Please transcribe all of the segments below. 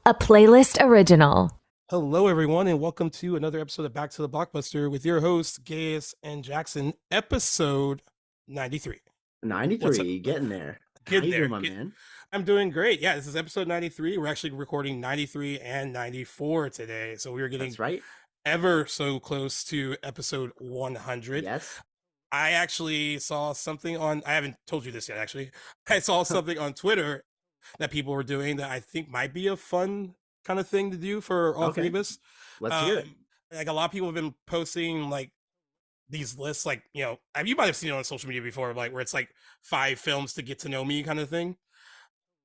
a playlist original. Hello, everyone, and welcome to another episode of Back to the Blockbuster with your hosts, Gaius and Jackson, episode 93. 93, getting there. How you doing, my man? I'm doing great. Yeah, this is episode 93. We're actually recording 93 and 94 today. So we're getting That's right. ever so close to episode 100. Yes. I actually saw something I haven't told you this yet, actually. I saw something on Twitter that people were doing that I think might be a fun kind of thing to do for all three of us. Let's hear it. Like a lot of people have been posting like these lists, like, you might have seen it on social media before, like where it's like 5 films to get to know me kind of thing.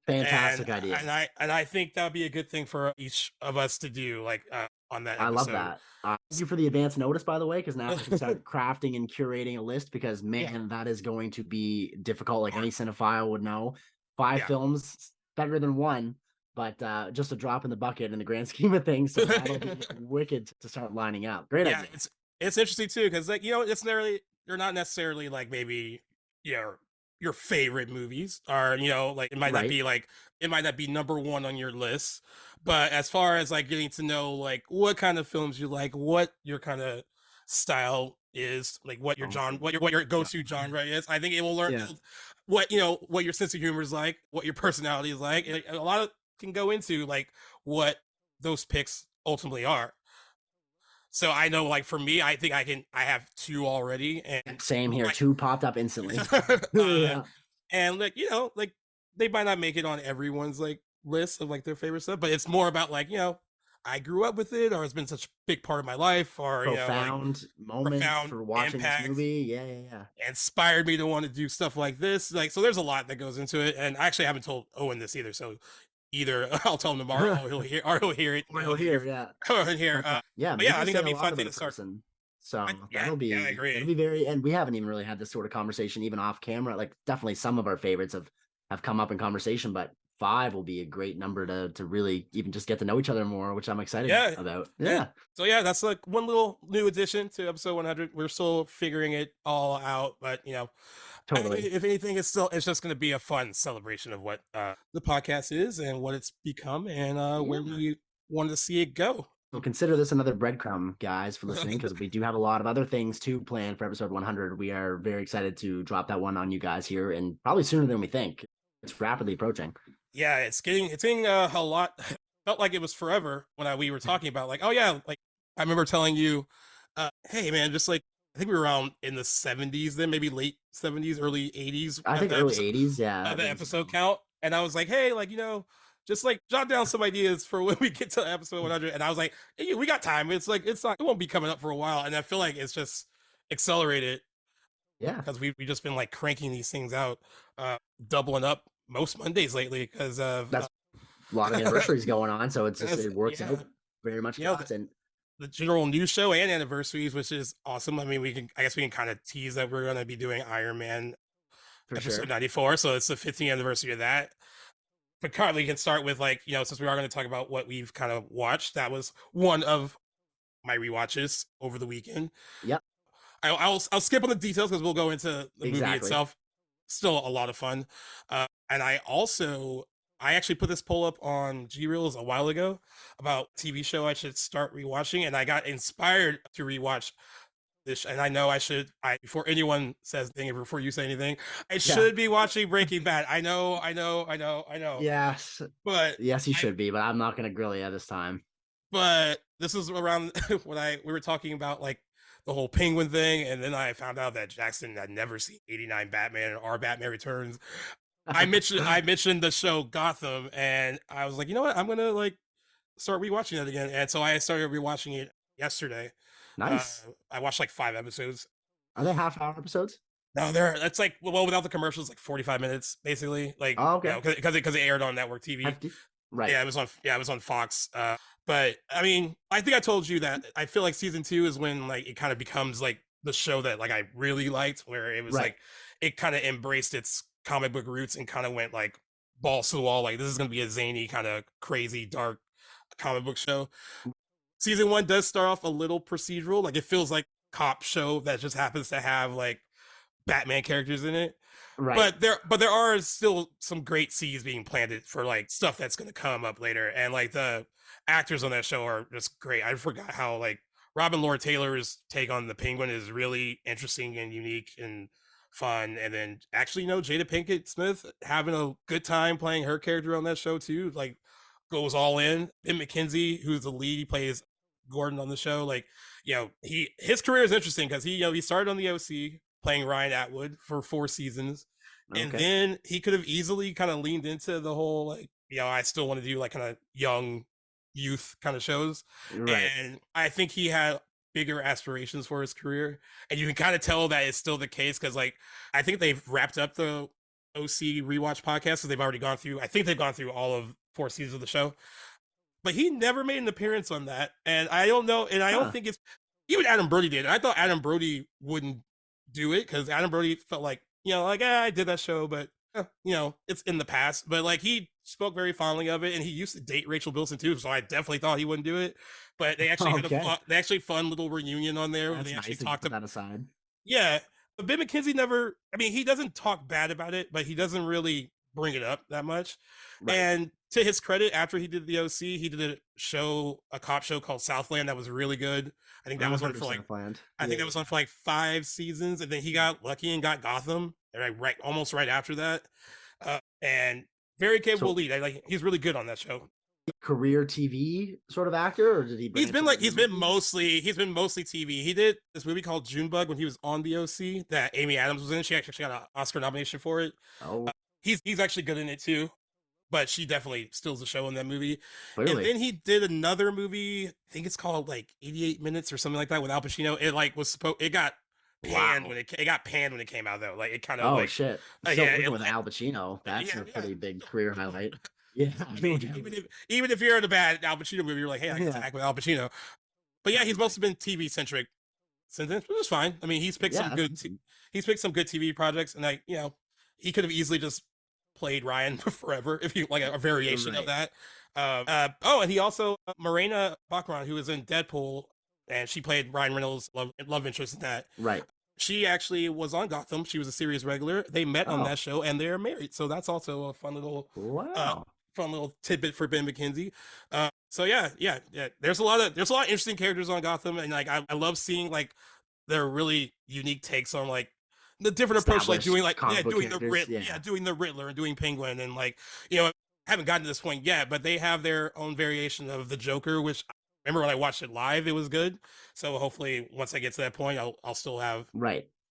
Fantastic idea. And I think that would be a good thing for each of us to do, like on that episode. I love that. Thank you for the advance notice, by the way, because now I can start crafting and curating a list, because man, that is going to be difficult. Like any cinephile would know, 5 films better than 1, but just a drop in the bucket in the grand scheme of things. So that'll be wicked to start lining up. Great idea. It's interesting too, because like, they're not necessarily like maybe your favorite movies, or like it might not be like, it might not be number 1 on your list, but as far as like getting to know like what kind of films you like, what your kind of style is, like what your genre, what your go-to genre is, I think it will learn what what your sense of humor is like, what your personality is like. A lot of can go into like what those picks ultimately are. So I know, like for me, I think I have 2 already, and same here. Like, 2 popped up instantly. And like like they might not make it on everyone's like list of like their favorite stuff, but it's more about like I grew up with it, or it's been such a big part of my life, or profound moment for watching impact, this movie. Yeah. Inspired me to want to do stuff like this. Like, so there's a lot that goes into it, and I actually haven't told Owen this either. So either I'll tell him tomorrow, or he'll hear it. Or he'll hear, or hear. I think that'd be a fun thing to start. So that'll be, I agree. It'll be very, and we haven't even really had this sort of conversation even off camera. Like definitely some of our favorites have come up in conversation, but 5 will be a great number to really even just get to know each other more, which I'm excited about. Yeah. So that's like one little new addition to episode 100. We're still figuring it all out, but totally. If anything, it's just going to be a fun celebration of what the podcast is and what it's become, and where we wanted to see it go. So consider this another breadcrumb, guys, for listening, because we do have a lot of other things to plan for episode 100. We are very excited to drop that one on you guys here, and probably sooner than we think. It's rapidly approaching. Yeah, it's getting a lot. Felt like it was forever when we were talking about like, like I remember telling you, hey man, just like I think we were around in the 70s then, maybe late 70s, early 80s. I think early 80s, the episode count, and I was like, hey, like just like jot down some ideas for when we get to episode 100. And I was like, hey, we got time. It's like it won't be coming up for a while, and I feel like it's just accelerated. Yeah, because we've just been like cranking these things out, doubling up most Mondays lately because of that's a lot of anniversaries going on, so it works out very much. And the general news show and anniversaries, which is awesome. I mean, I guess we can kind of tease that we're going to be doing Iron Man for episode 94, so it's the 15th anniversary of that. But currently, we can start with like since we are going to talk about what we've kind of watched. That was one of my rewatches over the weekend. Yep. I'll skip on the details because we'll go into the movie itself. Still a lot of fun. And I actually put this poll up on G-Reels a while ago about TV show I should start rewatching, and I got inspired to rewatch this. And I know before anyone says anything, before you say anything, I should be watching Breaking Bad. I know. Yes. But yes, you should be, but I'm not going to grill you this time. But this is around when we were talking about like the whole Penguin thing, and then I found out that Jackson had never seen 89 Batman or Batman Returns. I mentioned the show Gotham, and I was like, you know what, I'm gonna like start rewatching it again. And so I started rewatching it yesterday. Nice. I watched like 5 episodes. Are they half-hour episodes? No, it's like, well, without the commercials, like 45 minutes basically. Like, okay, because it aired on network TV. Right. Yeah, it was on Fox. But I mean, I think I told you that I feel like season 2 is when like it kind of becomes like the show that like I really liked, where it was like it kind of embraced its comic book roots and kind of went like balls to the wall. Like, this is going to be a zany, kind of crazy, dark comic book show. Season 1 does start off a little procedural. Like, it feels like cop show that just happens to have like Batman characters in it. Right. But there are still some great seeds being planted for like stuff that's going to come up later, and like the actors on that show are just great. I forgot how like Robin Lord Taylor's take on the Penguin is really interesting and unique and fun. And then actually, Jada Pinkett Smith having a good time playing her character on that show too. Like goes all in. Ben McKenzie, who's the lead, he plays Gordon on the show. Like, his career is interesting because he started on the OC playing Ryan Atwood for 4 seasons. And Okay. then he could have easily kind of leaned into the whole like, I still want to do like kind of young youth kind of shows. Right. And I think he had bigger aspirations for his career. And you can kind of tell that is still the case because like I think they've wrapped up the OC rewatch podcast, so they've already gone through, I think they've gone through all of 4 seasons of the show. But he never made an appearance on that. And I don't know, and I don't think it's even Adam Brody did. I thought Adam Brody wouldn't do it because Adam Brody felt like, I did that show, but it's in the past. But like he spoke very fondly of it, and he used to date Rachel Bilson too, so I definitely thought he wouldn't do it. But they actually had a fun little reunion on there where they actually talked about that aside. Yeah, but Ben McKenzie never. I mean, he doesn't talk bad about it, but he doesn't really bring it up that much. Right. And to his credit, after he did the OC, he did a cop show called Southland that was really good. I think that was on for like Southland. I think that was on for like 5 seasons, and then he got lucky and got Gotham almost right after that. And very capable lead. He's really good on that show. Career TV sort of actor, or did he? He's been mostly TV. He did this movie called Junebug when he was on the OC that Amy Adams was in. She actually got an Oscar nomination for it. Oh, he's actually good in it too, but she definitely steals the show in that movie. Clearly. And then he did another movie. I think it's called like 88 Minutes or something like that with Al Pacino. It got panned when it got panned when it came out though. Like it kind of shit. With Al Pacino, that's a pretty big career highlight. Yeah, I mean, even if you're in a bad Al Pacino movie, you're like, hey, I can act with Al Pacino. But yeah, he's mostly been TV centric since then, which is fine. I mean, he's picked some good TV projects, and he could have easily just played Ryan forever if you like a variation of that. And he also Morena Baccarin, who was in Deadpool, and she played Ryan Reynolds' love interest in that. Right. She actually was on Gotham. She was a series regular. They met on that show, and they're married. So that's also a fun little fun little tidbit for Ben McKenzie. So yeah. There's a lot of interesting characters on Gotham, and like I love seeing like their really unique takes on like the different approach, like doing doing the Riddler and doing Penguin, and like haven't gotten to this point yet, but they have their own variation of the Joker, which I remember when I watched it live, it was good. So hopefully once I get to that point, I'll still have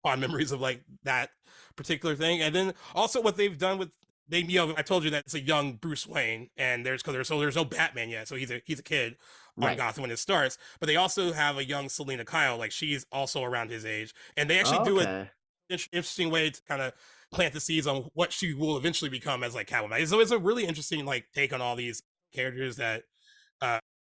fond memories of like that particular thing. And then also what they've done with I told you that it's a young Bruce Wayne, and there's no Batman yet, so he's a kid on Gotham when it starts. But they also have a young Selena Kyle, like she's also around his age, and they actually do an interesting way to kind of plant the seeds on what she will eventually become as like Catwoman. So it's a really interesting like take on all these characters that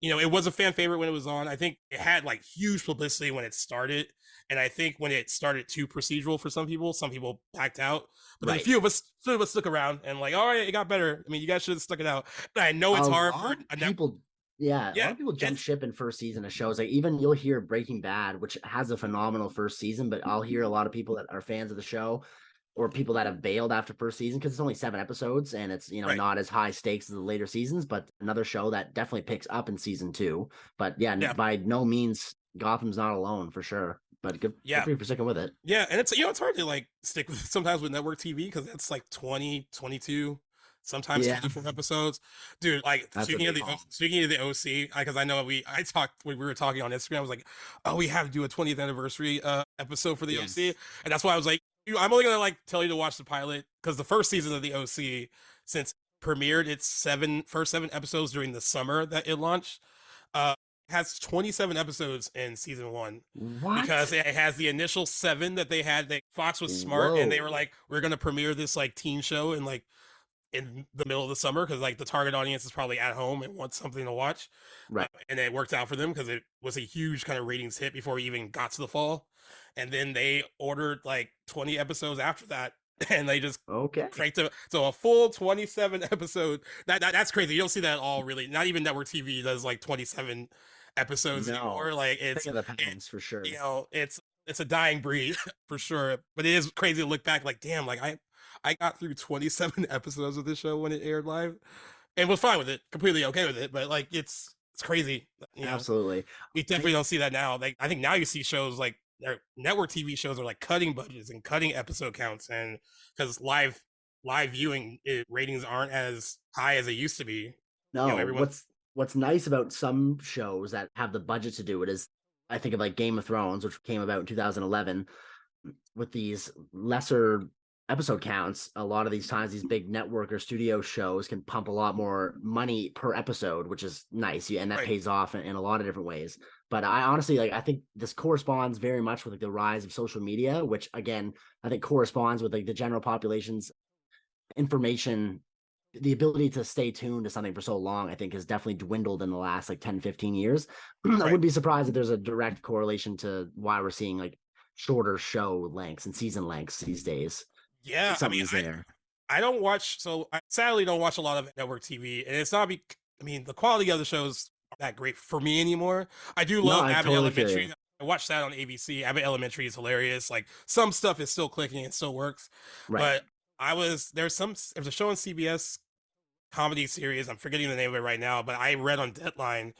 it was a fan favorite when it was on. I think it had like huge publicity when it started, and I think when it started too procedural for some people backed out. But then a few of us stuck around and like, all right, it got better. I mean, you guys should have stuck it out. But I know it's hard for people. Yeah, a lot of people jump ship in first season of shows. Like even you'll hear Breaking Bad, which has a phenomenal first season, but I'll hear a lot of people that are fans of the show or people that have bailed after first season because it's only 7 episodes and it's not as high stakes as the later seasons, but another show that definitely picks up in season 2. But by no means Gotham's not alone for sure. But good for you for sticking with it. Yeah, and it's it's hard to like stick with sometimes with network TV because that's like 20, 22, sometimes 24 episodes. Dude, like speaking of the OC, because I know we were talking on Instagram, I was like, oh, we have to do a 20th anniversary episode for the OC. And that's why I was like, I'm only gonna like tell you to watch the pilot because the first season of the OC, since premiered its first 7 episodes during the summer that it launched, has 27 episodes in season 1. What? Because it has the initial 7 that they had. Fox was smart and they were like, we're gonna premiere this like teen show in the middle of the summer because like the target audience is probably at home and wants something to watch, right? And it worked out for them because it was a huge kind of ratings hit before we even got to the fall. And then they ordered like 20 episodes after that, and they just cranked it. So a full 27 episode. That's crazy. You don't see that at all, really. Not even network TV does like 27 episodes anymore. Like it's for sure. It's a dying breed for sure. But it is crazy to look back. Like, damn, like I got through 27 episodes of this show when it aired live, and was fine with it, completely okay with it. But like, it's crazy, you know. Absolutely. We definitely don't see that now. Like, I think now you see shows like their network TV shows are like cutting budgets and cutting episode counts, and because live viewing ratings aren't as high as they used to be. No, Everyone. what's nice about some shows that have the budget to do it is, I think of like Game of Thrones, which came about in 2011, with these lesser episode counts. A lot of these times, these big network or studio shows can pump a lot more money per episode, which is nice, and that pays off in a lot of different ways. But I honestly, like, I think this corresponds very much with like the rise of social media, which again, I think corresponds with like the general population's information. The ability to stay tuned to something for so long, I think, has definitely dwindled in the last like 10, 15 years. I wouldn't be surprised if there's a direct correlation to why we're seeing like shorter show lengths and season lengths these days. Yeah, I mean, I don't watch, so I sadly don't watch a lot of network TV, and it's not I mean, the quality of the shows aren't that great for me anymore. I do love Abbott Elementary. I watched that on ABC. Abbott Elementary is hilarious. Like, some stuff is still clicking and still works. But there's a show on CBS comedy series, I'm forgetting the name of it right now, but I read on Deadline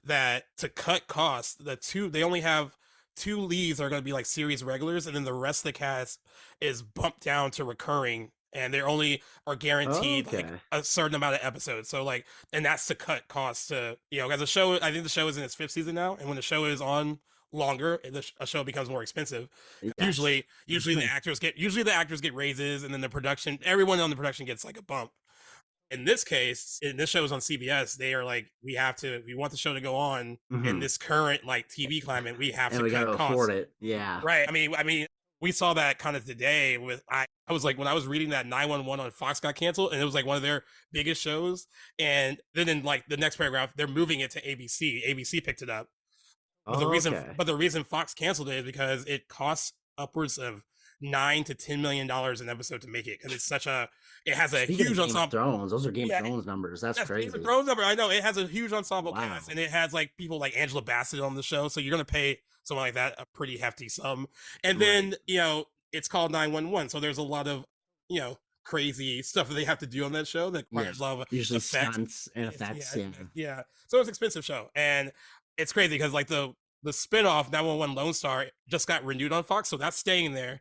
that to cut costs, they only have 2 leads are going to be like series regulars, and then the rest of the cast is bumped down to recurring, and they only are guaranteed like a certain amount of episodes. So like, and that's to cut costs to, as a show, I think the show is in its 5th season now, and when the show is on longer, a show becomes more expensive. Yes. Usually the actors get raises, and then everyone on the production gets like a bump. In this case, this show is on CBS. They are like, we want the show to go on in this current like TV climate. We have to cut costs. Afford it. Yeah. Right. I mean, we saw that kind of today with, I was like, when I was reading that 911 on Fox got canceled, and it was like one of their biggest shows. And then in like the next paragraph, they're moving it to ABC. ABC picked it up. But the reason Fox canceled it is because it costs upwards of $9 to $10 million an episode to make it, because it has a huge ensemble. Thrones, those are Game of Thrones numbers. That's crazy. Game of Thrones number. I know it has a huge ensemble cast, and it has like people like Angela Bassett on the show. So you're gonna pay someone like that a pretty hefty sum, and then it's called 911. So there's a lot of crazy stuff that they have to do on that show that requires a lot of usually stunts and effects. Yeah. So it's an expensive show, and it's crazy because like the spinoff 911 Lone Star just got renewed on Fox, so that's staying there.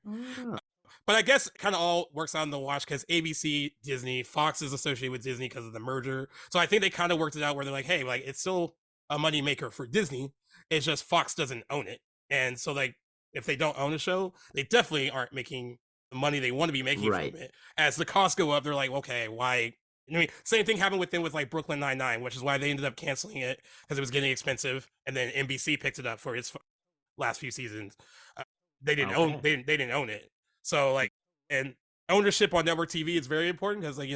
But I guess it kind of all works out in the wash because ABC, Disney, Fox is associated with Disney because of the merger. So I think they kind of worked it out where they're like, hey, like, it's still a money maker for Disney. It's just Fox doesn't own it. And so like, if they don't own a show, they definitely aren't making the money they want to be making from it. As the costs go up, they're like, okay, why? I mean, same thing happened with like Brooklyn Nine-Nine, which is why they ended up canceling it, because it was getting expensive, and then NBC picked it up for its last few seasons. They didn't own it. So like, and ownership on network TV is very important, because like,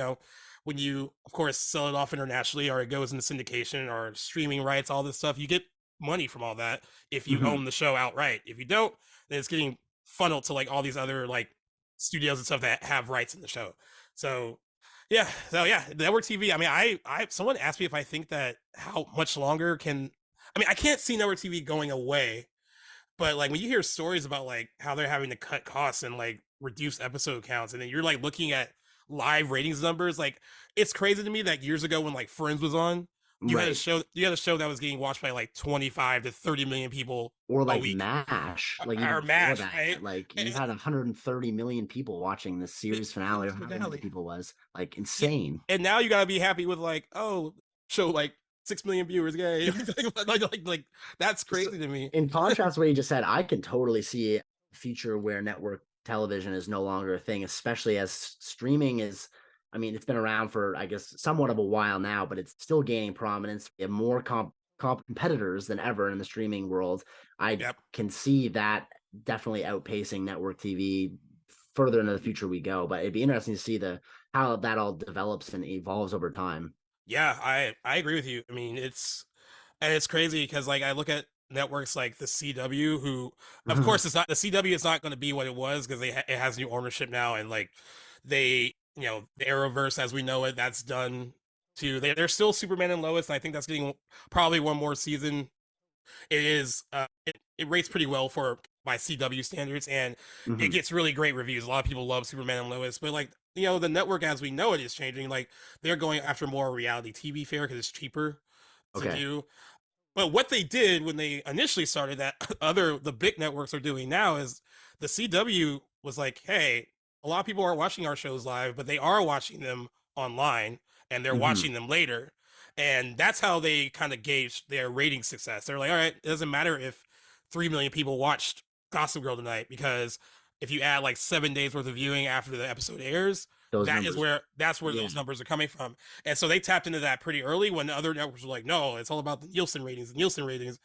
when you of course sell it off internationally, or it goes into syndication or streaming rights, all this stuff, you get money from all that if you own the show outright. If you don't, then it's getting funneled to like all these other like studios and stuff that have rights in the show. So network TV. I mean, I someone asked me if I think that how much longer I can't see network TV going away, but like when you hear stories about like how they're having to cut costs and like reduce episode counts, and then you're like looking at live ratings numbers, like it's crazy to me that years ago when like Friends was on, you had a show that was getting watched by like 25 to 30 million people, or like MASH, like MASH, right? Like you had 130 million people watching the series finale, or however many people was, like insane. And now you gotta be happy with like, show like 6 million viewers, yay! like that's crazy to me. In contrast to what you just said, I can totally see a future where network television is no longer a thing, especially as streaming is. I mean, it's been around for, I guess, somewhat of a while now, but it's still gaining prominence. We have more competitors than ever in the streaming world. I can see that definitely outpacing network TV further into the future we go. But it'd be interesting to see how that all develops and evolves over time. Yeah, I agree with you. I mean, it's crazy because like I look at networks like the CW, who of course the CW is not going to be what it was, because it has new ownership now, and like the Arrowverse as we know it, that's done too. They're still Superman and Lois, and I think that's getting probably one more season. It is it rates pretty well by CW standards, and it gets really great reviews. A lot of people love Superman and Lois, but like the network as we know it is changing. Like they're going after more reality TV fare because it's cheaper to Okay. do. But what they did when they initially started that the big networks are doing now is the CW was like, hey, a lot of people aren't watching our shows live, but they are watching them online and they're Hmm. watching them later. And that's how they kind of gauge their rating success. They're like, all right, it doesn't matter if 3 million people watched Gossip Girl tonight, because if you add like 7 days worth of viewing after the episode airs, Those numbers. that's where Yeah. those numbers are coming from. And so they tapped into that pretty early when the other networks were like, no, it's all about the Nielsen ratings.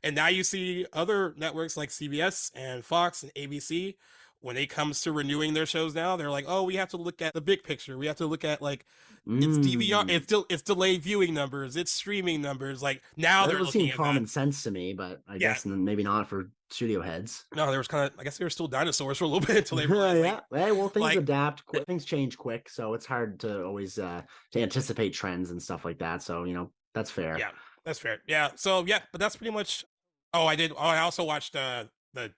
And now you see other networks like CBS and Fox and ABC, when it comes to renewing their shows now, they're like, oh, we have to look at the big picture. We have to look at like it's DVR, Mm. it's delayed viewing numbers, it's streaming numbers. Like now That they're does seem looking at that. common sense to me, but I Yeah. guess maybe not for studio heads. No, there was kind of, I guess they were still dinosaurs for a little bit until they realized Yeah. Hey, well, things like adapt quick, things change quick, so it's hard to always to anticipate trends and stuff like that. So, that's fair. yeah, that's fair. Yeah. So yeah, but that's pretty much. Oh, I did. Oh, I also watched the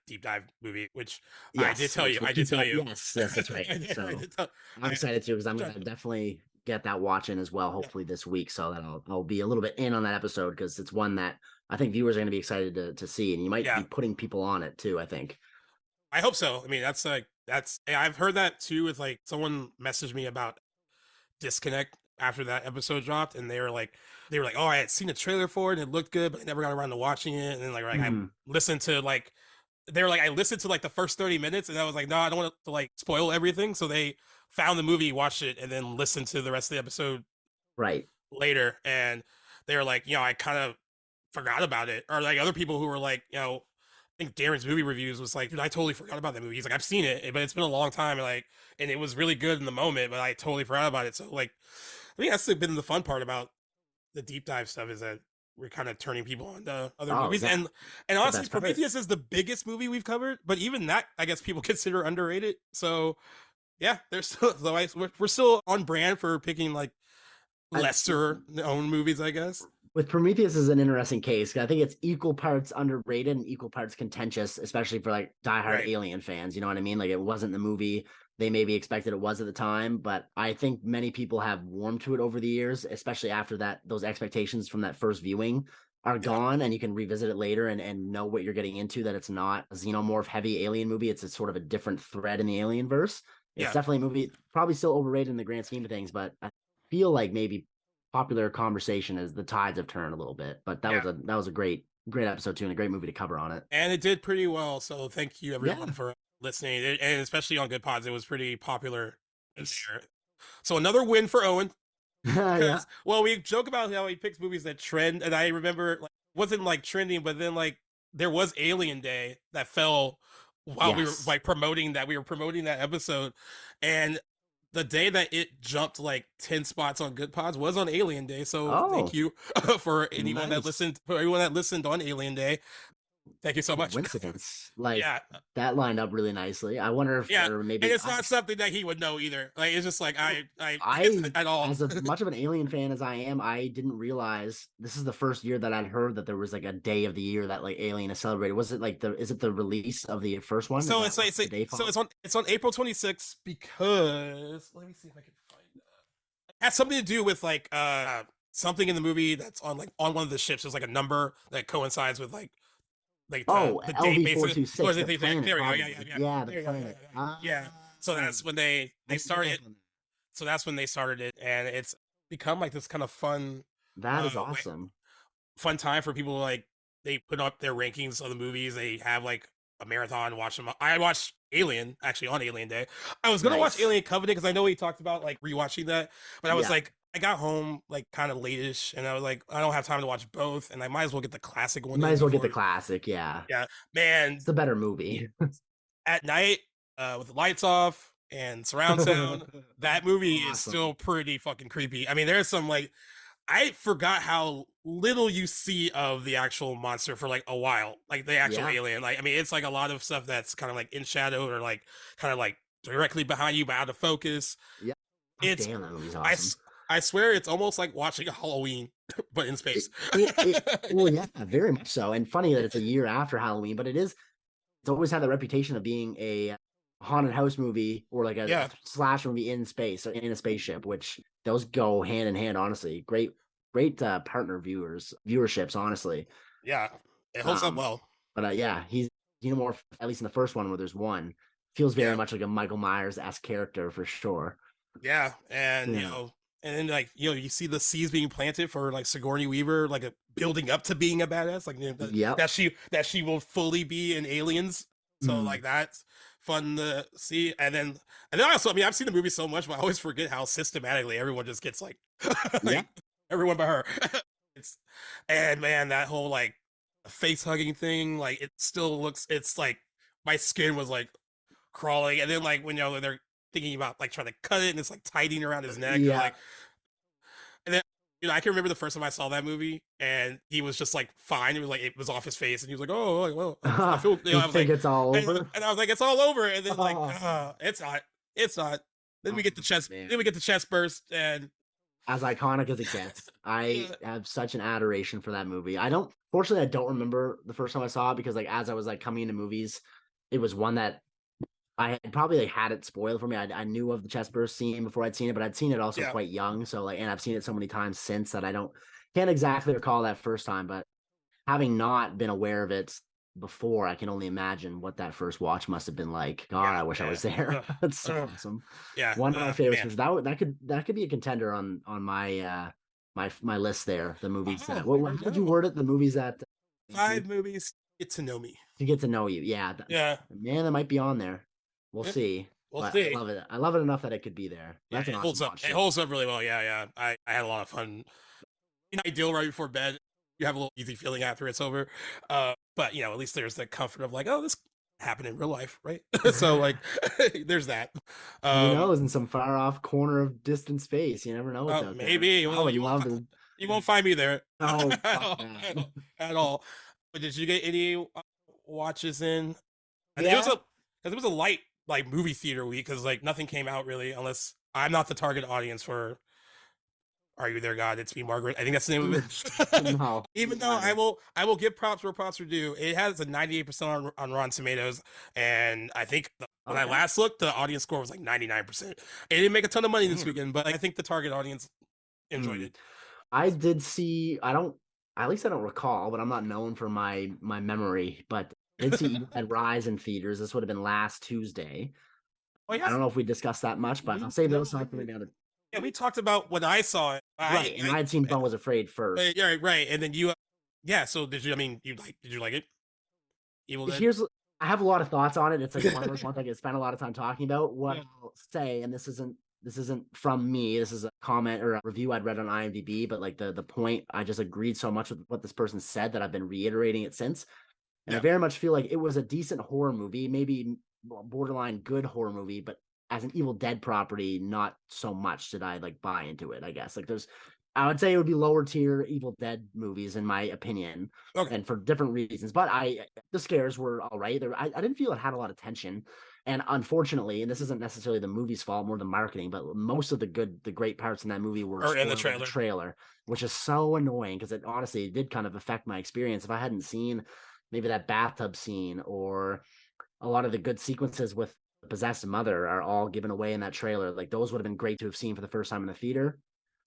deep dive movie, which I did Yes, tell you. we'll I did keep tell that. you. Yes, yes, that's right. I did, I So did tell, I'm excited too because I'm gonna definitely get that watch in as well, yeah, hopefully this week, so that I'll be a little bit in on that episode because it's one that I think viewers are gonna be excited to see, and you might yeah. be putting people on it too, I think. I hope so. I mean, that's like I've heard that too. With like someone messaged me about Disconnect after that episode dropped, and they were like, oh, I had seen a trailer for it and it looked good, but I never got around to watching it. And then like I Mhm. listened to like they were like I listened to like the first 30 minutes, and I was like, no, I don't want to like spoil everything. So they found the movie, watched it, and then listened to the rest of the episode Right. later. And they were like, I kind of forgot about it. Or like other people who were like, I think Darren's movie reviews was like, dude, I totally forgot about that movie. He's like, I've seen it, but it's been a long time, and it was really good in the moment, but I totally forgot about it. So like, I think that's been the fun part about the deep dive stuff, is that we're kind of turning people on to other Oh movies. yeah, And it's the honestly, best part. Prometheus is the biggest movie we've covered, but even that, I guess people consider underrated. So yeah, there's still, so we're still on brand for picking like I, lesser known movies, I guess. with Prometheus is an interesting case. I think it's equal parts underrated and equal parts contentious, especially for like diehard Right. Alien fans. You know what I mean? Like it wasn't the movie they maybe expected it was at the time, but I think many people have warmed to it over the years, especially after that those expectations from that first viewing are Yeah. gone and you can revisit it later and know what you're getting into, that it's not a xenomorph heavy alien movie. It's a sort of a different thread in the alien verse. It's Yeah. definitely a movie probably still overrated in the grand scheme of things, but I feel like maybe popular conversation as the tides have turned a little bit. But Yeah. that was a great episode too, and a great movie to cover on it. And it did pretty well. So thank you everyone Yeah. for listening, and especially on Good Pods, it was pretty popular in there. So another win for Owen, Yeah. because well, we joke about how he picks movies that trend, and I remember like wasn't like trending, but then like there was Alien Day that fell while we were Yes. like promoting that episode, and the day that it jumped like 10 spots on Good Pods was on Alien Day. So thank Oh, you nice. for everyone that listened on Alien Day. Thank you so much. Coincidence. Like Yeah, that lined up really nicely. I wonder if yeah, there and maybe it's not something that he would know either. Like it's just like I I at all. as much of an Alien fan as I am, I didn't realize this is the first year that I'd heard that there was like a day of the year that like Alien is celebrated. Was it like is it the release of the first one? Is So that it's like, what the day so fall? it's on April 26th, because let me see if I can find it has something to do with like something in the movie that's on like on one of the ships. There's like a number that coincides with like Oh, the date LV basically. Or 426, the planet, there we go. probably. Yeah, the There you go. planet. Yeah. So that's when they I started. didn't- So that's when they started it, and it's become like this kind of fun That is way, awesome. fun time for people. Like they put up their rankings of the movies. They have like a marathon, watch them. I watched Alien actually on Alien Day. I was gonna watch Nice. Alien Covenant because I know we talked about like rewatching that, but I was Yeah. like, I got home like kind of late-ish, and I was like, I don't have time to watch both, and I might as well get the classic one. You might In as well get the before- classic. Yeah. Yeah, man. It's the better movie. At night, with the lights off and surround sound, that movie is Awesome. still pretty fucking creepy. I mean, there's some like I forgot how little you see of the actual monster for like a while, like the actual Yeah. alien. Like, I mean, it's like a lot of stuff that's kind of like in shadow or like kind of like directly behind you, but out of focus. Yeah. It's Damn, that movie's I, awesome. I swear it's almost like watching a Halloween, but in space. Well, yeah, very much so. And funny that it's a year after Halloween, but it's always had the reputation of being a haunted house movie or like a Yeah, slash movie in space or in a spaceship, which those go hand in hand. Honestly, great partner viewerships. Honestly, yeah, it holds up um, well. but yeah, he's more at least in the first one where there's one feels very Yeah, much like a Michael Myers-esque character for sure. yeah, and Yeah, and then like you see the seeds being planted for like Sigourney Weaver, like building up to being a badass, like yep. that she will fully be in Aliens. So Mm. like that's fun to see, and then also, I mean, I've seen the movie so much, but I always forget how systematically everyone just gets like Yeah. like everyone but her. It's and man, that whole like face hugging thing, like it still looks, it's like my skin was like crawling, and then like when they're thinking about like trying to cut it and it's like tightening around his neck, or Yeah. like, and then I can remember the first time I saw that movie and he was just like fine. It was like it was off his face and he was like, oh like, well, I feel, You I was think like, it's all over? and I was like, it's all over, and then like Oh, it's not. Then we get the chest, man. then we get the chest burst, and As iconic as it gets. I have such an adoration for that movie. Fortunately, I don't remember the first time I saw it because, like, as I was like coming into movies, it was one that I had probably like had it spoiled for me. I knew of the chest burst scene before I'd seen it, but I'd seen it also yeah, quite young. So, like, and I've seen it so many times since that I can't exactly recall that first time. But having not been aware of it before, I can only imagine what that first watch must have been like. God, I wish I was there. That's so awesome. yeah, One of my favorites man. was that could be a contender on my my list there. The movies that Oh, there we how would you go. word it? The movies that 5 movies get to know me. to get to know you. Yeah, Yeah, man, that might be on there. We'll yeah, see. we'll But I see. love it. I love it enough that it could be there. Yeah, That's an it awesome holds up. watch It too. holds up really well. Yeah, yeah. I had a lot of fun. Ideal right before bed. You have a little easy feeling after it's over. But at least there's the comfort of like, oh, this happened in real life, right? So like, there's that. Who Um, knows? In some far off corner of distant space, you never know what's out there. maybe I would you won't love to. you won't find me there Oh, at fuck all, that. at all. But did you get any watches in? I think Yeah. it was a light like movie theater week because like nothing came out really, unless I'm not the target audience for Are You There, God? It's Me, Margaret. I think that's the name of it. No. Even though I will give props where props are due. It has a 98% on Rotten Tomatoes, and I think when I Okay. last looked, the audience score was like 99%. It didn't make a ton of money this Damn. weekend, but I think the target audience enjoyed it. I did see. I don't. At least I don't recall, but I'm not known for my memory. But I did see Evil Dead Rise in theaters. This would have been last Tuesday. Oh I yeah, don't know if we discussed that much, but I'll save those time for maybe another. yeah. We talked about when I saw it. Right, and I had seen Bone Was Afraid first. Yeah, right. And then you, yeah. So did you? I mean, did you like it? Evil Dead. I have a lot of thoughts on it. It's like one of those ones I can spend a lot of time talking about. What Yeah. I'll say, and this isn't from me. This is a comment or a review I'd read on IMDb, but like the point, I just agreed so much with what this person said that I've been reiterating it since. And I very much feel like it was a decent horror movie, maybe borderline good horror movie, but as an Evil Dead property, not so much did I like buy into it, I guess. Like I would say it would be lower tier Evil Dead movies in my opinion, Okay. and for different reasons. But the scares were all right. I didn't feel it had a lot of tension, and unfortunately, and this isn't necessarily the movie's fault, more the marketing, but most of the great parts in that movie were In the spoiled in the trailer, which is so annoying because it honestly did kind of affect my experience. If I hadn't seen maybe that bathtub scene or a lot of the good sequences with the possessed mother are all given away in that trailer. Like those would have been great to have seen for the first time in the theater.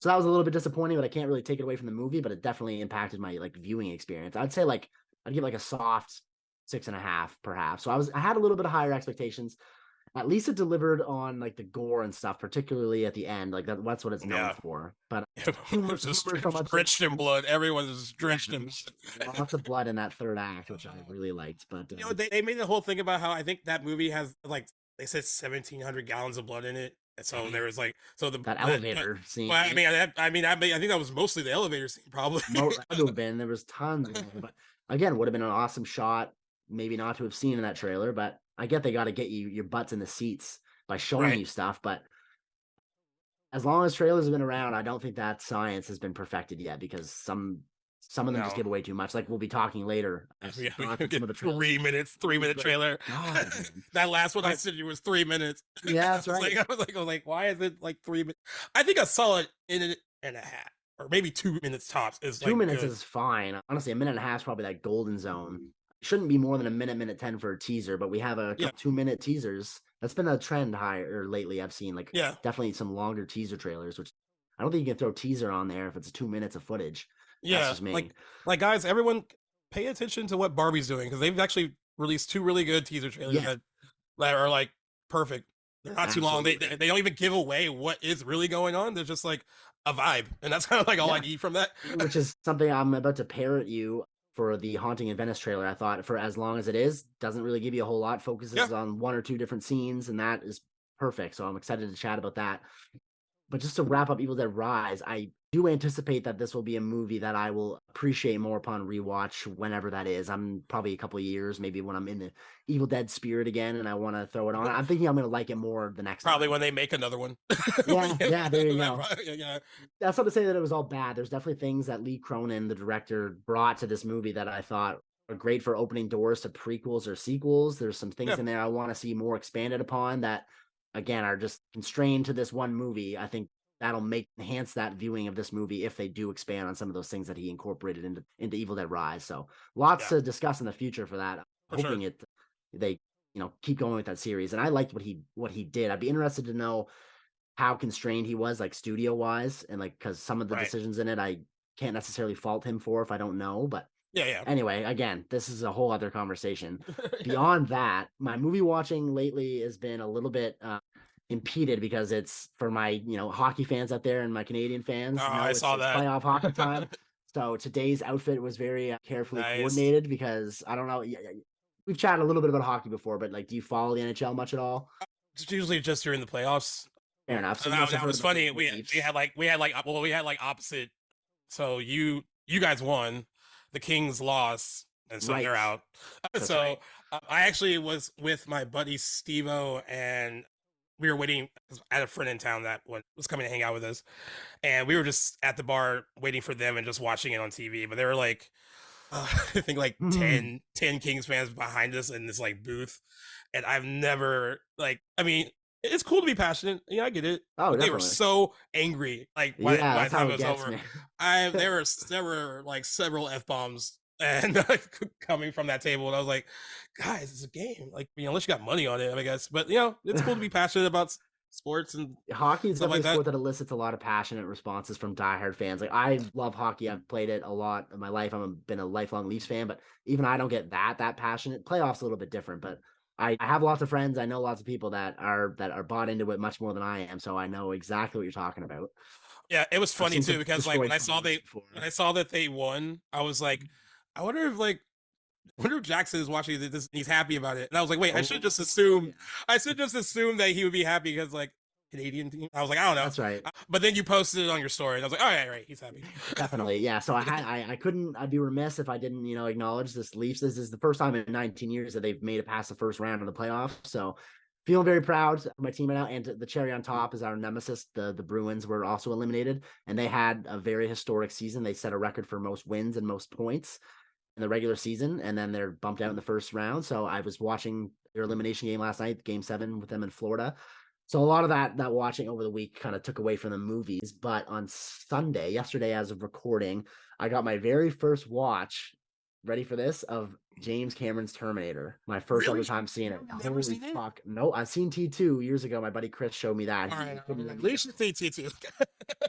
So that was a little bit disappointing, but I can't really take it away from the movie, but it definitely impacted my like viewing experience. I'd say like I'd give like a soft 6.5 perhaps. So I had a little bit of higher expectations. At least it delivered on like the gore and stuff, particularly at the end. Like that's what it's known for. But it was just drenched in blood. Everyone was drenched in lots of blood in that third act, which I really liked. But they made the whole thing about how I think that movie has like they said 1,700 gallons of blood in it. And so there was like that elevator scene. Well, I think that was mostly the elevator scene, probably. There was tons of it, but again, would have been an awesome shot. Maybe not to have seen in that trailer, but I get they got to get your butts in the seats by showing you stuff. But as long as trailers have been around, I don't think that science has been perfected yet because some of them just give away too much. Like we'll be talking later. Yeah, we get 3-minute trailer. God, that last one I said it was 3 minutes. Yeah, that's right. I was like, why is it like 3 minutes? I think a solid minute and a half, or maybe 2 minutes tops, is 2 minutes good. is fine. Honestly, a minute and a half is probably that golden zone. shouldn't be more than a minute 10 for a teaser, but we have a Yeah. 2-minute teasers. That's been a trend higher lately. I've seen like Yeah. definitely some longer teaser trailers, which I don't think you can throw teaser on there if it's 2 minutes of footage. That's Yeah. just me. Like guys, everyone pay attention to what Barbie's doing because they've actually released 2 really good teaser trailers that are like perfect. They're not too long. They don't even give away what is really going on. They're just like a vibe, and that's kind of like all I need from that. Which is something I'm about to parrot you for the Haunting in Venice trailer. I thought for as long as it is, doesn't really give you a whole lot. Focuses on 1 or 2 different scenes, and that is perfect. So I'm excited to chat about that. But just to wrap up Evil Dead Rise, I do anticipate that this will be a movie that I will appreciate more upon rewatch whenever that is. I'm probably a couple of years, maybe when I'm in the Evil Dead spirit again and I want to throw it on. I'm thinking I'm going to like it more the next Probably time. when they make another one. Yeah, there you go. Yeah. That's not to say that it was all bad. There's definitely things that Lee Cronin, the director, brought to this movie that I thought are great for opening doors to prequels or sequels. There's some things in there I want to see more expanded upon that, again, are just constrained to this one movie. I think that'll enhance that viewing of this movie if they do expand on some of those things that he incorporated into Evil Dead Rise. So lots to discuss in the future for that. Hoping they keep going with that series. And I liked what he did. I'd be interested to know how constrained he was, like studio wise, and like because some of the decisions in it I can't necessarily fault him for if I don't know. But anyway, again, this is a whole other conversation. Beyond that, my movie watching lately has been a little bit impeded because it's for my hockey fans out there and my Canadian fans. I saw that. Playoff hockey time. So today's outfit was very carefully coordinated because I don't know. We've chatted a little bit about hockey before, but like, do you follow the NHL much at all? It's usually just during the playoffs. Fair enough. So that was funny. We had opposite. So you guys won, the Kings lost, and so they're out. So I actually was with my buddy Steve-O, and we were waiting. I had a friend in town that was coming to hang out with us, and we were just at the bar waiting for them and just watching it on TV. But they were like, I think like 10 Kings fans behind us in this like booth, and I've never I mean, it's cool to be passionate. Yeah, I get it. Oh, they were so angry. Like by the time it was over, there were like several F-bombs and coming from that table, and I was like, guys, it's a game. Like, unless you got money on it, I guess. But it's cool to be passionate about sports, and hockey is definitely a sport that elicits a lot of passionate responses from diehard fans. Like, I love hockey. I've played it a lot in my life. I've been a lifelong Leafs fan, but even I don't get that passionate. Playoffs a little bit different, but I have lots of friends. I know lots of people that are bought into it much more than I am. So I know exactly what you're talking about. Yeah, it was funny too because like when I saw that they won, I was like, I wonder if Jackson is watching this. He's happy about it, and I was like, wait, I should just assume that he would be happy because like Canadian team. I was like, I don't know. That's right. But then you posted it on your story, and I was like, oh yeah, right, he's happy. Definitely, yeah. So I'd be remiss if I didn't, acknowledge this Leafs. This is the first time in 19 years that they've made it past the first round of the playoffs. So feeling very proud of my team right now. And the cherry on top is our nemesis. The Bruins were also eliminated, and they had a very historic season. They set a record for most wins and most points in the regular season, and then they're bumped out in the first round. So I was watching their elimination game last night, game 7 with them in Florida. So a lot of that watching over the week kind of took away from the movies. But on Sunday, yesterday, as of recording, I got my very first watch, ready for this, of James Cameron's Terminator. My first ever time seeing it. Never seen it? No, I've seen T2 years ago. My buddy Chris showed me that. All right, you should see T2.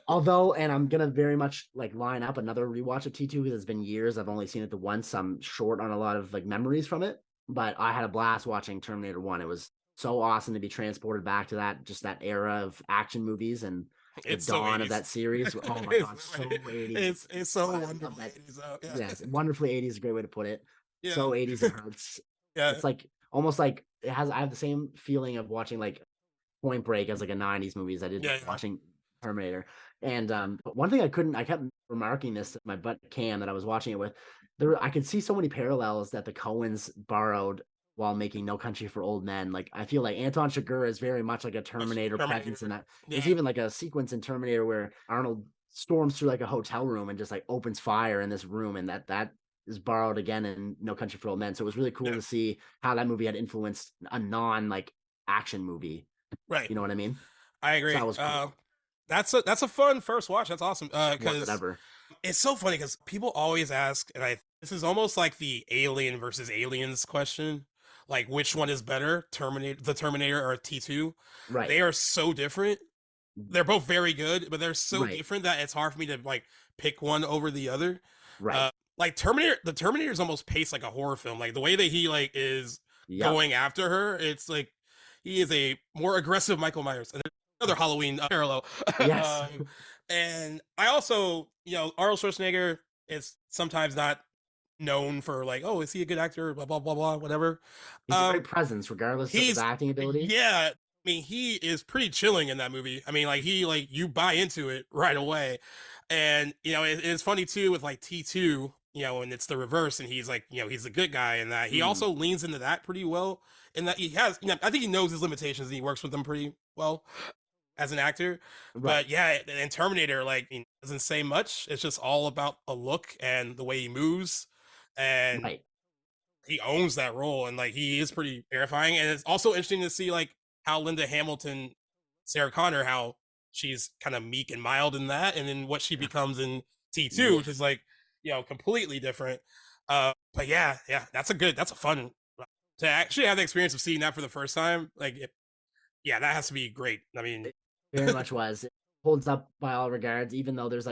Although, and I'm gonna very much like line up another rewatch of T2 because it's been years. I've only seen it the once. I'm short on a lot of like memories from it, but I had a blast watching Terminator 1. It was so awesome to be transported back to that era of action movies and the dawn of that series. Oh my god, so 80s. It's so wonderful. Yes, wonderfully 80s is a great way to put it. Yeah. So 80s it hurts. It's like almost like I have the same feeling of watching like Point Break as like a 90s movie as I did watching Terminator. And but one thing I kept remarking this to my buddy Cam that I was watching it with, I could see so many parallels that the Coens borrowed while making No Country for Old Men. Like, I feel like Anton Chigurh is very much like a Terminator presence in that. There's even like a sequence in Terminator where Arnold storms through like a hotel room and just like opens fire in this room, and that is borrowed again in No Country for Old Men. So it was really cool to see how that movie had influenced a non like action movie. Right. You know what I mean? I agree. So that was cool. That's a fun first watch. That's awesome. Because it's so funny because people always ask, and I this is almost like the Alien versus Aliens question. Like, which one is better, the Terminator or T2? Right. They are so different. They're both very good, but they're so Right. different that it's hard for me to like pick one over the other. Right. Like the Terminator is almost paced like a horror film. Like the way that he like is Yep. going after her, it's like he is a more aggressive Michael Myers. And there's another Halloween parallel. Yes. And I also, Arnold Schwarzenegger is sometimes not known for like, oh, is he a good actor? Blah blah blah blah, whatever. He's a great presence, regardless of his acting ability. Yeah, I mean, he is pretty chilling in that movie. I mean, like you buy into it right away, and it's funny too with like T2, and it's the reverse, and he's like, he's a good guy, and that he also leans into that pretty well, and that he has, I think he knows his limitations, and he works with them pretty well as an actor. Right. But yeah, and Terminator, like, he doesn't say much. It's just all about a look and the way he moves, and right. he owns that role, and like he is pretty terrifying. And it's also interesting to see like how Linda Hamilton, Sarah Connor, how she's kind of meek and mild in that, and then what she becomes in T2, which is like completely different. But yeah, that's a fun to actually have the experience of seeing that for the first time. Like, that has to be great. I mean, it very much was. It holds up by all regards, even though there's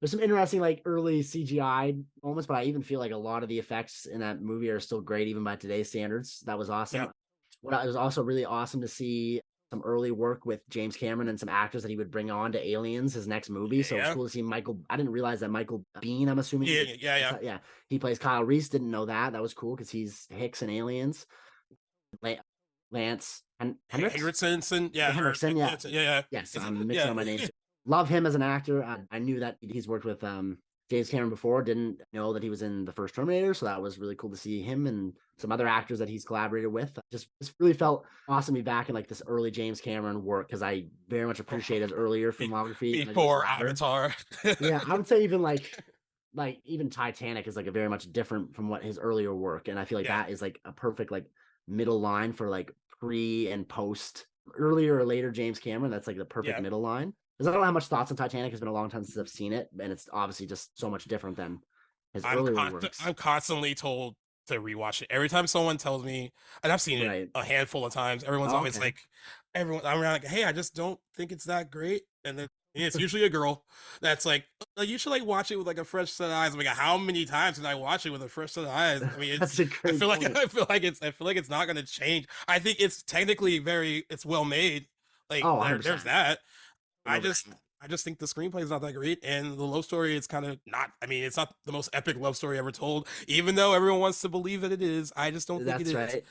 some interesting like early CGI moments, but I even feel like a lot of the effects in that movie are still great even by today's standards. That was awesome. Yeah. What was also really awesome to see some early work with James Cameron and some actors that he would bring on to Aliens, his next movie. So it's cool to see Michael. I didn't realize that Michael Biehn, I'm assuming. Yeah. He plays Kyle Reese. Didn't know that. That was cool because he's Hicks in Aliens. Lance Henriksen. Yeah. Henriksen. Yeah. Yeah. Yes, I'm mixing up my names. Love him as an actor. I knew that he's worked with James Cameron before. Didn't know that he was in the first Terminator, so that was really cool to see him and some other actors that he's collaborated with. Just really felt awesome to be back in like this early James Cameron work, because I very much appreciate his earlier filmography before Avatar. Yeah, I would say even like even Titanic is like a very much different from what his earlier work, and I feel like that is like a perfect like middle line for like pre and post earlier or later James Cameron. That's like the perfect middle line. Because I don't have much thoughts on Titanic. It's been a long time since I've seen it, and it's obviously just so much different than his earlier works. I'm constantly told to rewatch it. Every time someone tells me, and I've seen it a handful of times, everyone's always like, I'm around like, hey, I just don't think it's that great. And then it's usually a girl that's like, you should like watch it with like a fresh set of eyes. I'm like, how many times can I watch it with a fresh set of eyes? I mean, that's a great point. I feel like it's not going to change. I think it's technically it's well made. Like, there's that. I just think the screenplay is not that great, and the love story is kind of not. I mean, it's not the most epic love story ever told, even though everyone wants to believe that it is. I just don't think it is. That's right.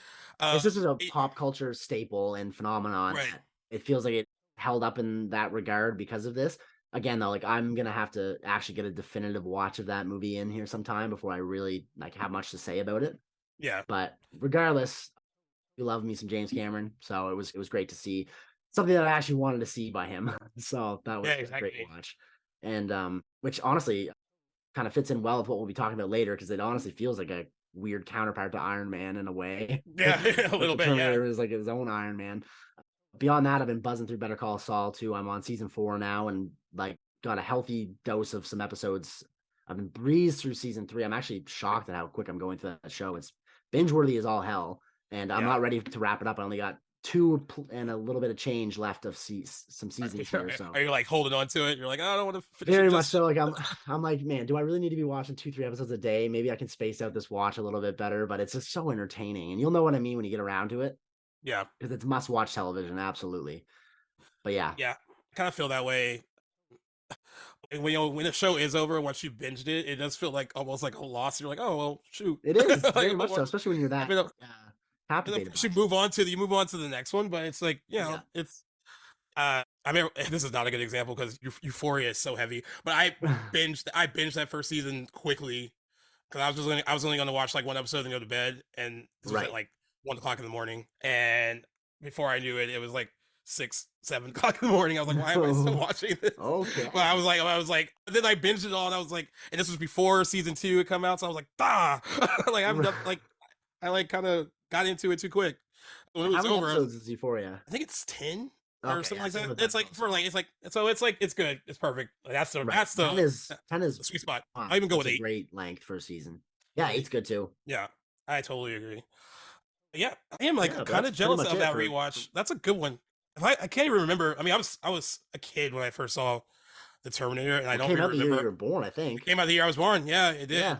It's just a pop culture staple and phenomenon. Right. It feels like it held up in that regard because of this. Again, though, like I'm gonna have to actually get a definitive watch of that movie in here sometime before I really like have much to say about it. Yeah. But regardless, you love me some James Cameron, so it was great to see something that I actually wanted to see by him. So that was a great watch. And which honestly kind of fits in well with what we'll be talking about later, because it honestly feels like a weird counterpart to Iron Man in a way. Yeah, a little bit. Terminator is like his own Iron Man. Beyond that, I've been buzzing through Better Call Saul too. I'm on season 4 now, and like got a healthy dose of some episodes. I've been breezed through season 3. I'm actually shocked at how quick I'm going through that show. It's binge worthy as all hell, and I'm not ready to wrap it up. I only got 2 and a little bit of change left of some seasons here. So are you like holding on to it? You're like, I don't want to finish very much so. Like I'm like, man, do I really need to be watching 2-3 episodes a day? Maybe I can space out this watch a little bit better, but it's just so entertaining, and you'll know what I mean when you get around to it. Yeah, because it's must watch television, absolutely. But yeah, I kind of feel that way. When the show is over, once you've binged it, it does feel like almost like a loss. You're like, oh well, shoot. It is very much so, especially when you're that captivated. You move on to the next one, but it's like it's. I mean, this is not a good example because Euphoria is so heavy, but I binged that first season quickly because I was only going to watch like one episode and go to bed, and this was at like 1:00 in the morning, and before I knew it, it was like 6-7 o'clock in the morning. I was like, why am I still watching this? Okay. But I was like, then I binged it all, and I was like, and this was before season 2 had come out, so I was like, like I'm like, I like kind of got into it too quick. When it was How many over, episodes is Euphoria? I think it's 10 or something like that. It's like it's good. It's perfect. Like, that's the 10 is the sweet spot. Wow, I even go with 8. Great length for a season. Yeah, 8's good too. Yeah, I totally agree. Yeah, I am like Yeah, but kind that's of pretty jealous much of it that for rewatch. That's a good one. If I can't even remember. I mean, I was a kid when I first saw the Terminator, and I what don't came really out the year you remember. were born, I It think. came out the year I was born. Yeah, it Yeah, did.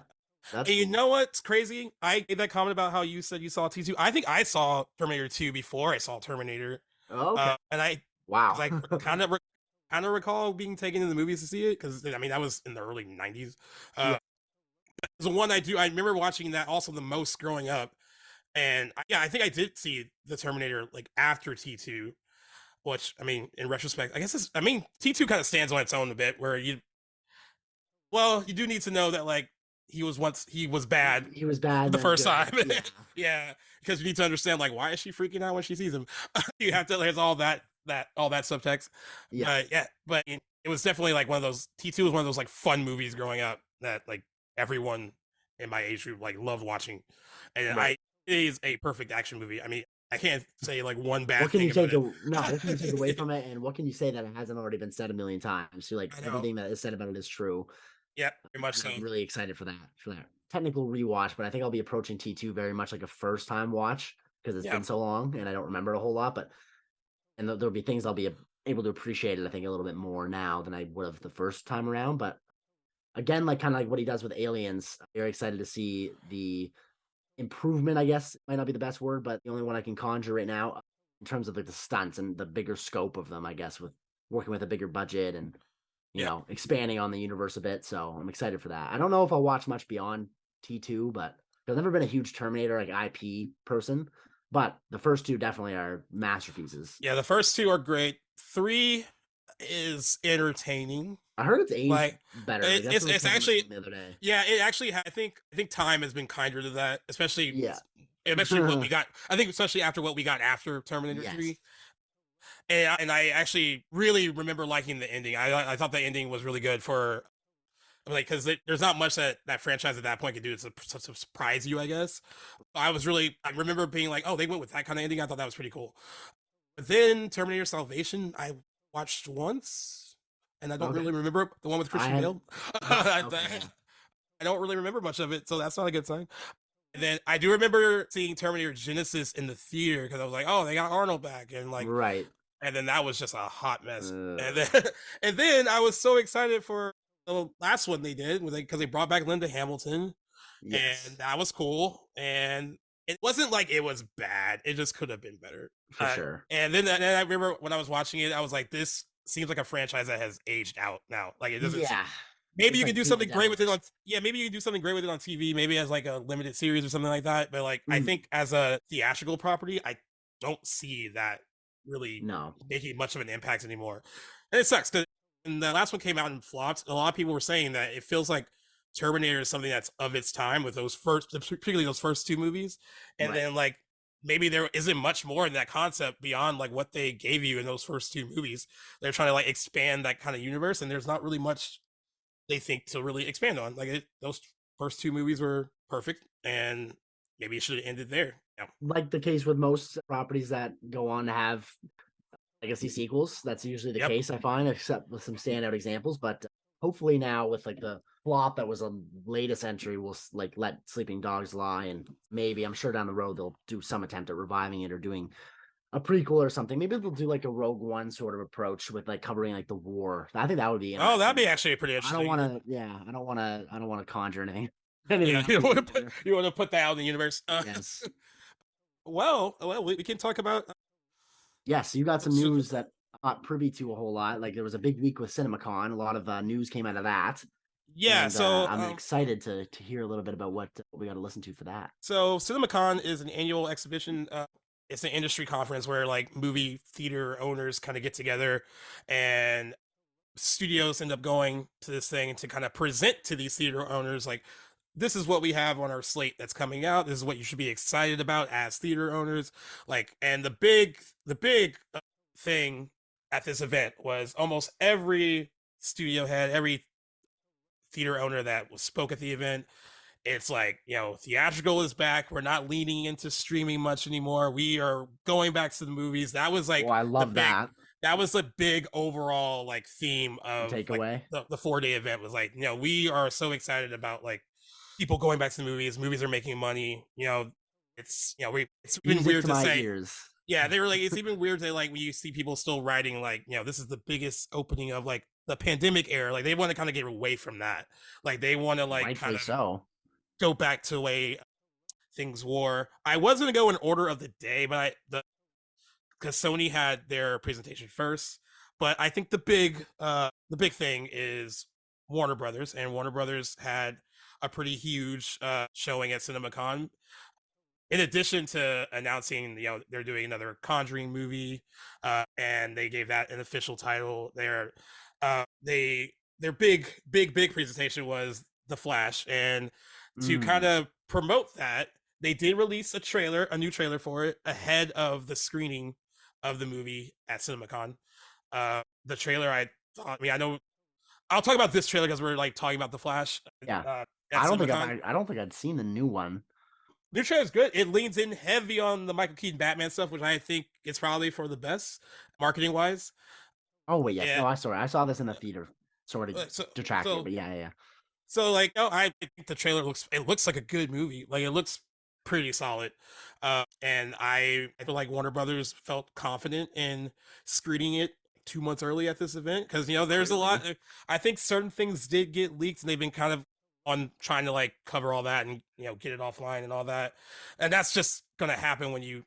that's And you cool. know what's crazy? I gave that comment about how you said you saw T2. I think I saw Terminator 2 before I saw Terminator. Oh, okay. And I, because Wow. I kind of recall being taken to the movies to see it, because I mean that was in the early '90s. Yeah. The one I do, I remember watching that also the most growing up, and yeah, I think I did see the Terminator like after T2, which I mean, in retrospect, I guess I mean T2 kind of stands on its own a bit, where you do need to know that like he was bad He was bad and the then first time. good. Yeah. Yeah, because you need to understand like why is she freaking out when she sees him. You have to, there's all that subtext. Yeah. But yeah, but it was definitely like one of those, T2 was one of those like fun movies growing up that like everyone in my age group like loved watching. And Right. it is a perfect action movie. I mean, I can't say like one bad What can thing you about take it. no, what can you take away from it? And what can you say that it hasn't already been said a million times? So like I know. everything that is said about it is true. Yeah, very much And so. I'm really excited for that technical rewatch, but I think I'll be approaching T2 very much like a first time watch because it's Yeah. been so long and I don't remember a whole lot. But there'll be things I'll be able to appreciate it, I think, a little bit more now than I would have the first time around. But again, like kind of like what he does with Aliens, I'm very excited to see the improvement, I guess might not be the best word, but the only one I can conjure right now in terms of like the stunts and the bigger scope of them, I guess, with working with a bigger budget and Yeah. expanding on the universe a bit. So I'm excited for that. I don't know if I'll watch much beyond T2, but I've never been a huge Terminator like IP person, but the first two definitely are masterpieces. Yeah, the first two are great. 3 is entertaining. I heard it's aged Like better. Like, that's what it's someone actually, told me the other day. yeah, it actually I think time has been kinder to that, Yeah. especially what we got. I think especially after what we got after Terminator Yes. 3. And I actually really remember liking the ending. I thought the ending was really good for like, because there's not much that franchise at that point could do to surprise you, I guess. I remember being like, oh, they went with that kind of ending. I thought that was pretty cool. But then Terminator Salvation, I watched once, and I don't Okay. really remember the one with Christian have- Bale. Okay. I don't really remember much of it, so that's not a good sign. And then I do remember seeing Terminator Genesis in the theater because I was like, oh, they got Arnold back, and like, Right. and then that was just a hot mess. Uh, And then I was so excited for the last one they did because they brought back Linda Hamilton, yes. and that was cool. And it wasn't like it was bad; it just could have been better. For sure. And then I remember when I was watching it, I was like, this seems like a franchise that has aged out now. Like it doesn't. Yeah. Maybe It's you like can do being something the great with it devil. on. Yeah, maybe you can do something great with it on TV. Maybe as like a limited series or something like that. But like, I Mm. think as a theatrical property, I don't see that really No. making much of an impact anymore. And it sucks because when the last one came out and flopped, a lot of people were saying that it feels like Terminator is something that's of its time with particularly those first 2 movies, and Right. then like maybe there isn't much more in that concept beyond like what they gave you in those first 2 movies. They're trying to like expand that kind of universe, and there's not really much they think to really expand on. Like those first 2 movies were perfect, and maybe it should have ended there. Yeah. Like the case with most properties that go on to have legacy sequels. That's usually the Yep. case, I find, except with some standout examples. But hopefully now with like the flop that was a latest entry, we'll like let Sleeping Dogs lie, and maybe I'm sure down the road they'll do some attempt at reviving it or doing a prequel or something. Maybe they'll do like a Rogue One sort of approach with like covering like the war. I think that would be Oh, that'd be interesting. actually pretty I interesting. don't want to. Yeah, I don't want to. I don't want to conjure anything. Yeah, you want to put that out in the universe. Yes. Well, we can talk about. Yes, you got some news that I'm not privy to a whole lot. Like there was a big week with CinemaCon. A lot of news came out of that. Yeah, And, so I'm excited to hear a little bit about what we got to listen to for that. So CinemaCon is an annual exhibition. It's an industry conference where like movie theater owners kind of get together, and studios end up going to this thing to kind of present to these theater owners like, this is what we have on our slate that's coming out. This is what you should be excited about as theater owners. Like, and the big thing at this event was almost every studio head, every theater owner that spoke at the event. It's like, theatrical is back. We're not leaning into streaming much anymore. We are going back to the movies. That was like, I love that. That was the big overall like theme of takeaway. Like, the 4-day event was like, we are so excited about like people going back to the movies. Movies are making money. It's it's even Music weird to to my say. ears. Yeah, they were like, it's even weird that like when you see people still writing like, this is the biggest opening of like the pandemic era. Like they want to kind of get away from that. Like they want to like kind Rightfully of so. go back to the way things were. I was gonna go in order of the day, but because Sony had their presentation first. But I think the big thing is Warner Brothers, and Warner Brothers had a pretty huge showing at CinemaCon. In addition to announcing, they're doing another Conjuring movie, and they gave that an official title. Their big presentation was The Flash, and to kind of promote that, they did release a new trailer for it ahead of the screening of the movie at CinemaCon. The trailer, I know I'll talk about this trailer because we're like talking about The Flash. Yeah. At I don't think I'd seen the new one. New trailer is good. It leans in heavy on the Michael Keaton Batman stuff, which I think it's probably for the best marketing wise. Oh wait, yes. Yeah. No, I saw this in the theater. Sort of So, detracting, but yeah. So like, no, I think the trailer looks like a good movie. Like it looks pretty solid. And I feel like Warner Brothers felt confident in screening it 2 months early at this event because there's a lot. I think certain things did get leaked, and they've been kind of on trying to like cover all that and get it offline and all that. And that's just gonna happen when you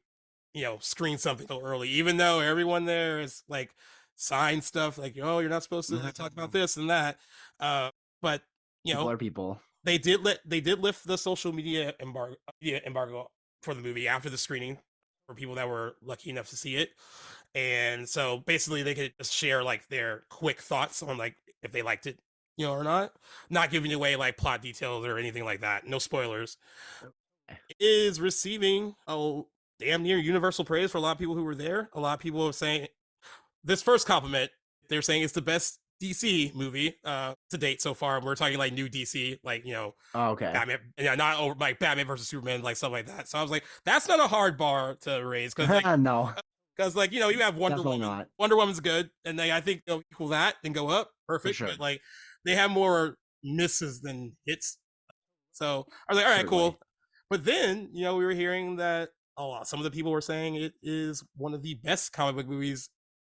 screen something so early, even though everyone there is like sign stuff like, oh, you're not supposed to like, talk about this and that. But people are people. They did lift the social media embargo for the movie after the screening for people that were lucky enough to see it. And so basically they could just share like their quick thoughts on like if they liked it, or not giving away like plot details or anything like that. No spoilers. It is receiving a damn near universal praise for a lot of people who were there. A lot of people are saying this first compliment, they're saying it's the best DC movie to date so far. We're talking like new DC, like Oh, okay. Batman, not over like Batman versus Superman, like stuff like that. So I was like, that's not a hard bar to raise because like, no, because like you have Wonder definitely Woman. not. Wonder Woman's good, and I think they'll equal that and go up, perfect. Sure. But like they have more misses than hits. So I was like, all right, Certainly. cool. But then we were hearing that some of the people were saying it is one of the best comic book movies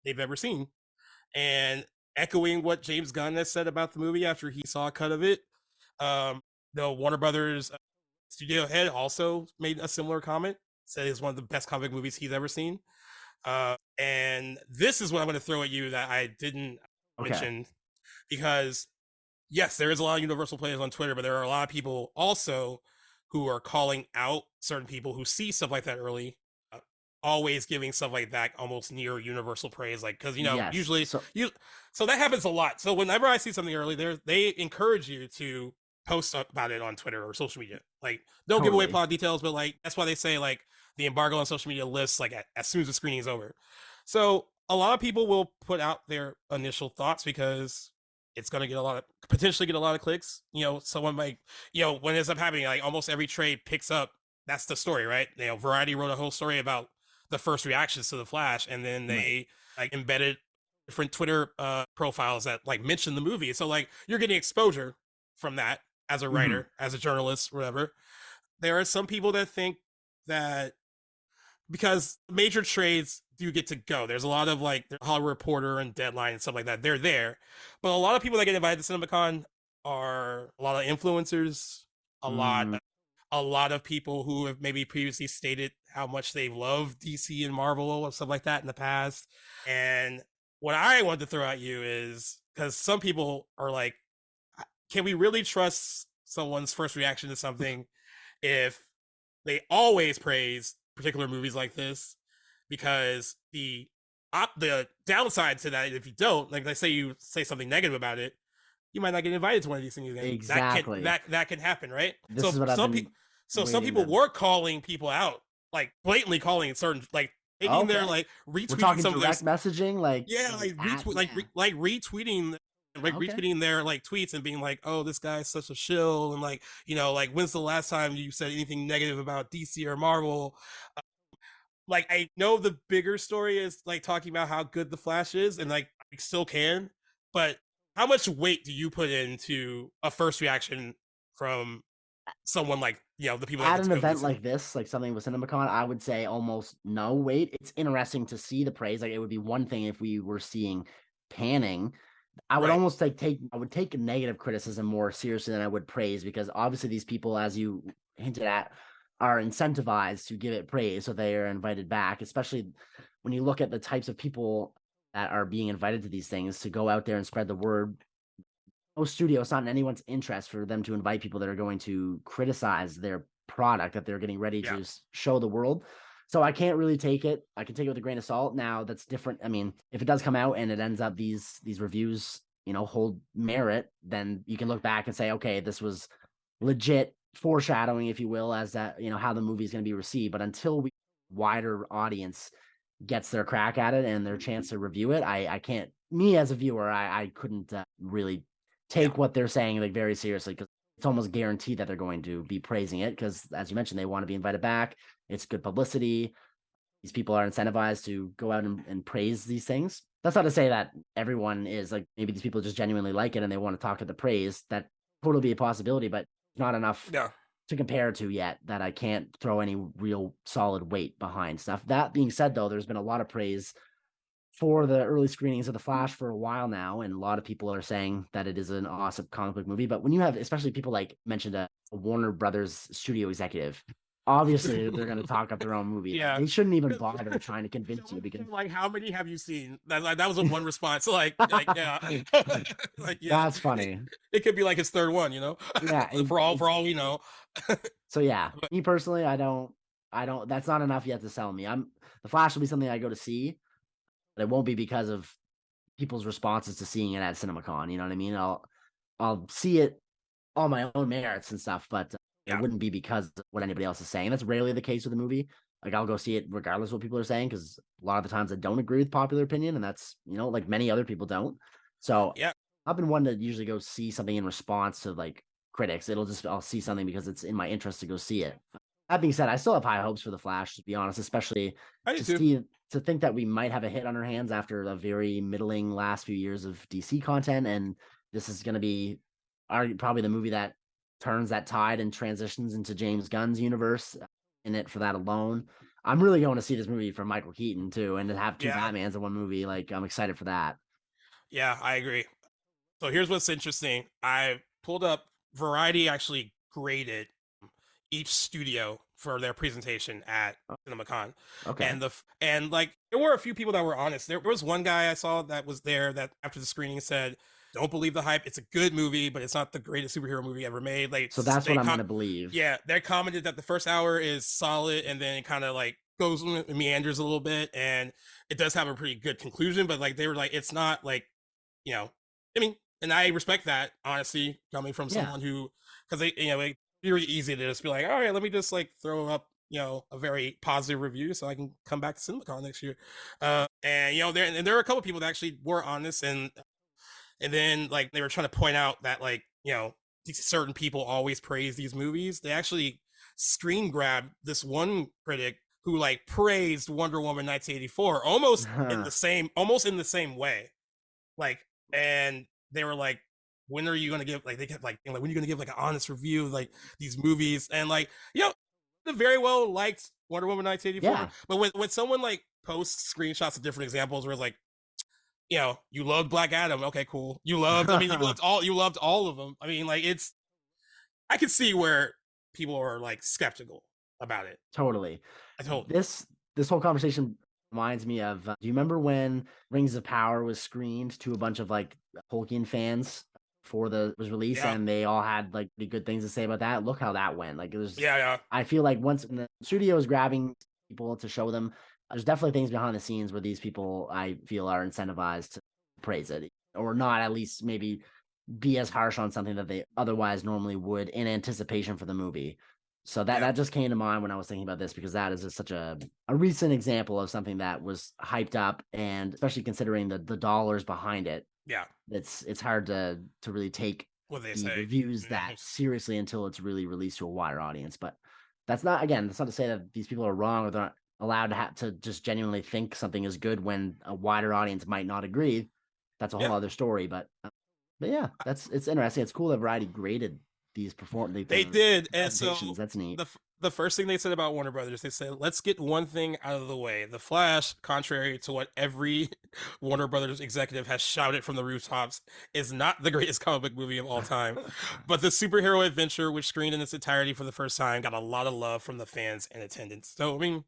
they've ever seen, and echoing what James Gunn has said about the movie after he saw a cut of it. The Warner Brothers studio head also made a similar comment, said it's one of the best comic movies he's ever seen. And this is what I'm going to throw at you that I didn't mention, because yes, there is a lot of Universal players on Twitter, but there are a lot of people also who are calling out certain people who see stuff like that early, always giving stuff like that almost near universal praise, like because usually so that happens a lot. So whenever I see something early, they encourage you to post about it on Twitter or social media. Like don't give away plot details, but like that's why they say like the embargo on social media lists like as soon as the screening is over. So a lot of people will put out their initial thoughts because it's going to potentially get a lot of clicks. Someone might, when it ends up happening, like almost every trade picks up. That's the story, right? Variety wrote a whole story about the first reactions to the Flash, and then they like embedded different Twitter profiles that like mention the movie. So like you're getting exposure from that as a writer, as a journalist, whatever. There are some people that think that because major trades do get to go. There's a lot of like Hollywood Reporter and Deadline and stuff like that. They're there, but a lot of people that get invited to CinemaCon are a lot of influencers, a lot of people who have maybe previously stated how much they love DC and Marvel or stuff like that in the past. And what I want to throw at you is because some people are like, can we really trust someone's first reaction to something if they always praise particular movies like this? Because the downside to that, if you don't, like let's say you say something negative about it, you might not get invited to one of these things again. Exactly. That can happen, right? This is what I've been some people were calling people out, like blatantly calling certain, like taking their like retweeting. We're talking direct messaging, like retweeting, retweeting their like tweets and being like, "Oh, this guy's such a shill," and like like when's the last time you said anything negative about DC or Marvel? Like I know the bigger story is like talking about how good the Flash is, and like I still can, but how much weight do you put into a first reaction from someone like, the people that At get to an go event listen. like this, like something with CinemaCon, I would say almost no wait. It's interesting to see the praise. Like it would be one thing if we were seeing panning. I would Right. almost take negative criticism more seriously than I would praise, because obviously these people, as you hinted at, are incentivized to give it praise, so they are invited back. Especially when you look at the types of people that are being invited to these things to go out there and spread the word. No studio, it's not in anyone's interest for them to invite people that are going to criticize their product that they're getting ready Yeah. to show the world. So I can't really take it. I can take it with a grain of salt. Now that's different. I mean, if it does come out and it ends up these reviews, hold merit, then you can look back and say, okay, this was legit foreshadowing, if you will, as that, how the movie is going to be received. But until we wider audience gets their crack at it and their chance to review it, I can't, me as a viewer, I couldn't really take what they're saying like very seriously, because it's almost guaranteed that they're going to be praising it, because as you mentioned, they want to be invited back. It's good publicity. These people are incentivized to go out and praise these things. That's not to say that everyone is like, maybe these people just genuinely like it and they want to talk to the praise. That totally be a possibility, but not enough to compare to yet that I can't throw any real solid weight behind stuff. That being said, though, there's been a lot of praise for the early screenings of The Flash for a while now, and a lot of people are saying that it is an awesome comic book movie. But when you have, especially people like mentioned, a Warner Brothers studio executive, obviously they're going to talk up their own movie. Yeah. They shouldn't even bother trying to convince you, because like, how many have you seen? That was one response. Like yeah, like yeah, that's funny. It could be like his third one, Yeah, for all we know. So yeah, me personally, I don't. That's not enough yet to sell me. The Flash will be something I go to see, but it won't be because of people's responses to seeing it at CinemaCon. You know what I mean? I'll see it on my own merits and stuff, but it wouldn't be because of what anybody else is saying. That's rarely the case with a movie. Like I'll go see it regardless of what people are saying, because a lot of the times I don't agree with popular opinion, and that's like many other people don't. So yeah, I've been one to usually go see something in response to like critics. I'll see something because it's in my interest to go see it. That being said, I still have high hopes for The Flash, to be honest, especially to think that we might have a hit on our hands after a very middling last few years of DC content, and this is going to be probably the movie that turns that tide and transitions into James Gunn's universe in it for that alone. I'm really going to see this movie from Michael Keaton too, and to have two Batmans in one movie. Like I'm excited for that. Yeah, I agree. So here's what's interesting. I pulled up Variety actually graded each studio for their presentation at CinemaCon. Okay. And like there were a few people that were honest. There was one guy I saw that was there that after the screening said, "Don't believe the hype. It's a good movie, but it's not the greatest superhero movie ever made." Like so that's what I'm gonna believe. Yeah, they commented that the first hour is solid, and then it kind of like goes meanders a little bit, and it does have a pretty good conclusion. But like they were like, it's not like, I mean, and I respect that, honestly, coming from someone who, because they, it's very easy to just be like, all right, let me just like throw up, a very positive review so I can come back to CinemaCon next year. And there were a couple people that actually were honest, and then like they were trying to point out that like, certain people always praise these movies. They actually screen grabbed this one critic who like praised Wonder Woman 1984 almost in the same way. Like, and they were like, when are you going to give, like, they kept like, when are you going to give like an honest review of like these movies? And like, they very well liked Wonder Woman 1984. But when someone like posts screenshots of different examples where it's like, you loved Black Adam. Okay, cool. You loved all of them. I mean, like I could see where people are like skeptical about it. Totally. This whole conversation reminds me of, do you remember when Rings of Power was screened to a bunch of like Tolkien fans for was released, and they all had like pretty good things to say about that? Look how that went. Like it was, I feel like once the studio is grabbing people to show them, there's definitely things behind the scenes where these people, I feel, are incentivized to praise it, or not at least maybe be as harsh on something that they otherwise normally would in anticipation for the movie. So that just came to mind when I was thinking about this, because that is just such a recent example of something that was hyped up, and especially considering the dollars behind it. Yeah, it's hard to really take the reviews that seriously until it's really released to a wider audience. But that's not to say that these people are wrong, or they're not allowed to have to just genuinely think something is good when a wider audience might not agree. That's a whole other story. But yeah, it's interesting. It's cool that Variety graded They did, and so presentations. That's neat. the first thing they said about Warner Brothers, they said, let's get one thing out of the way. The Flash, contrary to what every Warner Brothers executive has shouted from the rooftops, is not the greatest comic book movie of all time. But the superhero adventure, which screened in its entirety for the first time, got a lot of love from the fans in attendance. So, I mean,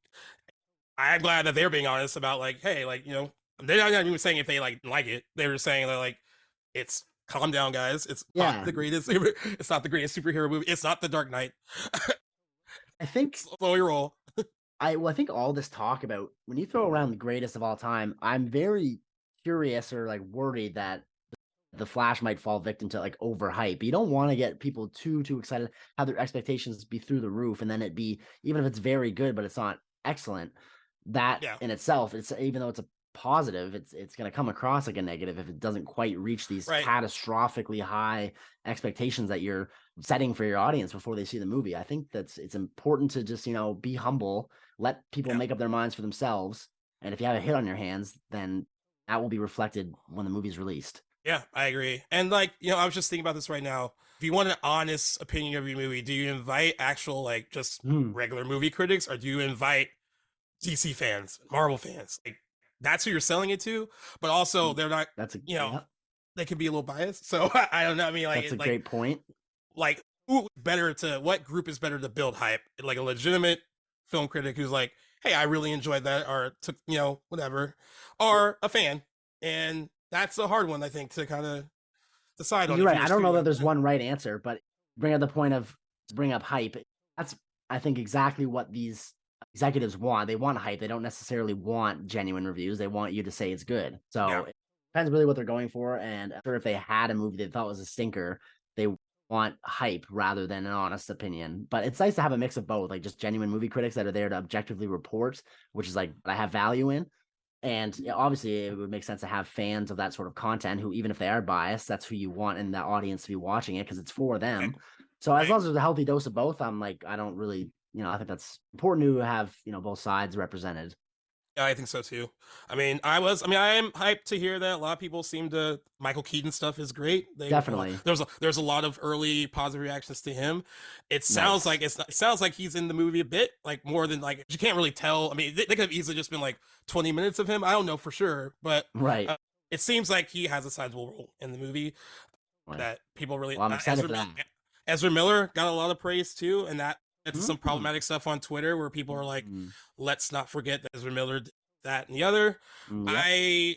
I'm glad that they're being honest about, like, hey, like, you know, they're not even saying if they like it. They were saying that, like, it's calm down, guys. It's not the greatest. It's not the greatest superhero movie. It's not the Dark Knight. I think slow your roll. I think all this talk about when you throw around the greatest of all time, I'm very curious or like worried that the Flash might fall victim to like overhype. You don't want to get people too excited, have their expectations be through the roof, and then it be, even if it's very good but it's not excellent, that in itself, it's, even though it's a positive, it's going to come across like a negative if it doesn't quite reach these catastrophically high expectations that you're setting for your audience before they see the movie. I think it's important to just, you know, be humble, let people make up their minds for themselves, and if you have a hit on your hands, then that will be reflected when the movie's released. Yeah, I agree. And like, you know, I was just thinking about this right now. If you want an honest opinion of your movie, do you invite actual, like, just regular movie critics, or do you invite DC fans, Marvel fans? Like, that's who you're selling it to, but also they're not, you know, they could be a little biased. So I don't know. I mean, like, that's a great point. Like, what group is better to build hype? Like a legitimate film critic who's like, hey, I really enjoyed that, or took, you know, whatever, or a fan. And that's a hard one, I think, to kind of decide on. You're right. I don't know that there's one right answer, but bring up the point of bring up hype. That's, I think, exactly what these executives want. They want hype. They don't necessarily want genuine reviews. They want you to say it's good. So it depends really what they're going for. And I'm sure if they had a movie they thought was a stinker, they want hype rather than an honest opinion. But it's nice to have a mix of both, like just genuine movie critics that are there to objectively report, which is like I have value in. And obviously it would make sense to have fans of that sort of content who, even if they are biased, that's who you want in that audience to be watching it because it's for them. So as long as there's a healthy dose of both, I'm like, I don't really, you know, I think that's important to have, you know, both sides represented. Yeah, I think so too. I mean, I am hyped to hear that a lot of people seem to, Michael Keaton stuff is great. Definitely. There's a lot of early positive reactions to him. It sounds like it sounds like he's in the movie a bit, like more than, like, you can't really tell. I mean, they could have easily just been like 20 minutes of him. I don't know for sure, but it seems like he has a sizable role in the movie that people really. Well, I'm excited for that. Ezra Miller got a lot of praise too, and that. It's some problematic stuff on Twitter where people are like, let's not forget that Ezra Miller did that and the other. I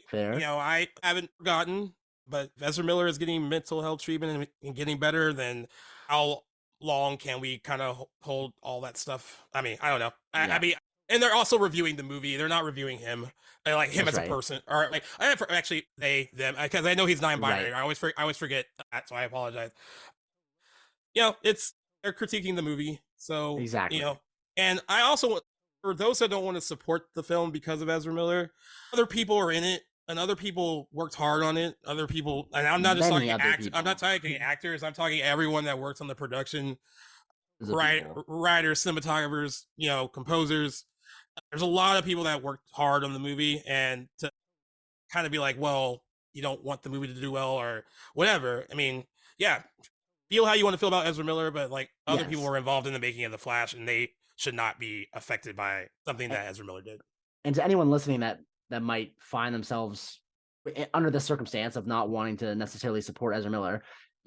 haven't forgotten, but if Ezra Miller is getting mental health treatment and getting better, then how long can we kind of hold all that stuff? I mean, I don't know. I mean, and they're also reviewing the movie. They're not reviewing him, like him as a person, or like actually them, because I know he's non-binary. I always forget that, so I apologize. You know, they're critiquing the movie. So, you know, and I also, for those that don't want to support the film because of Ezra Miller, other people are in it, and other people worked hard on it. Other people, and I'm not just talking actors. I'm not talking actors. I'm talking everyone that works on the production, writers, cinematographers, you know, composers. There's a lot of people that worked hard on the movie, and to kind of be like, well, you don't want the movie to do well or whatever. I mean, yeah. Feel how you want to feel about Ezra Miller, but like other people were involved in the making of The Flash, and they should not be affected by something that Ezra Miller did. And to anyone listening that might find themselves under the circumstance of not wanting to necessarily support Ezra Miller,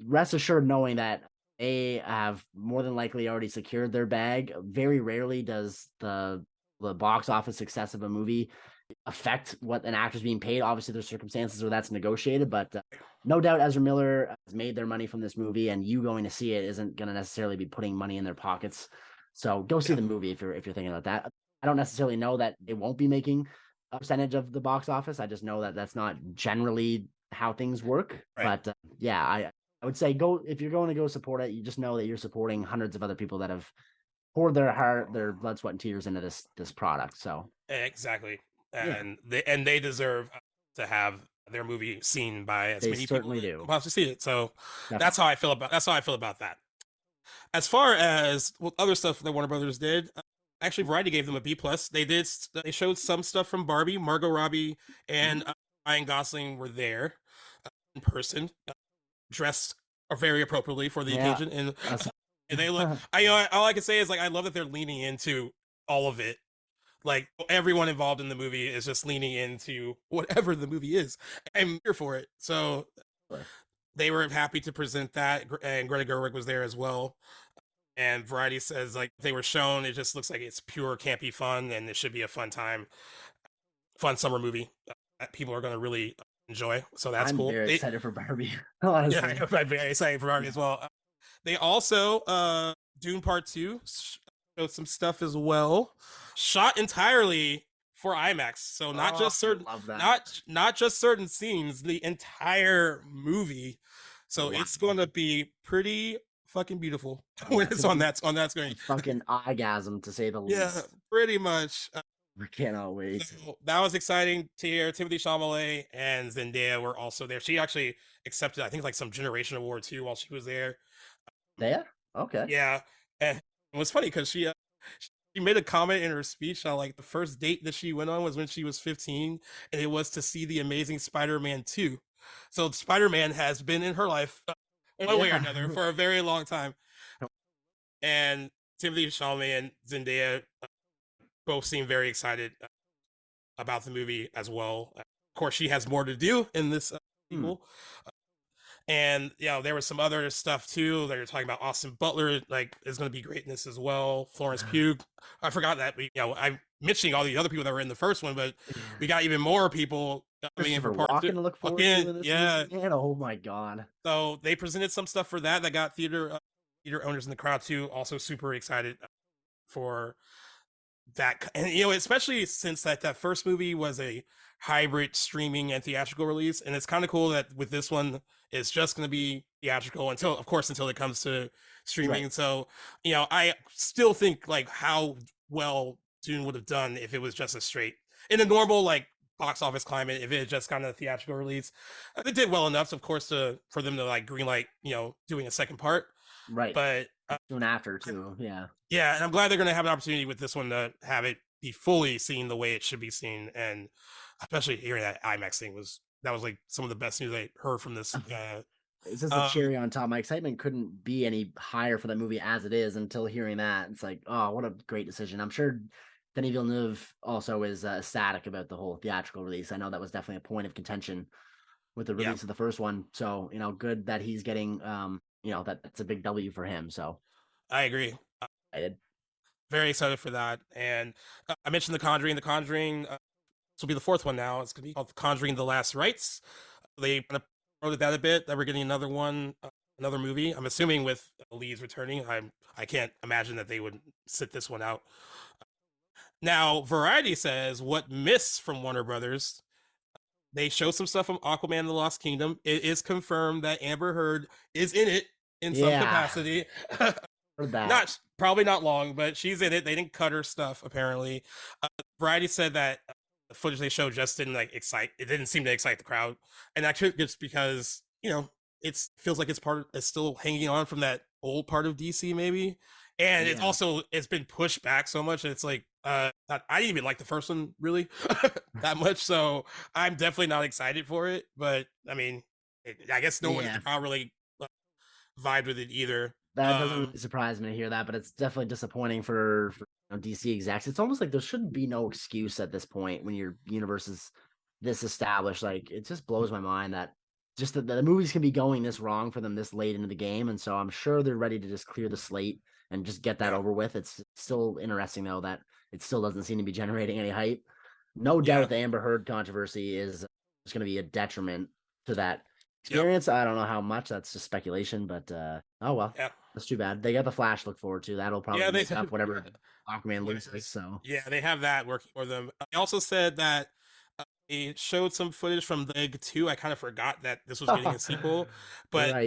rest assured knowing that they have more than likely already secured their bag. Very rarely does the box office success of a movie affect what an actor's being paid. Obviously there's circumstances where that's negotiated, but no doubt Ezra Miller has made their money from this movie, and you going to see it isn't going to necessarily be putting money in their pockets. So go see the movie if you're thinking about that. I don't necessarily know that it won't be making a percentage of the box office. I just know that that's not generally how things work. But I would say go, if you're going to go support it, you just know that you're supporting hundreds of other people that have poured their heart, their blood, sweat, and tears into this product. So exactly. And they deserve to have their movie seen by as many people as possibly see it. So that's how I feel about that. As far as other stuff that Warner Brothers did, actually Variety gave them a B+. They showed some stuff from Barbie. Margot Robbie and Ryan Gosling were there in person, dressed or very appropriately for the Yeah. occasion, and they look. I all I can say is like I love that they're leaning into all of it. Like everyone involved in the movie is just leaning into whatever the movie is. I'm here for it. So they were happy to present that, and Greta Gerwig was there as well. And Variety says like they were shown, it just looks like it's pure campy fun, and it should be a fun time, fun summer movie that people are going to really enjoy. So that's I'm cool. very excited for Barbie. Yeah, Honestly, I'm very excited for Barbie as well. They also Dune Part 2 showed some stuff as well, shot entirely for IMAX. So not just certain, love that. not just certain scenes, the entire movie. So it's going to be pretty fucking beautiful when it's on that screen. Fucking orgasm, to say the least. Yeah, pretty much. We cannot wait. So that was exciting to hear. Timothée Chalamet and Zendaya were also there. She actually accepted, I think, like some Generation Award too while she was there. There? Okay. Yeah, and it was funny because she made a comment in her speech on like the first date that she went on was when she was 15, and it was to see the Amazing Spider-Man 2. So Spider-Man has been in her life one way or another for a very long time. And Timothée Chalamet and Zendaya both seem very excited about the movie as well. Of course, she has more to do in this sequel. And there was some other stuff too. They were talking about Austin Butler, like is going to be great in this as well. Florence Pugh. I forgot that I'm mentioning all the other people that were in the first one, but we got even more people coming in for part 2. To look forward to in this yeah. movie. Man, oh my god. So they presented some stuff for that got theater owners in the crowd too. Also super excited for that, and especially since that first movie was a hybrid streaming and theatrical release, and it's kind of cool that with this one it's just going to be theatrical until it comes to streaming. Right. So I still think like how well Dune would have done if it was just a straight in a normal like box office climate, if it had just kind of theatrical release. It did well enough, of course, for them to like greenlight doing a second part, right? But soon after too. Yeah, and I'm glad they're going to have an opportunity with this one to have it be fully seen the way it should be seen, and especially hearing that IMAX thing was like some of the best news I heard from this. It's just a cherry on top. My excitement couldn't be any higher for that movie as it is until hearing that. It's like, oh, what a great decision. I'm sure Denis Villeneuve also is ecstatic about the whole theatrical release. I know that was definitely a point of contention with the release of the first one. So, good that he's getting, that's a big W for him. So I agree. Very excited for that. And I mentioned The Conjuring. The Conjuring this will be the fourth one now. It's going to be called The Conjuring: The Last Rites. They kind of promoted that a bit, that we're getting another one, another movie. I'm assuming with Lee's returning. I can't imagine that they would sit this one out. Now, Variety says what miss from Warner Brothers. They show some stuff from Aquaman and the Lost Kingdom. It is confirmed that Amber Heard is in it in some capacity. Probably not long, but she's in it. They didn't cut her stuff apparently. Variety said that the footage they showed just didn't excite. It didn't seem to excite the crowd, and actually just because it feels like it's still hanging on from that old part of DC maybe, and it's been pushed back so much. And it's like I didn't even like the first one really that much, so I'm definitely not excited for it. But I mean, I guess no one in the crowd really vibed with it either. That doesn't really surprise me to hear that, but it's definitely disappointing for DC execs. It's almost like there shouldn't be no excuse at this point when your universe is this established. Like, it just blows my mind that just the movies can be going this wrong for them this late into the game. And so I'm sure they're ready to just clear the slate and just get that over with. It's still interesting though that it still doesn't seem to be generating any hype. No doubt the Amber Heard controversy is going to be a detriment to that experience. I don't know how much, that's just speculation, but oh well. That's too bad. They got the Flash to look forward to. That'll probably make up whatever Aquaman loses. So they have that working for them. I also said that they showed some footage from The Egg 2. I kind of forgot that this was getting a sequel, but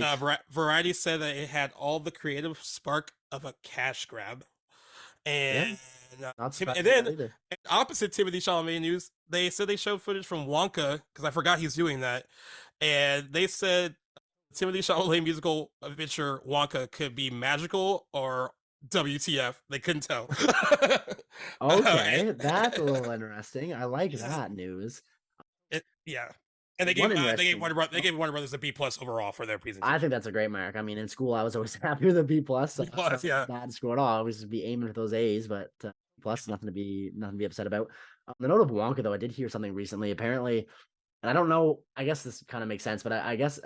Variety said that it had all the creative spark of a cash grab. And then opposite Timothée Chalamet news, they said they showed footage from Wonka, because I forgot he's doing that, and they said Timothée Chalamet musical adventure Wonka could be magical or WTF. They couldn't tell. Okay, that's a little interesting. I like that news. And they gave Warner Brothers a B+ overall for their presentation. I think that's a great mark. I mean, in school I was always happy with a B+. So B+, yeah. Bad score at all. I always be aiming for those A's, but plus nothing to be upset about. On the note of Wonka, though, I did hear something recently. Apparently, and I don't know. I guess this kind of makes sense, but I guess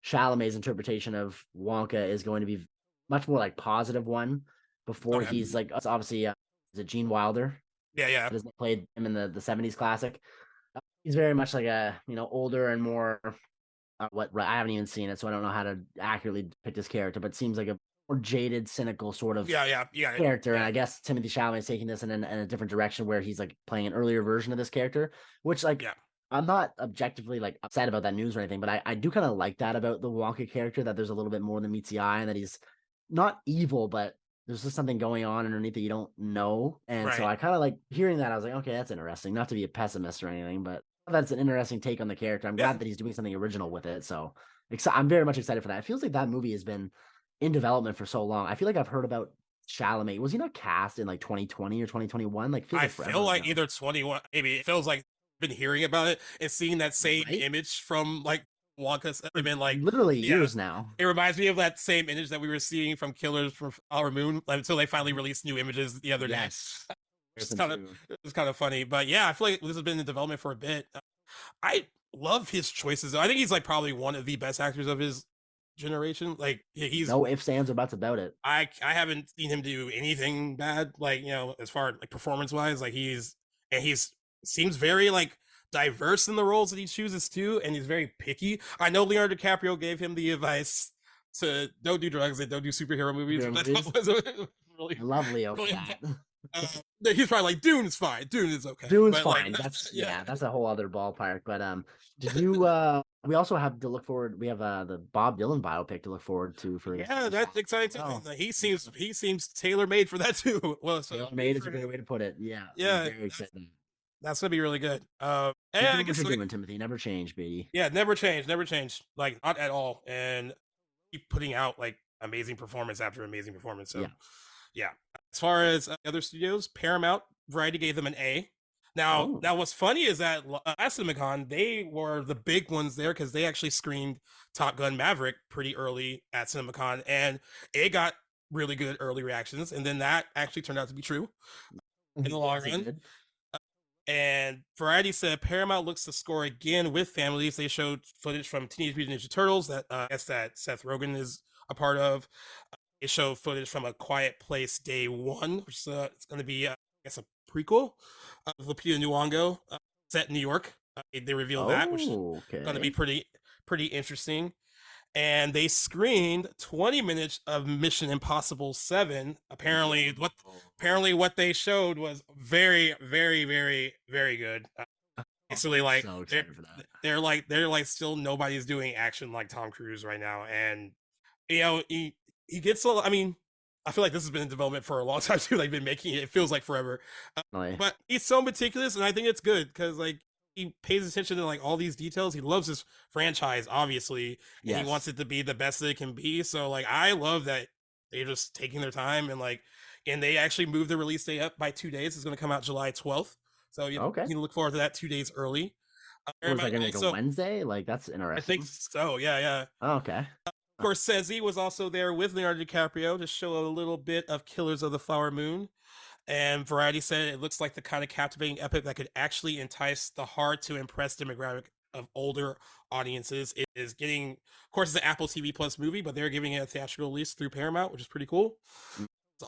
Chalamet's interpretation of Wonka is going to be much more like positive one. Before he's like, obviously, is it Gene Wilder? Yeah. That played him in the 70s classic. He's very much like a older and more I haven't even seen it, so I don't know how to accurately depict his character, but it seems like a more jaded, cynical sort of character. And I guess Timothée Chalamet is taking this in a different direction where he's like playing an earlier version of this character, which I'm not objectively like upset about that news or anything, but I do kind of like that about the Wonka character, that there's a little bit more than meets the eye and that he's not evil, but there's just something going on underneath that you don't know. And so I kind of like hearing that. I was like, okay, that's interesting. Not to be a pessimist or anything, but that's an interesting take on the character. I'm glad that he's doing something original with it. So I'm very much excited for that. It feels like that movie has been in development for so long. I feel like I've heard about Chalamet. Was he not cast in like 2020 or 2021? Like, I feel like either 21, maybe. It feels like I've been hearing about it and seeing that same image from like Wonka's been like literally years now. It reminds me of that same image that we were seeing from Killers from Our Moon until they finally released new images the other day. It's kind of funny, but yeah, I feel like this has been in development for a bit. I love his choices. I think he's like probably one of the best actors of his generation. Like he's no ifs, ands, or buts about it. I haven't seen him do anything bad, like as far as like performance wise. Like he's seems very like diverse in the roles that he chooses to, and he's very picky. I know Leonardo DiCaprio gave him the advice to don't do drugs and don't do superhero movies. Really, I love Leo for that. He's probably like, Dune is fine. Dune is okay. Dune's fine. Like, that's a whole other ballpark. But did you? We also have to look forward. We have the Bob Dylan biopic to look forward to for. Yeah, that's exciting too. He seems tailor made for that too. Well, tailor made is a great way to put it. Yeah. Very excited. That's gonna be really good. And I guess you're doing, Timothy. Never change, baby. Yeah, never change. Like not at all. And keep putting out like amazing performance after amazing performance. So yeah. As far as other studios, Paramount Variety gave them an A. Now what's funny is that at CinemaCon, they were the big ones there because they actually screened Top Gun Maverick pretty early at CinemaCon, and it got really good early reactions, and then that actually turned out to be true in the long run. And Variety said Paramount looks to score again with families. They showed footage from Teenage Mutant Ninja Turtles that that Seth Rogen is a part of. They showed footage from A Quiet Place Day One, which is it's going to be, I guess, a prequel of Lupita Nyong'o set in New York. They revealed that, which is going to be pretty interesting. And they screened 20 minutes of Mission Impossible 7. Apparently what they showed was very, very, very, very good. Basically, like so they're like still nobody's doing action like Tom Cruise right now, and he gets I mean, I feel like this has been in development for a long time too. They've been making it. It feels like forever, but he's so meticulous, and I think it's good because like he pays attention to like all these details. He loves his franchise, obviously, and he wants it to be the best that it can be. So like, I love that they're just taking their time and they actually moved the release date up by 2 days. It's going to come out July 12th. So you can look forward to that 2 days early. Was that going to be a Wednesday? Like that's interesting. I think so. Yeah. Oh, okay. Scorsese was also there with Leonardo DiCaprio to show a little bit of Killers of the Flower Moon. And Variety said it looks like the kind of captivating epic that could actually entice the hard-to-impress demographic of older audiences. It is getting, of course, it's an Apple TV Plus movie, but they're giving it a theatrical release through Paramount, which is pretty cool.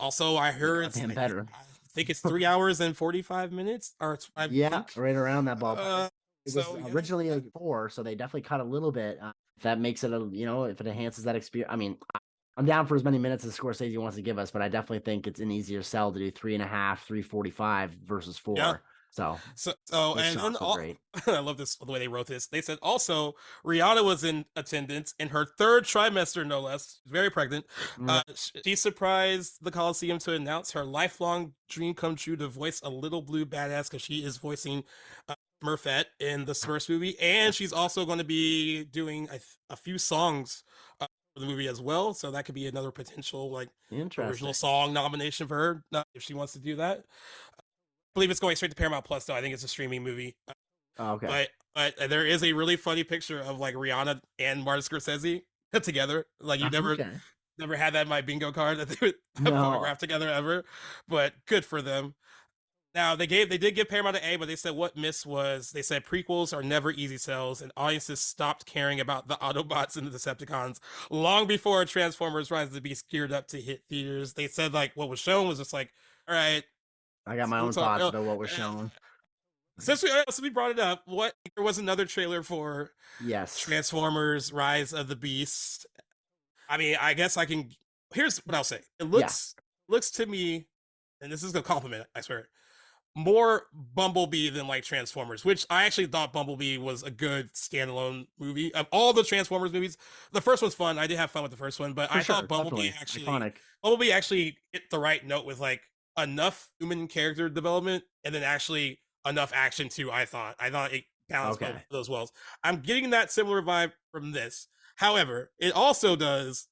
Also, I heard it's better. I think it's 3 hours and 45 minutes. Or right around that ballpark. It was originally like 4, so they definitely cut a little bit. If that makes it if it enhances that experience. I mean, I'm down for as many minutes as Scorsese wants to give us, but I definitely think it's an easier sell to do 3.5, 3:45 versus 4. Yeah. So and I love this the way they wrote this. They said also Rihanna was in attendance in her 3rd trimester, no less. Very pregnant. She surprised the Coliseum to announce her lifelong dream come true to voice a little blue badass because she is voicing Smurfette in the Smurfs movie, and she's also going to be doing a few songs for the movie as well. So that could be another potential original song nomination for her if she wants to do that. I believe it's going straight to Paramount Plus, though. I think it's a streaming movie. Oh, okay. But there is a really funny picture of like Rihanna and Martin Scorsese together. Like you never had that in my bingo card that they would photograph together ever. But good for them. Now they did give Paramount an A, but they said what missed was they said prequels are never easy sells, and audiences stopped caring about the Autobots and the Decepticons long before Transformers: Rise of the Beast geared up to hit theaters. They said like what was shown was just like, all right, I got my own thoughts about what was shown. Since we brought it up, there was another trailer for Transformers: Rise of the Beast. I mean, I guess I can. Here's what I'll say. It looks to me, and this is a compliment, I swear, more Bumblebee than like Transformers, which I actually thought Bumblebee was a good standalone movie. Of all the Transformers movies, the first one's fun. I did have fun with the first one, but thought Bumblebee actually hit the right note with like enough human character development and then actually enough action too. I thought it balanced both those wells. I'm getting that similar vibe from this. However, it also does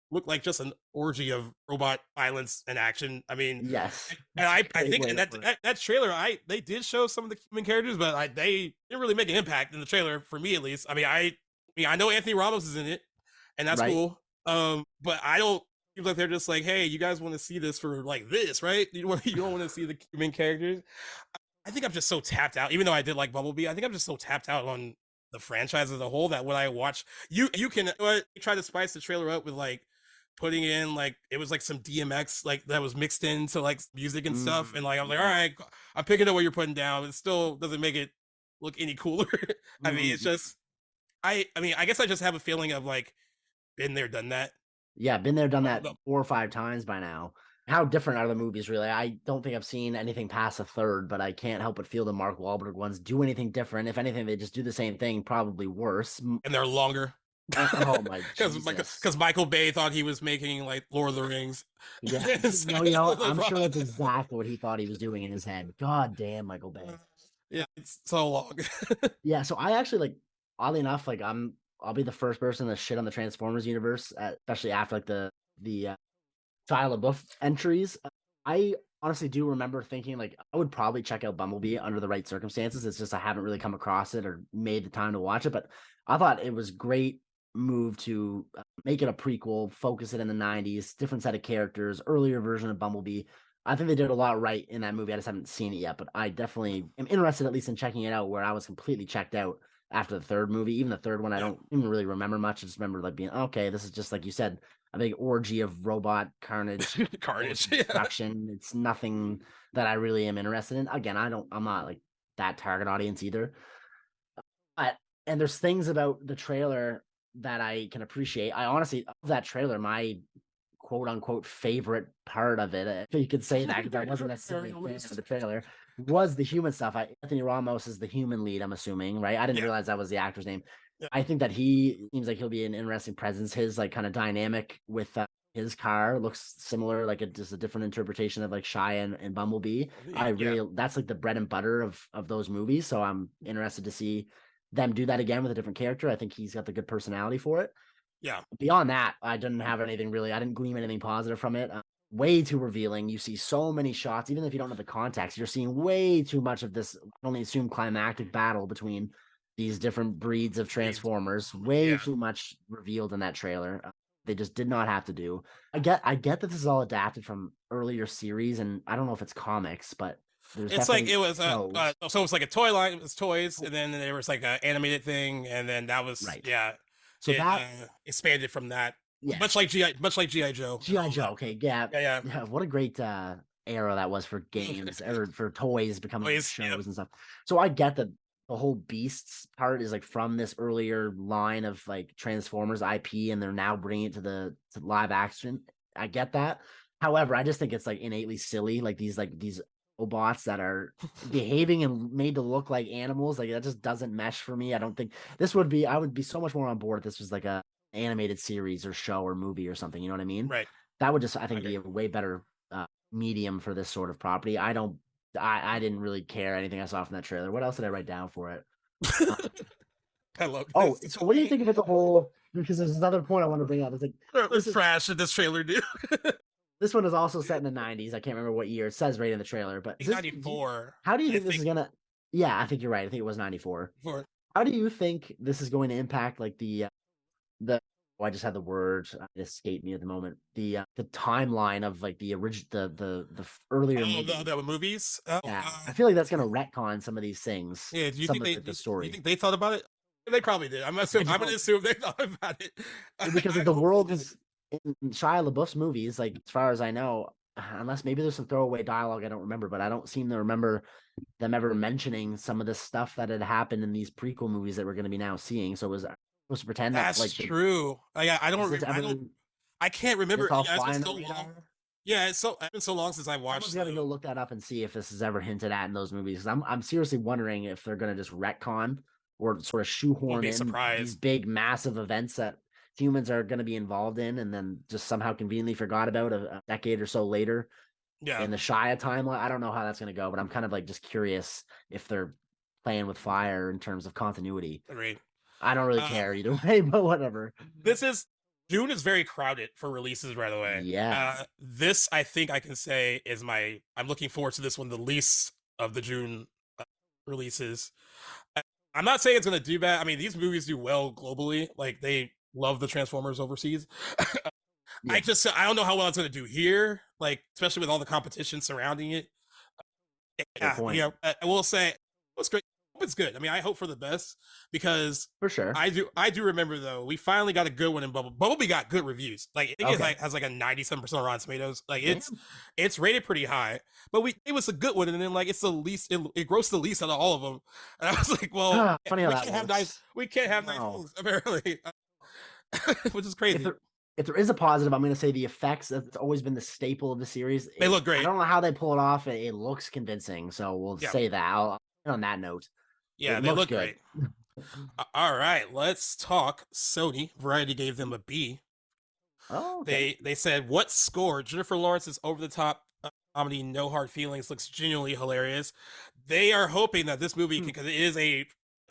look like just an orgy of robot violence and action. I mean, yes, and I think in that trailer, they did show some of the human characters, but they didn't really make an impact in the trailer for me, at least. I mean, I know Anthony Ramos is in it, and that's cool. But I don't feel like they're just like, hey, you guys want to see this for like this, right? You don't want to see the human characters. I think I'm just so tapped out. Even though I did like Bumblebee, I think I'm just so tapped out on the franchise as a whole that when I watch, you can try to spice the trailer up with like putting in like it was like some DMX like that was mixed into like music and stuff, and like I'm like, all right, I'm picking up what you're putting down. It still doesn't make it look any cooler. I mean, it's just I mean, I guess I just have a feeling of like been there, done that. Yeah, been there, done that 4 or 5 times by now. How different are the movies, really? I don't think I've seen anything past a third, but I can't help but feel the Mark Wahlberg ones do anything different. If anything, they just do the same thing, probably worse. And they're longer. Oh my Jesus. Because Michael Bay thought he was making like Lord of the Rings. Yeah, I'm sure that's exactly what he thought he was doing in his head. God damn, Michael Bay. Yeah, it's so long. Yeah, so I actually like, oddly enough, like I'll be the first person to shit on the Transformers universe, especially after like the Shia LaBeouf entries. I honestly do remember thinking like I would probably check out Bumblebee under the right circumstances. It's just I haven't really come across it or made the time to watch it, but I thought it was great move to make it a prequel, focus it in the 90s, different set of characters, earlier version of Bumblebee. I think they did a lot right in that movie. I just haven't seen it yet, but I definitely am interested at least in checking it out, where I was completely checked out after the third movie. Even the third one, I don't even really remember much. I just remember like being, okay, this is just like you said, a big orgy of robot carnage, destruction. It's nothing that I really am interested in. Again, I'm not like that target audience either. And there's things about the trailer that I can appreciate. I honestly, of that trailer, my quote unquote favorite part of it, if you could say that, because I wasn't necessarily a fan of the trailer, was the human stuff. Anthony Ramos is the human lead, I'm assuming, right? I didn't realize that was the actor's name. I think that he seems like he'll be an interesting presence. His like kind of dynamic with his car looks similar, like just a different interpretation of like Shia and Bumblebee. That's like the bread and butter of those movies. So I'm interested to see them do that again with a different character. I think he's got the good personality for it. Yeah. Beyond that, I didn't have anything really. I didn't glean anything positive from it. Way too revealing. You see so many shots, even if you don't know the context, you're seeing way too much of this, I only assume, climactic battle between these different breeds of Transformers. Way too much revealed in that trailer. They just did not have to do. I get that this is all adapted from earlier series, and I don't know if it's comics, but it's like it was so it was like a toy line. It was toys, and then there was like an animated thing, and then that was So that expanded from that. Yeah. Much like G.I. Joe. G.I. Joe, okay, yeah. What a great era that was for games or for toys becoming shows and stuff. So I get that the whole Beasts part is like from this earlier line of like Transformers IP, and they're now bringing it to live action. I get that. However, I just think it's like innately silly, like these robots that are behaving and made to look like animals. Like that just doesn't mesh for me. I don't think I would be so much more on board if this was like a animated series or show or movie or something, you know what I mean? Right. That would just, I think, be a way better medium for this sort of property. I didn't really care anything I saw from that trailer. What else did I write down for it? I love this. Oh, so what do you think about the whole, because there's another point I want to bring up. It's like this trash that this trailer do. This one is also set in the 90s. I can't remember what year. It says right in the trailer, but 94. How do you think this is gonna? Yeah, I think you're right. I think it was 94. For How do you think this is going to impact like the oh, I just had the word it escaped me at the moment. The timeline of like the original the earlier movie. the movies. Oh, Yeah, I feel like that's gonna retcon some of these things, yeah. Do you some think of they? the Do you story. think they thought about it? They probably did. I I'm gonna don't assume they thought about it. because I like the hope they world did. is in Shia LaBeouf's movies, like as far as I know, unless maybe there's some throwaway dialogue I don't remember, but I don't seem to remember them ever mentioning some of the stuff that had happened in these prequel movies that we're going to be now seeing. So was I supposed to pretend that That's like true. I is don't. this I ever don't. I can't this remember. all Yeah, it's been flying the so long. radar? Yeah, it's been so long since I Someone's watched got to the. go look that up and see if this is ever hinted at in those movies. 'Cause I'm seriously wondering if they're going to just retcon or sort of Wouldn't shoehorn be in these surprised. big massive events that humans are going to be involved in, and then just somehow conveniently forgot about a decade or so later Yeah, in the Shia timeline. I don't know how that's going to go, but I'm kind of like just curious if they're playing with fire in terms of continuity. agreed. I don't really Uh, care either way, but whatever. this is June is very crowded for releases right away. Yeah. This I think I can say is my. I'm looking forward to this one the least of the June releases. I, I'm not saying it's gonna do bad. I mean, these movies do well globally. Like they love the Transformers overseas. Yeah. I don't know how well it's gonna do here. Like especially with all the competition surrounding it. Good Yeah, point. I will say it's great. It's good. I mean, I hope for the best because For sure. I do remember though we finally got a good one in Bubble. Bumblebee got good reviews. Like I think it Okay. like has like a 97% on Rotten Tomatoes. Like Damn. it's rated pretty high. But it was a good one, and then like it's the least it grossed the least out of all of them. And I was like, well, Funny how we that can't have nice works. we can't have nice No. things apparently, which is If crazy. there if there is a positive, I'm going to say the effects. That's always been the staple of the series. They look I great. don't know how they pull it off. It looks convincing, so we'll Yeah, say that. I'll on that note. yeah, It they looks look good. great. All right, let's talk. Sony Variety gave them a B. Oh, okay. They said what score Jennifer Lawrence's over the top comedy No Hard Feelings looks genuinely hilarious. They are hoping that this movie can, because it is a,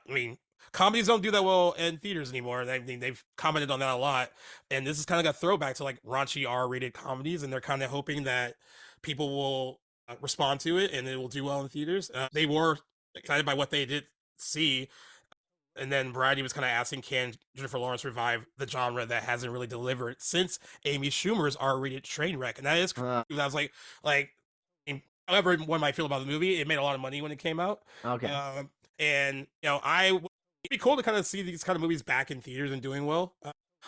I mean, comedies don't do that well in theaters anymore. They've commented on that a lot, and this is kind of a throwback to like raunchy R-rated comedies, and they're kind of hoping that people will respond to it and it will do well in theaters. They were excited by what they did see, and then Variety was kind of asking, can Jennifer Lawrence revive the genre that hasn't really delivered since Amy Schumer's R-rated train wreck? And that is crazy. I was like, however one might feel about the movie, it made a lot of money when it came out. Okay. And it'd be cool to kind of see these kind of movies back in theaters and doing well.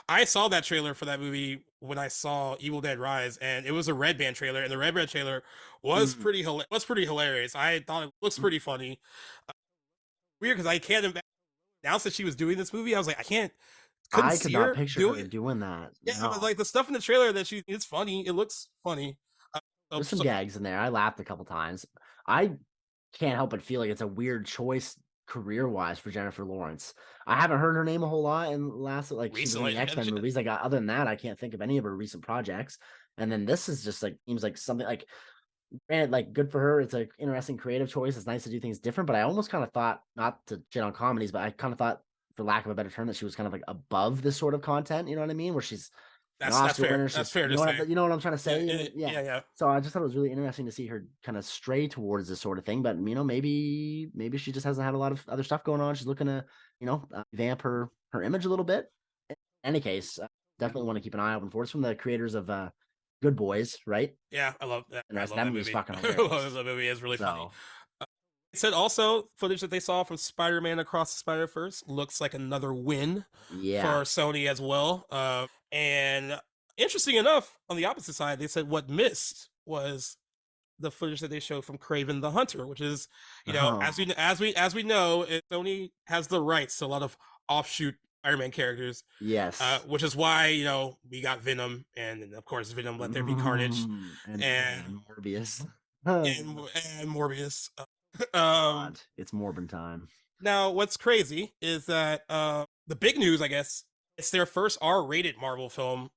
I saw that trailer for that movie when I saw Evil Dead Rise, and it was a Red Band trailer, and the Red Band trailer was Mm. pretty hilarious. I thought it looks pretty funny. Weird because I can't imagine announced that she was doing this movie. I was like, couldn't I could see not her picture do her it. doing that. Yeah, but No. like the stuff in the trailer that it's funny. It looks funny. Uh, There's some so gags in there. I laughed a couple times. I can't help but feel like it's a weird choice career-wise for Jennifer Lawrence. I haven't heard her name a whole lot in last like she was in recently, the X-Men movies. Like other than that, I can't think of any of her recent projects. And then this is just like seems like something like granted, like good for her. It's an interesting creative choice. It's nice to do things different, but I almost kind of thought, not to shit on comedies, but I kind of thought, for lack of a better term, that she was kind of like above this sort of content. You know what I mean? Where she's an that's Oscar fair. winner. That's She's, fair to say. you know what I'm trying to Yeah, say? And yeah. yeah. So I just thought it was really interesting to see her kind of stray towards this sort of thing. But maybe she just hasn't had a lot of other stuff going on. She's looking to vamp her image a little bit. In any case, definitely want to keep an eye open for it. It's from the creators of Good Boys, right? Yeah, I love that. And I rest love that that movie's movie. fucking hilarious. That movie is really funny. So It said also footage that they saw from Spider-Man Across the Spider-Verse looks like another win yeah. for Sony as well. And interesting enough, on the opposite side, they said what missed was the footage that they showed from Craven the Hunter, which is, Oh, as we know, Sony has the rights to a lot of offshoot Iron Man characters, yes. which is why we got Venom, and of course Venom Let There Be Carnage, and And Morbius. Oh, and, and Morbius. God, it's Morbin time. Now, what's crazy is that the big news, I guess, it's their first R-rated Marvel film.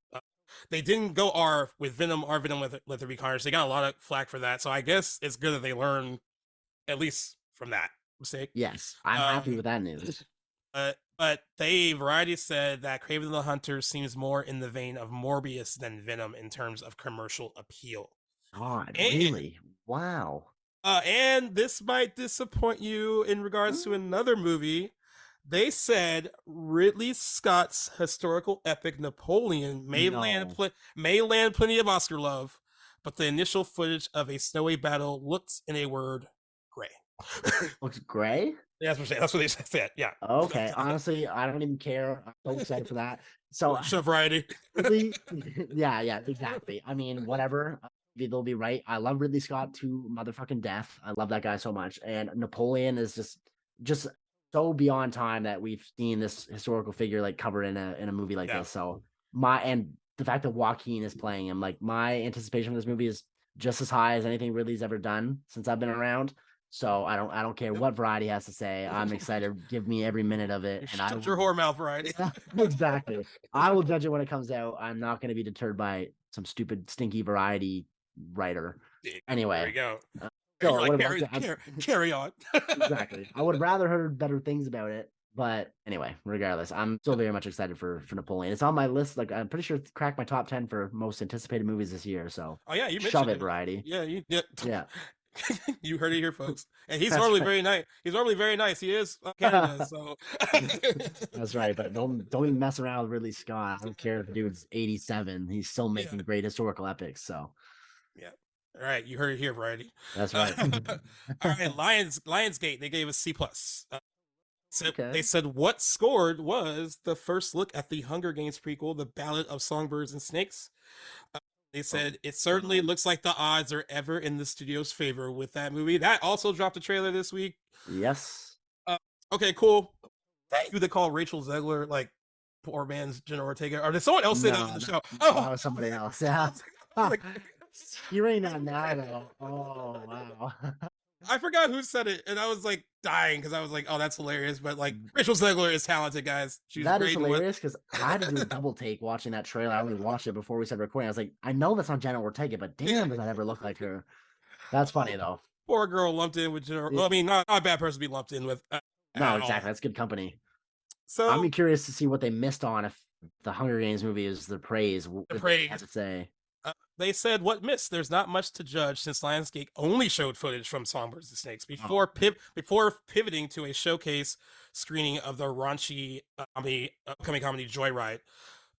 They didn't go R with Venom, R Venom Let There Be Carnage. They got a lot of flack for that, so I guess it's good that they learn at least from that mistake. Yes, I'm happy with that news. But Variety said that Craven the Hunter seems more in the vein of Morbius than Venom in terms of commercial appeal. God, And really? Wow. And this might disappoint you in regards to another movie. They said Ridley Scott's historical epic Napoleon No. may land plenty of Oscar love, but the initial footage of a snowy battle looks, in a word, gray. Looks gray? Yeah, that's what they said. Yeah. Okay. Honestly, I don't even care. I'm so excited for that. So Show variety. yeah, exactly. I mean, whatever. Maybe they'll be right. I love Ridley Scott to motherfucking death. I love that guy so much. And Napoleon is just so beyond time that we've seen this historical figure like covered in a movie like this. So and the fact that Joaquin is playing him, like my anticipation for this movie is just as high as anything Ridley's ever done since I've been around. So I don't care what Variety has to say. I'm excited. Give me every minute of it. And Shut your whore mouth, Variety. Exactly. I will judge it when it comes out. I'm not going to be deterred by some stupid, stinky Variety writer. Anyway, there we go. So, carry on. Exactly. I would have rather heard better things about it. But anyway, regardless, I'm still very much excited for Napoleon. It's on my list. Like I'm pretty sure it's cracked my top 10 for most anticipated movies this year. So you mentioned shove it, Variety. Yeah. You heard it here, folks. And he's normally very nice. He's normally very nice. He is Canada, so that's right. But don't even mess around with Ridley Scott. I don't care if the dude's 87. He's still making great historical epics. So yeah. All right, you heard it here, Variety. That's right. All right, Lionsgate. They gave us C+. They said what scored was the first look at the Hunger Games prequel, The Ballad of Songbirds and Snakes. They said it certainly looks like the odds are ever in the studio's favor with that movie. That also dropped a trailer this week. Yes. Okay, cool. Thank you to call Rachel Zegler like poor man's Jenna Ortega. Or did someone else say that on the show? Oh, that was somebody else. Yeah. Hearing that now, though. Oh, wow. I forgot who said it, and I was like dying because I was like, "Oh, that's hilarious!" But like, Rachel Zegler is talented, guys. She's that is hilarious because I had to do a double take watching that trailer. I only watched it before we started recording. I was like, I know that's not Jenna Ortega, but damn, does that ever look like her? That's funny though. Poor girl lumped in with Jenna. Well, I mean, not a bad person to be lumped in with. No, exactly. That's good company. So I'm curious to see what they missed on if the Hunger Games movie is the praise. The praise. Has to say. They said what missed. There's not much to judge since Lionsgate only showed footage from Songbirds and Snakes before pivoting to a showcase screening of the raunchy upcoming comedy Joyride.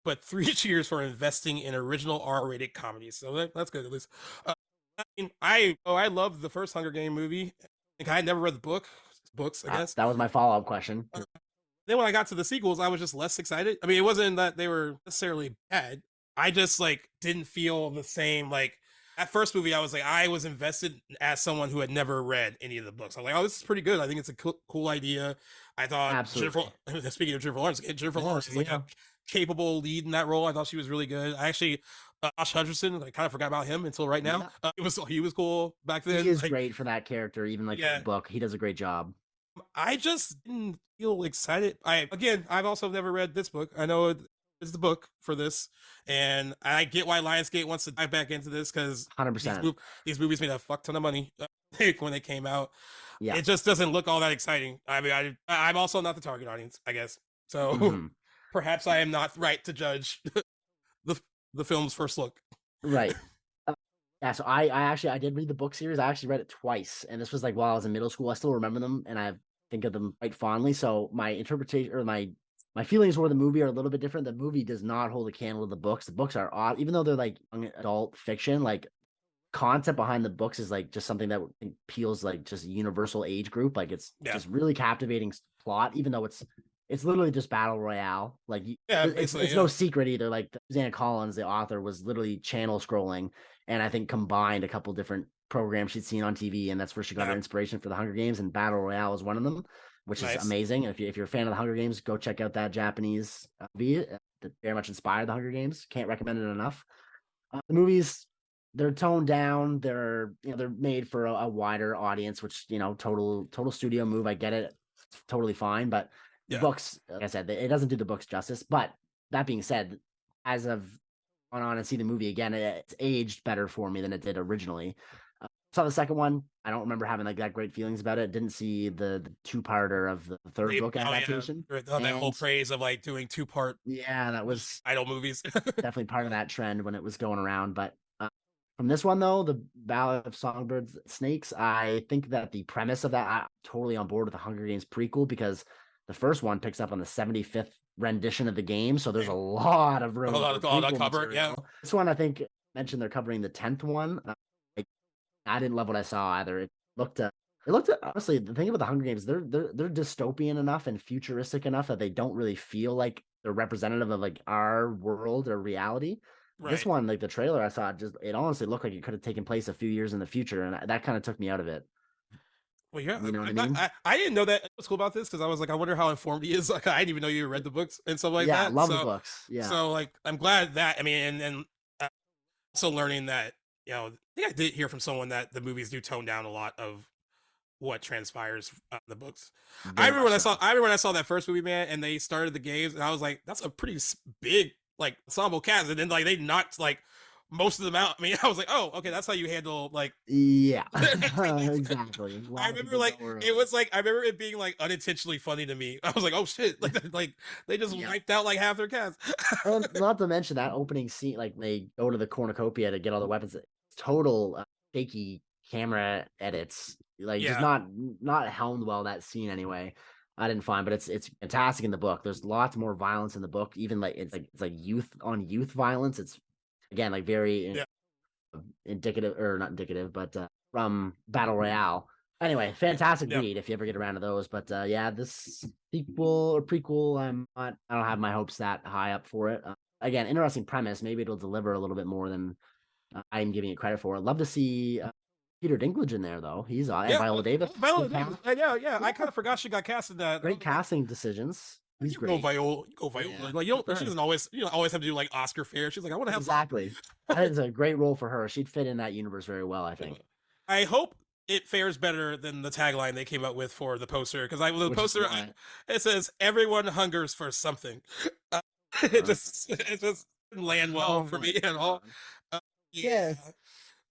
But 3 cheers for investing in original R-rated comedies. So that's good at least. I mean, I love the first Hunger Game movie. I never read the books. I guess that was my follow-up question. Then when I got to the sequels, I was just less excited. I mean, it wasn't that they were necessarily bad. I just like didn't feel the same. Like that first movie, I was invested as someone who had never read any of the books. I'm like, oh, this is pretty good. I think it's a cool idea. I thought speaking of Jennifer Lawrence is like a capable lead in that role. I thought she was really good. I actually Josh Hutcherson, I kind of forgot about him until right now. He was cool back then. He is great for that character, even like the book. He does a great job. I just didn't feel excited. I've also never read this book. I know it's the book for this, and I get why Lionsgate wants to dive back into this because 100%. These movies made a fuck ton of money when they came out. Yeah, it just doesn't look all that exciting. I mean, I'm also not the target audience, I guess. So perhaps I am not right to judge the film's first look. Right. Yeah, so I did read the book series. I actually read it twice, and this was like while I was in middle school. I still remember them, and I think of them quite fondly. So my interpretation or my feelings for the movie are a little bit different. The movie does not hold a candle to the books. The books are odd, even though they're like adult fiction. Like concept behind the books is like just something that appeals like just a universal age group. Like it's just really captivating plot, even though it's literally just battle royale. Like it's no secret either. Like Susanna Collins, the author, was literally channel scrolling, and I think combined a couple different programs she'd seen on TV, and that's where she got her inspiration for the Hunger Games. And battle royale is one of them, which is amazing. And if you're a fan of the Hunger Games, go check out that Japanese movie that very much inspired the Hunger Games. Can't recommend it enough. The movies, they're toned down. They're made for a wider audience, which total studio move. I get it. It's totally fine, but books, like I said, it doesn't do the books justice. But that being said, as I've gone on and see the movie again, it's aged better for me than it did originally. Saw the second one. I don't remember having like that great feelings about it. Didn't see the two-parter of the third book adaptation. That whole praise of like doing two-part. Yeah, that was idol movies. Definitely part of that trend when it was going around. But From this one though, the Ballad of Songbirds Snakes, I think that the premise of that, I'm totally on board with the Hunger Games prequel because the first one picks up on the 75th rendition of the game, so there's a lot of room for prequel cover, material. Yeah. This one, I think, mentioned they're covering the 10th one. I didn't love what I saw either. It looked honestly, the thing about the Hunger Games, they're dystopian enough and futuristic enough that they don't really feel like they're representative of like our world or reality. Right. This one, like the trailer I saw, it honestly looked like it could have taken place a few years in the future, and that kind of took me out of it. Well, yeah, you know what I mean? I didn't know that. What's cool about this because I was like, I wonder how informed he is. Like, I didn't even know you read the books and stuff like that. Yeah, love the books. Yeah. So like, I'm glad that. I mean, and also learning that, you know, I think I did hear from someone that the movies do tone down a lot of what transpires in the books. I remember when I saw that first movie, man, and they started the games, and I was like, that's a pretty big like ensemble cast, and then like they knocked like most of them out. I mean, I was like, oh, okay, that's how you handle like exactly. I remember like it was like I remember it being like unintentionally funny to me. I was like, oh shit, like they just wiped out like half their cast. And not to mention that opening scene, like they go to the cornucopia to get all the weapons. Total shaky camera edits, like just not helmed well, that scene anyway. I didn't find, but it's fantastic in the book. There's lots more violence in the book, even like it's like youth on youth violence. It's again like very indicative, or not indicative, but from Battle Royale. Anyway, fantastic read if you ever get around to those. But yeah, this sequel or prequel, I don't have my hopes that high up for it. Again, interesting premise. Maybe it'll deliver a little bit more than I'm giving it credit for. I'd love to see Peter Dinklage in there, though. He's on. Viola Davis. Yeah. I kind of forgot she got cast in that. Great casting decisions. He's great. Go Viola. Yeah, like you don't. She doesn't always always have to do like Oscar fare. She's like, I want to have exactly. That is a great role for her. She'd fit in that universe very well, I think. I hope it fares better than the tagline they came up with for the poster, because the poster it says everyone hungers for something. It just didn't land well for me at all. Yeah.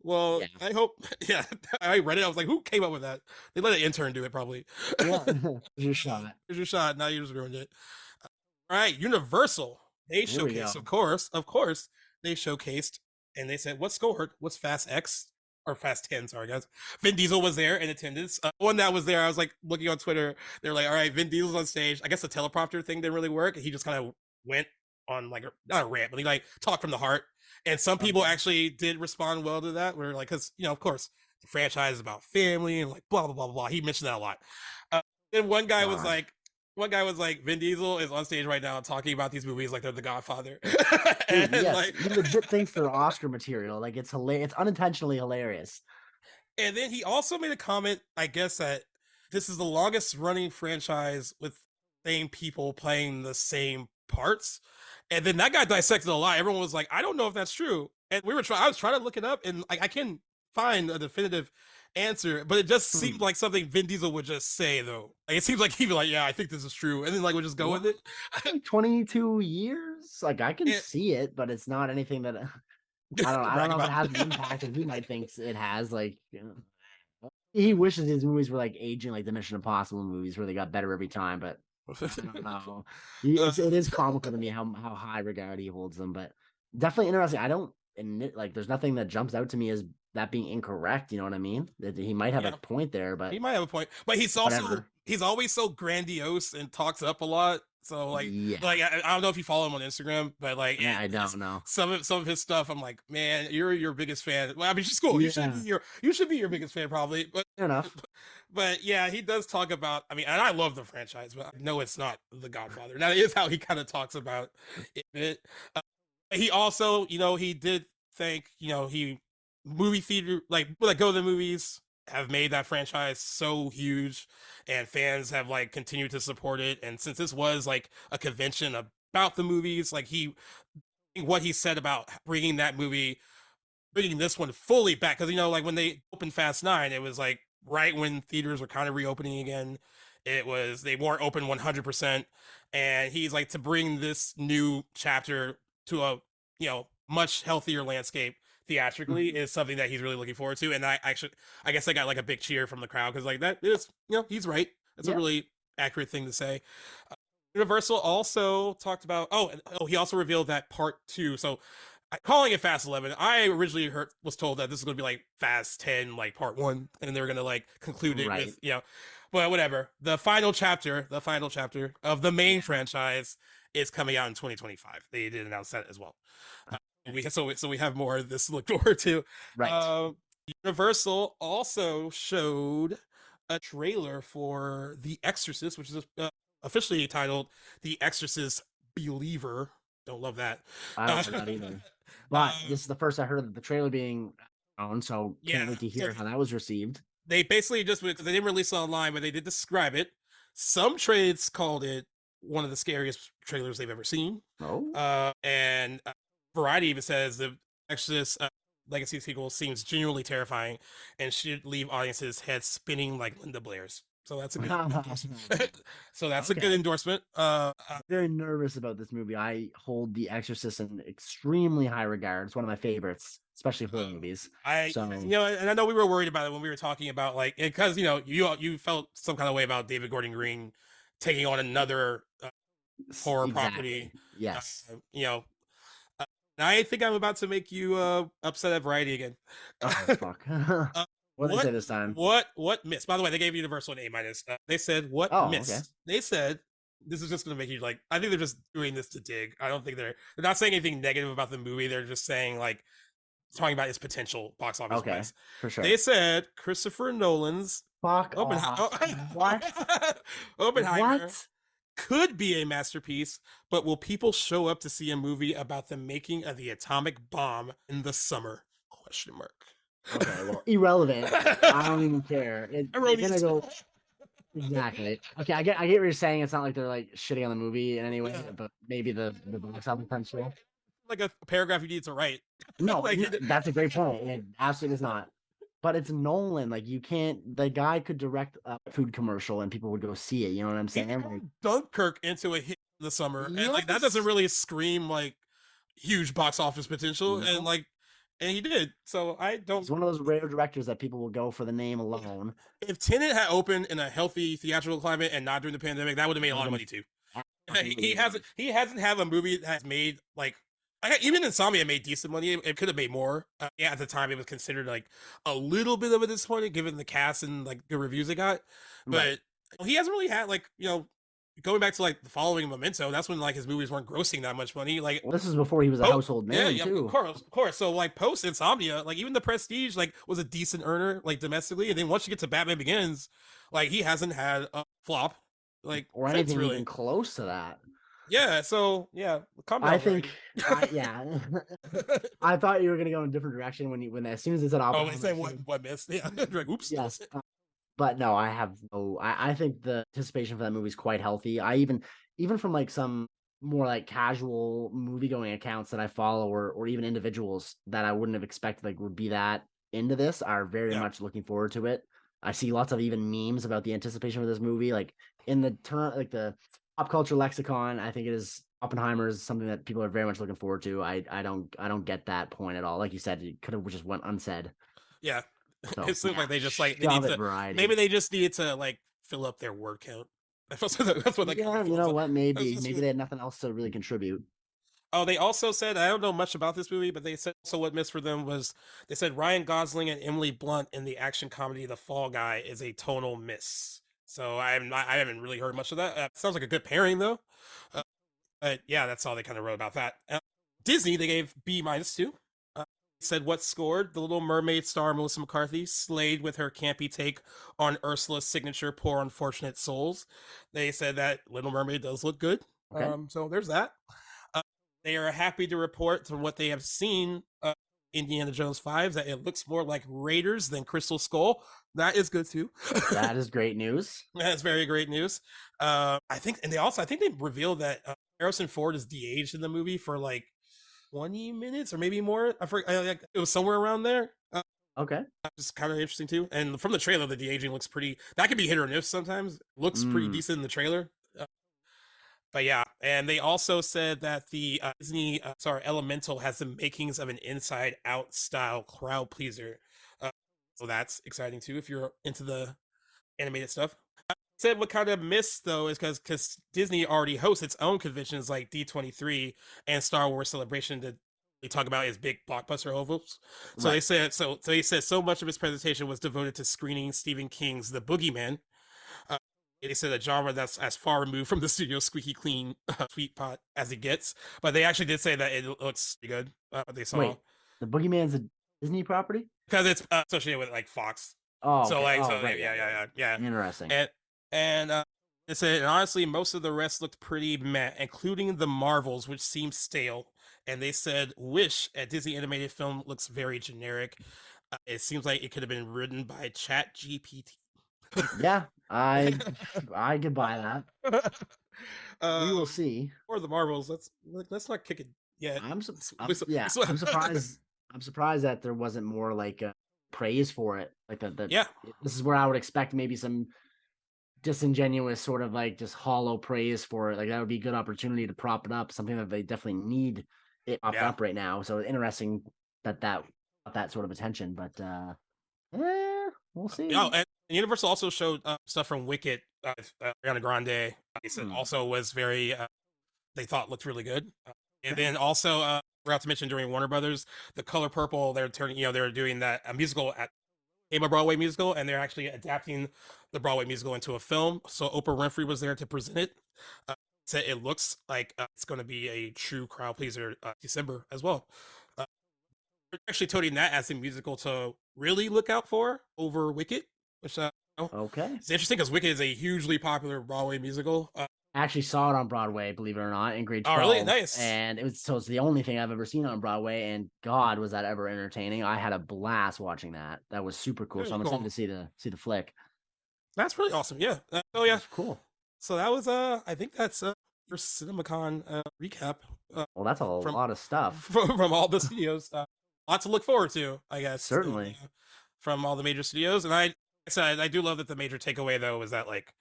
Well, I hope. Yeah, I read it. I was like, "Who came up with that?" They let an intern do it, probably. Yeah, here's your shot. Here's your shot. Now you just ruined it. All right, Universal. They showcased, of course, they showcased, and they said, "What's scored? What's Fast X or Fast 10?" Sorry, guys. Vin Diesel was there in attendance. One that was there, I was like looking on Twitter. They're like, "All right, Vin Diesel's on stage." I guess the teleprompter thing didn't really work. He just kind of went on like not a rant, but he like talked from the heart. And some people actually did respond well to that. We're like, because of course, the franchise is about family and like blah blah blah blah. He mentioned that a lot. And one guy was like, Vin Diesel is on stage right now talking about these movies like they're The Godfather. And yes, like, he legit thinks they're Oscar material. Like it's hilarious. It's unintentionally hilarious. And then he also made a comment, I guess, that this is the longest running franchise with same people playing the same parts. And then that got dissected a lot. Everyone was like, I don't know if that's true. And I was trying to look it up, and like I can find a definitive answer, but it just seemed like something Vin Diesel would just say, though. Like, it seems like he'd be like, yeah, I think this is true. And then like would just go with it. 22 years? Like I can see it, but it's not anything that I don't know if it has the impact that he might think it has. Like he wishes his movies were like aging like the Mission Impossible movies where they got better every time, but I don't know. It is comical to me how high regard he holds them, but definitely interesting. I don't admit like there's nothing that jumps out to me as that being incorrect. You know what I mean? That he might have a point there, but he might have a point. But he's also he's always so grandiose and talks up a lot. So like I don't know if you follow him on Instagram, but like I don't know some of his stuff. I'm like, man, you're your biggest fan. Well, I mean, she's cool. You should be your biggest fan probably. But fair enough. But yeah, he does talk about. I mean, and I love the franchise, but I know it's not The Godfather. Now, that is how he kind of talks about it. He also, he did thank, he movie theater like go to the movies have made that franchise so huge, and fans have like continued to support it. And since this was like a convention about the movies, like what he said about bringing this one fully back, because like when they opened Fast 9, it was like right when theaters were kind of reopening again. They weren't open 100%, and he's like, to bring this new chapter to a much healthier landscape theatrically is something that he's really looking forward to. And I guess I got like a big cheer from the crowd, because like that is he's right. That's a really accurate thing to say. Universal also talked about he also revealed that part 2. So calling it Fast 11. I originally was told that this is going to be like Fast 10, like part one, and they were going to like conclude it with, but whatever. The final chapter of the main franchise is coming out in 2025. They did announce that as well. We have more of this to look forward to. Right. Universal also showed a trailer for The Exorcist, which is officially titled The Exorcist Believer. Don't love that. I don't love that either. But this is the first I heard of the trailer being on, so can't wait to hear how that was received. They basically just, because they didn't release it online, but they did describe it. Some trades called it one of the scariest trailers they've ever seen. And Variety even says the Exorcist Legacy sequel seems genuinely terrifying and should leave audiences' heads spinning like Linda Blair's. So that's a good endorsement. So that's a good endorsement. I'm very nervous about this movie. I hold The Exorcist in extremely high regard. It's one of my favorites, especially horror movies. And I know we were worried about it when we were talking about like, because you felt some kind of way about David Gordon Green taking on another horror property. Yes. I think I'm about to make you upset at Variety again. Oh fuck. What did they say this time? What missed? By the way, they gave Universal an A-. They said what missed. Okay. They said this is just going to make you like. I think they're just doing this to dig. I don't think they're not saying anything negative about the movie. They're just saying like talking about its potential box office price. For sure. They said Christopher Nolan's Oppenheimer could be a masterpiece, but will people show up to see a movie about the making of the atomic bomb in the summer? ? Okay, well, irrelevant. I don't even care. It's gonna go. Exactly. Okay, I get what you're saying. It's not like they're like shitting on the movie in any way, but maybe the box office potential. Like a paragraph you need to write. No, that's a great point. It absolutely is not. But it's Nolan. Like you can't. The guy could direct a food commercial and people would go see it. You know what I'm saying? Like, Dunkirk into a hit in the summer, and like that doesn't really scream like huge box office potential, and he did. So I don't. He's one of those rare directors that people will go for the name alone. If Tenet had opened in a healthy theatrical climate and not during the pandemic, that would have made a lot of money too. He hasn't had a movie that has made like even Insomnia made decent money. It could have made more. At the time, it was considered like a little bit of a disappointment given the cast and like the reviews it got. But he hasn't really had like going back to like the following Memento, that's when like his movies weren't grossing that much money. Like this is before he was a household name too. Of course. So like post Insomnia, like even The Prestige like was a decent earner like domestically, and then once you get to Batman Begins, like he hasn't had a flop like or anything really even close to that. Yeah. So yeah, I think I thought you were gonna go in a different direction when as soon as they said they said what missed? Yeah. Like, oops. Yes. But no, I think the anticipation for that movie is quite healthy. I even from like some more like casual movie going accounts that I follow or even individuals that I wouldn't have expected like would be that into this are very much looking forward to it. I see lots of even memes about the anticipation for this movie. Like in the like the pop culture lexicon, I think it is Oppenheimer is something that people are very much looking forward to. I don't get that point at all. Like you said, it could have just went unsaid. Yeah. So, it seems like they just like maybe they just needed to like fill up their word count. That's what like you know what, maybe they had nothing else to really contribute. Oh, they also said, I don't know much about this movie, but they said so what missed for them was they said Ryan Gosling and Emily Blunt in the action comedy The Fall Guy is a tonal miss. So I haven't really heard much of that. Sounds like a good pairing though. But yeah, that's all they kind of wrote about that. Disney, they gave B-2. Said what scored? The Little Mermaid star Melissa McCarthy slayed with her campy take on Ursula's signature "Poor Unfortunate Souls." They said that Little Mermaid does look good. Okay. So there's that. They are happy to report from what they have seen Indiana Jones 5 that it looks more like Raiders than Crystal Skull. That is good too. That is great news. That's very great news. I think they revealed that Harrison Ford is de-aged in the movie for like 20 minutes or maybe more. I forget. It was somewhere around there. Okay. It's kind of interesting too. And from the trailer, the de-aging looks pretty. That could be hit or miss sometimes. Looks pretty decent in the trailer. But yeah, and they also said that the Disney Elemental has the makings of an Inside Out style crowd pleaser. So that's exciting too if you're into the animated stuff. Said what kind of missed though is because Disney already hosts its own conventions like D23 and Star Wars Celebration they talk about his big blockbuster hopes. So Right. they said so much of his presentation was devoted to screening Stephen King's The Boogeyman. Uh, they said a genre that's as far removed from the studio's squeaky clean sweet pot as it gets. But they actually did say that it looks pretty good. What they saw Wait, the Boogeyman's a Disney property? because it's associated with like Fox. Oh, So okay. like, Oh, so right. yeah. Interesting. And it said, and honestly, most of the rest looked pretty meh, including the Marvels, which seemed stale. And they said, Wish, a Disney animated film, looks very generic. It seems like it could have been written by Chat GPT. Yeah, I could buy that. We will see. Or the Marvels. Let's not kick it yet. I'm surprised. I'm surprised that there wasn't more like praise for it. Like that. Yeah. This is where I would expect maybe some disingenuous sort of like just hollow praise for it. Like that would be a good opportunity to prop it up. Something that they definitely need it propped up right now. So interesting that sort of attention. But we'll see. Oh, and Universal also showed stuff from Wicked. Ariana Grande. They said also was very. They thought looked really good. And then also, forgot to mention during Warner Brothers, The Color Purple. They're turning. They're doing that a musical at a Broadway musical, and they're actually adapting the Broadway musical into a film. So Oprah Winfrey was there to present it. Said it looks like it's going to be a true crowd pleaser December as well. They're actually toting that as a musical to really look out for over Wicked, which okay, it's interesting because Wicked is a hugely popular Broadway musical. I actually saw it on Broadway, believe it or not, in grade 12. Oh, really? Nice. And it's the only thing I've ever seen on Broadway, and God, was that ever entertaining. I had a blast watching that. That was super cool. So I'm excited to see the flick. That's really awesome. Yeah. Oh yeah. That's cool. So that was I think that's your CinemaCon recap. Well, that's a lot of stuff from all the studios. Lot to look forward to, I guess. Certainly. From all the major studios. And I do love that the major takeaway though is that like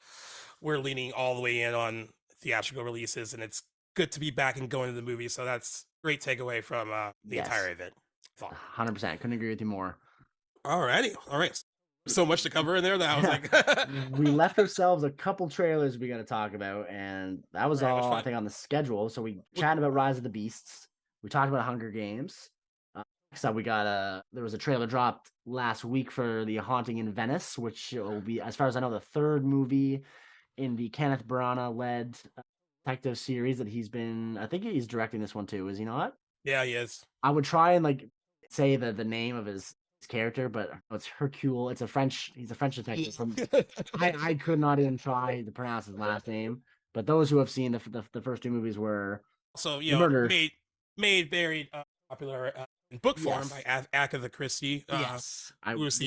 we're leaning all the way in on theatrical releases, and it's good to be back and going to the movies. So that's great takeaway from the entire event. 100%. Couldn't agree with you more. Alrighty. All right. So much to cover in there that I was like we left ourselves a couple trailers we got to talk about, and that was all I think on the schedule. So we chatted about Rise of the Beasts. We talked about Hunger Games. So we got there was a trailer dropped last week for The Haunting in Venice, which will be, as far as I know, the third movie in the Kenneth Branagh led detective series that I think he's directing this one too, is he not? Yeah, he is. I would try and like say the name of his character, but it's Hercule. He's a French detective. I could not even try to pronounce his last name, but those who have seen the first two movies were so made very popular in book form by Agatha Christie. Yes, I was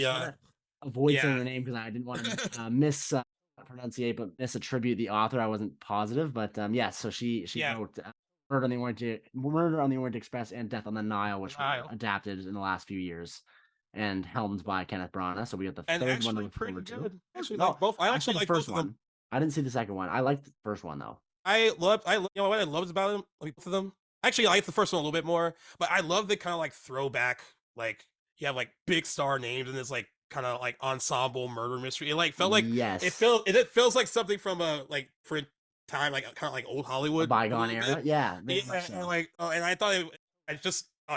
avoid saying the name because I didn't want to mispronunciate but misattribute the author. I wasn't positive, but yes. So she wrote Murder on the Orient Express and Death on the Nile, which were adapted in the last few years and helmed by Kenneth Branagh. So we got the third one to look forward to. Actually, like both. I actually like the first one. I didn't see the second one. I liked the first one though. What I loved about them, both of them. Actually, I like the first one a little bit more, but I love the kind of like throwback, like you have like big star names and this like kind of like ensemble murder mystery. It like felt like it feels like something from a like for time, like kind of like old Hollywood, bygone era. Yeah, and like and I thought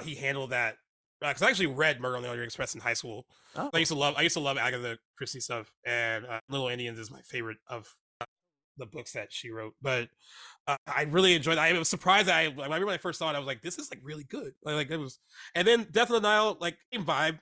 he handled that because I actually read Murder on the Orient Express in high school. Oh. I used to love Agatha Christie stuff, and Little Indians is my favorite of the books that she wrote. But I really enjoyed it. I was surprised I remember when I first saw it, I was like, this is like really good. Like it was, and then Death on the Nile, like same vibe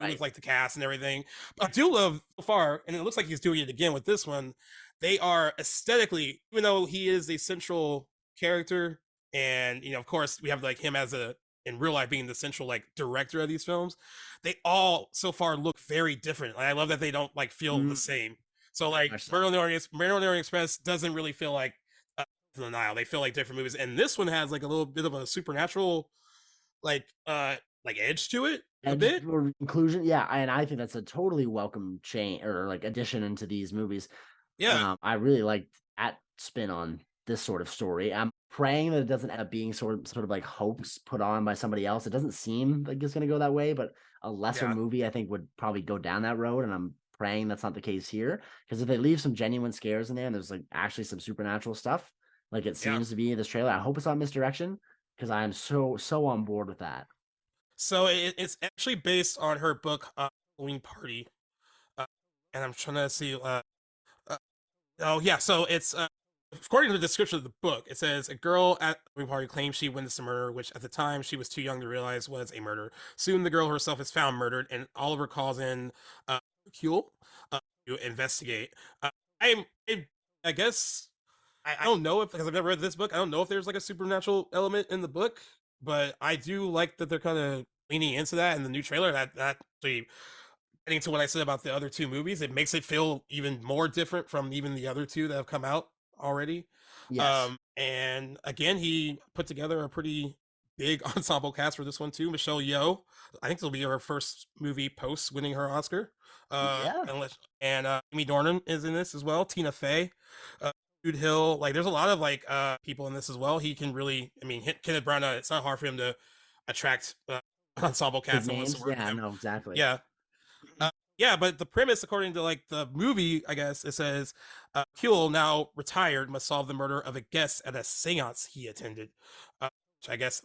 with like the cast and everything. But I do love so far, and it looks like he's doing it again with this one. They are aesthetically, even though he is a central character, and of course we have like him as in real life being the central like director of these films, they all so far look very different. Like, I love that they don't like feel the same. So like Murder on the Orient Express doesn't really feel like the Nile. They feel like different movies, and this one has like a little bit of a supernatural like edge to it, a bit inclusion. Yeah, and I think that's a totally welcome change or like addition into these movies. Yeah, I really like that spin on this sort of story. I'm praying that it doesn't end up being sort of like hoax put on by somebody else. It doesn't seem like it's going to go that way, but a lesser movie I think would probably go down that road, and I'm praying that's not the case here, because if they leave some genuine scares in there and there's like actually some supernatural stuff like it seems to be in this trailer, I hope it's not misdirection. because I am so on board with that. So it's actually based on her book Halloween Party, uh, and I'm trying to see. Uh, oh yeah, so it's according to the description of the book, it says a girl at a party claims she witnessed a murder, which at the time she was too young to realize was a murder. Soon the girl herself is found murdered, and Oliver calls in Kuhl to investigate. Uh, I I guess I don't know if, because I've never read this book, I don't know if there's like a supernatural element in the book, but I do like that they're kind of leaning into that in the new trailer. That actually, getting to what I said about the other two movies, it makes it feel even more different from even the other two that have come out already. Yes. And again, he put together a pretty big ensemble cast for this one too. Michelle Yeoh, I think it'll be her first movie post winning her Oscar. Yeah. And Amy Dornan is in this as well. Tina Fey, Jude Hill. Like, there's a lot of like people in this as well. He can really, I mean, Kenneth Branagh. It's not hard for him to attract ensemble Big cast that wants to names. work with Yeah, him. no, exactly. Yeah, yeah, but the premise, according to like the movie, I guess it says, Kuhl, now retired, must solve the murder of a guest at a séance he attended, which I guess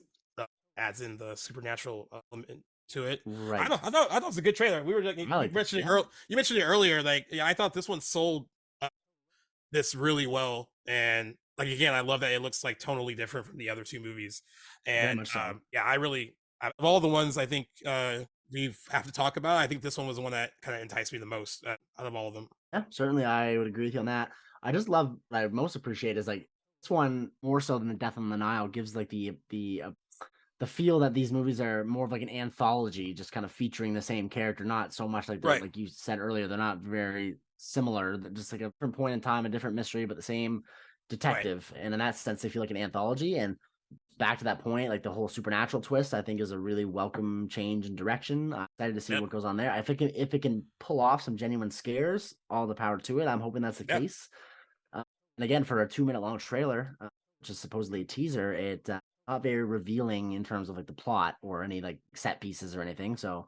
adds in the supernatural element to it. I Right. don't. I thought it was a good trailer. We were like, I like it. Yeah. You mentioned it earlier. Like, yeah, I thought this one sold this really well, and like again, I love that it looks like tonally different from the other two movies, Very and much so. yeah, I really, of all the ones I think we have to talk about, I think this one was the one that kind of enticed me the most out of all of them. Yeah, certainly I would agree with you on that. I just love what I most appreciate is like this one more so than the Death on the Nile gives like the feel that these movies are more of like an anthology, just kind of featuring the same character, not so much like Right. like you said earlier, they're not very similar. They're just like a different point in time, a different mystery, but the same detective. And in that sense, they feel like an anthology. And back to that point, like the whole supernatural twist, I think is a really welcome change in direction. I'm excited to see Yep. what goes on there. If it can pull off some genuine scares, all the power to it. I'm hoping that's the Yep. case. And again, for a 2 minute long trailer, which is supposedly a teaser, it not very revealing in terms of like the plot or any like set pieces or anything. So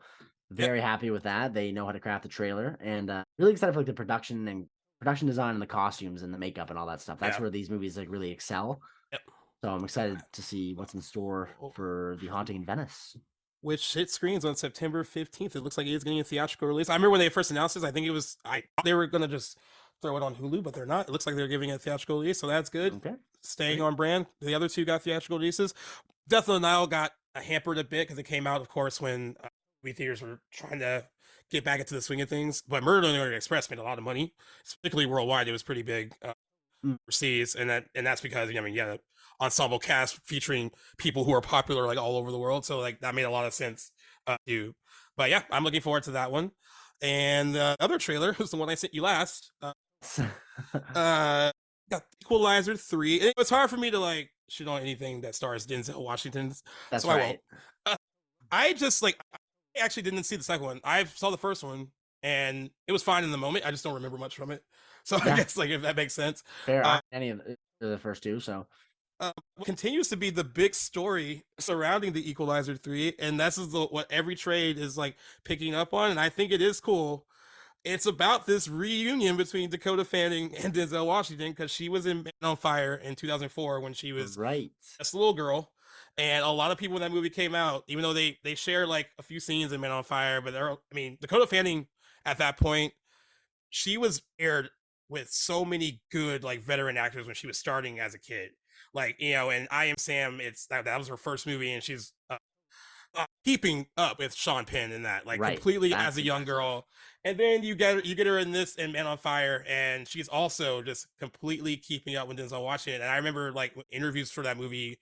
Yep. very happy with that. They know how to craft the trailer, and really excited for like the production design and the costumes and the makeup and all that stuff. That's Yeah. where these movies like really excel. Yep. So I'm excited to see what's in store for The Haunting in Venice. Which hit screens on September 15th. It looks like it is getting a theatrical release. I remember when they first announced this, I thought they were gonna just throw it on Hulu, but they're not. It looks like they're giving it a theatrical release, so that's good. Okay. Staying Great. on brand. The other two got theatrical releases. Death on the Nile got hampered a bit because it came out, of course, when movie theaters were trying to get back into the swing of things. But Murder on the Orient Express made a lot of money, particularly worldwide. It was pretty big overseas, and that's because, I mean, yeah, ensemble cast featuring people who are popular like all over the world. So like that made a lot of sense too. But yeah, I'm looking forward to that one. And the other trailer was the one I sent you last. Got Equalizer 3. It's hard for me to like shit on anything that stars Denzel Washington, That's so right. I won't. I just like, I actually didn't see the second one. I saw the first one and it was fine in the moment. I just don't remember much from it. So I guess like if that makes sense. Fair. Any of the first two, so Continues to be the big story surrounding the Equalizer 3, and that's what every trade is like picking up on, and I think it is cool. It's about this reunion between Dakota Fanning and Denzel Washington because she was in Man on Fire in 2004 when she was right. just a little girl, and a lot of people when that movie came out, even though they share like a few scenes in Man on Fire, but I mean, Dakota Fanning at that point, she was paired with so many good like veteran actors when she was starting as a kid, like, and I Am Sam, that was her first movie, and she's keeping up with Sean Penn in that, like, Right. completely That's as a young girl. And then you get her in this and Man on Fire, and she's also just completely keeping up with Denzel Washington. And I remember like interviews for that movie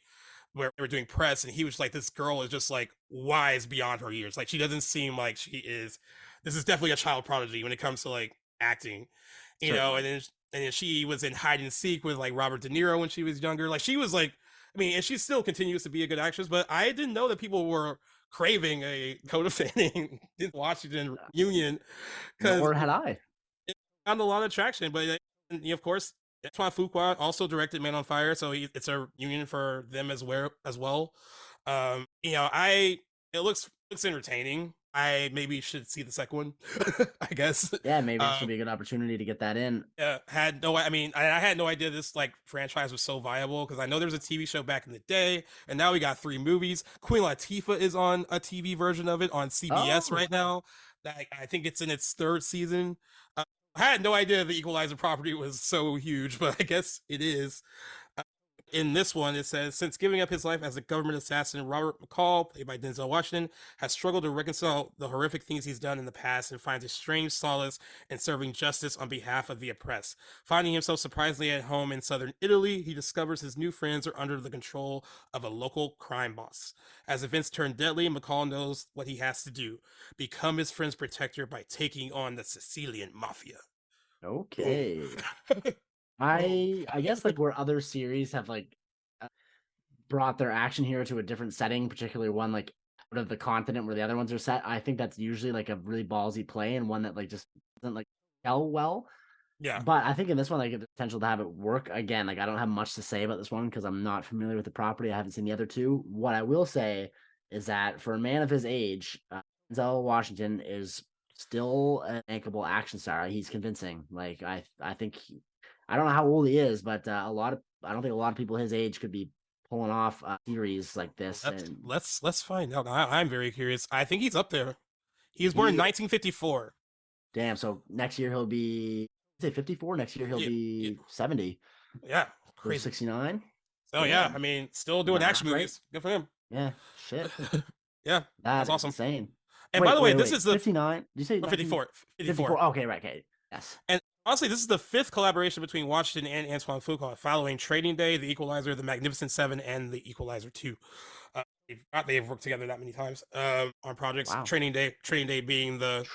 where they were doing press, and he was like, this girl is just like wise beyond her years. Like, she doesn't seem like she is. This is definitely a child prodigy when it comes to like acting, and then she was in Hide and Seek with like Robert De Niro when she was younger. Like, she was like, I mean, and she still continues to be a good actress, but I didn't know that people were craving a Dakota Fanning Washington union, because nor had I. it found a lot of traction. But of course, Antoine Fuqua also directed Man on Fire, so it's a union for them as well. It looks entertaining. I maybe should see the second one. I guess. Yeah, maybe this would be a good opportunity to get that in. Had no, I mean, I had no idea this like franchise was so viable because I know there was a TV show back in the day, and now we got 3 movies. Queen Latifah is on a TV version of it on CBS right now. That I think it's in its 3rd season. I had no idea the Equalizer property was so huge, but I guess it is. In this one, it says, since giving up his life as a government assassin, Robert McCall, played by Denzel Washington, has struggled to reconcile the horrific things he's done in the past and finds a strange solace in serving justice on behalf of the oppressed. Finding himself surprisingly at home in southern Italy, he discovers his new friends are under the control of a local crime boss. As events turn deadly, McCall knows what he has to do: become his friend's protector by taking on the Sicilian mafia. Okay. I guess like where other series have like brought their action hero to a different setting, particularly one like out of the continent where the other ones are set, I think that's usually like a really ballsy play and one that like just doesn't like tell well. Yeah. But I think in this one, I get the potential to have it work again. Like I don't have much to say about this one because I'm not familiar with the property. I haven't seen the other 2. What I will say is that for a man of his age, Denzel Washington is still an bankable action star. He's convincing. Like I think I don't know how old he is, but I don't think a lot of people his age could be pulling off a series like this. Let's find out. I'm very curious. I think he's up there. He was born in 1954. Damn. So next year he'll be 54. Next year he'll be 70. Yeah, crazy. 69. Oh yeah, I mean, still doing action movies. Right? Good for him. Yeah, shit. Yeah, that's awesome. Insane. And by the way, this is the 59. Did you say 54? 54. Okay, right. Okay. Yes. And honestly, this is the 5th collaboration between Washington and Antoine Fuqua, following Training Day, The Equalizer, The Magnificent Seven, and The Equalizer 2. They've worked together that many times on projects. Wow. Training Day being the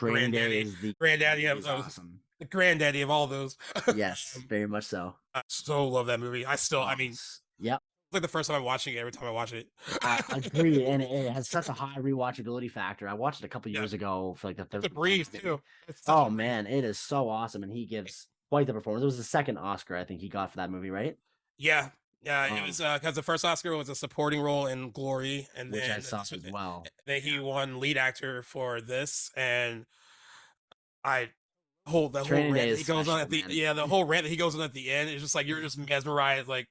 granddaddy of those. Awesome. The granddaddy of all those. Yes, very much so. I so love that movie. I mean, yep. It's like the first time I'm watching it. Every time I watch it, I agree, and it has such a high rewatchability factor. I watched it a couple years ago for like the 3rd. It's a breeze too. Oh man, it is so awesome, and he gives quite the performance. It was the 2nd Oscar I think he got for that movie, right? Yeah, it was because the first Oscar was a supporting role in Glory, and which then I saw as well. Then he won lead actor for this, and the whole rant that he goes on at the the whole rant that he goes on at the end is just like you're just mesmerized, like.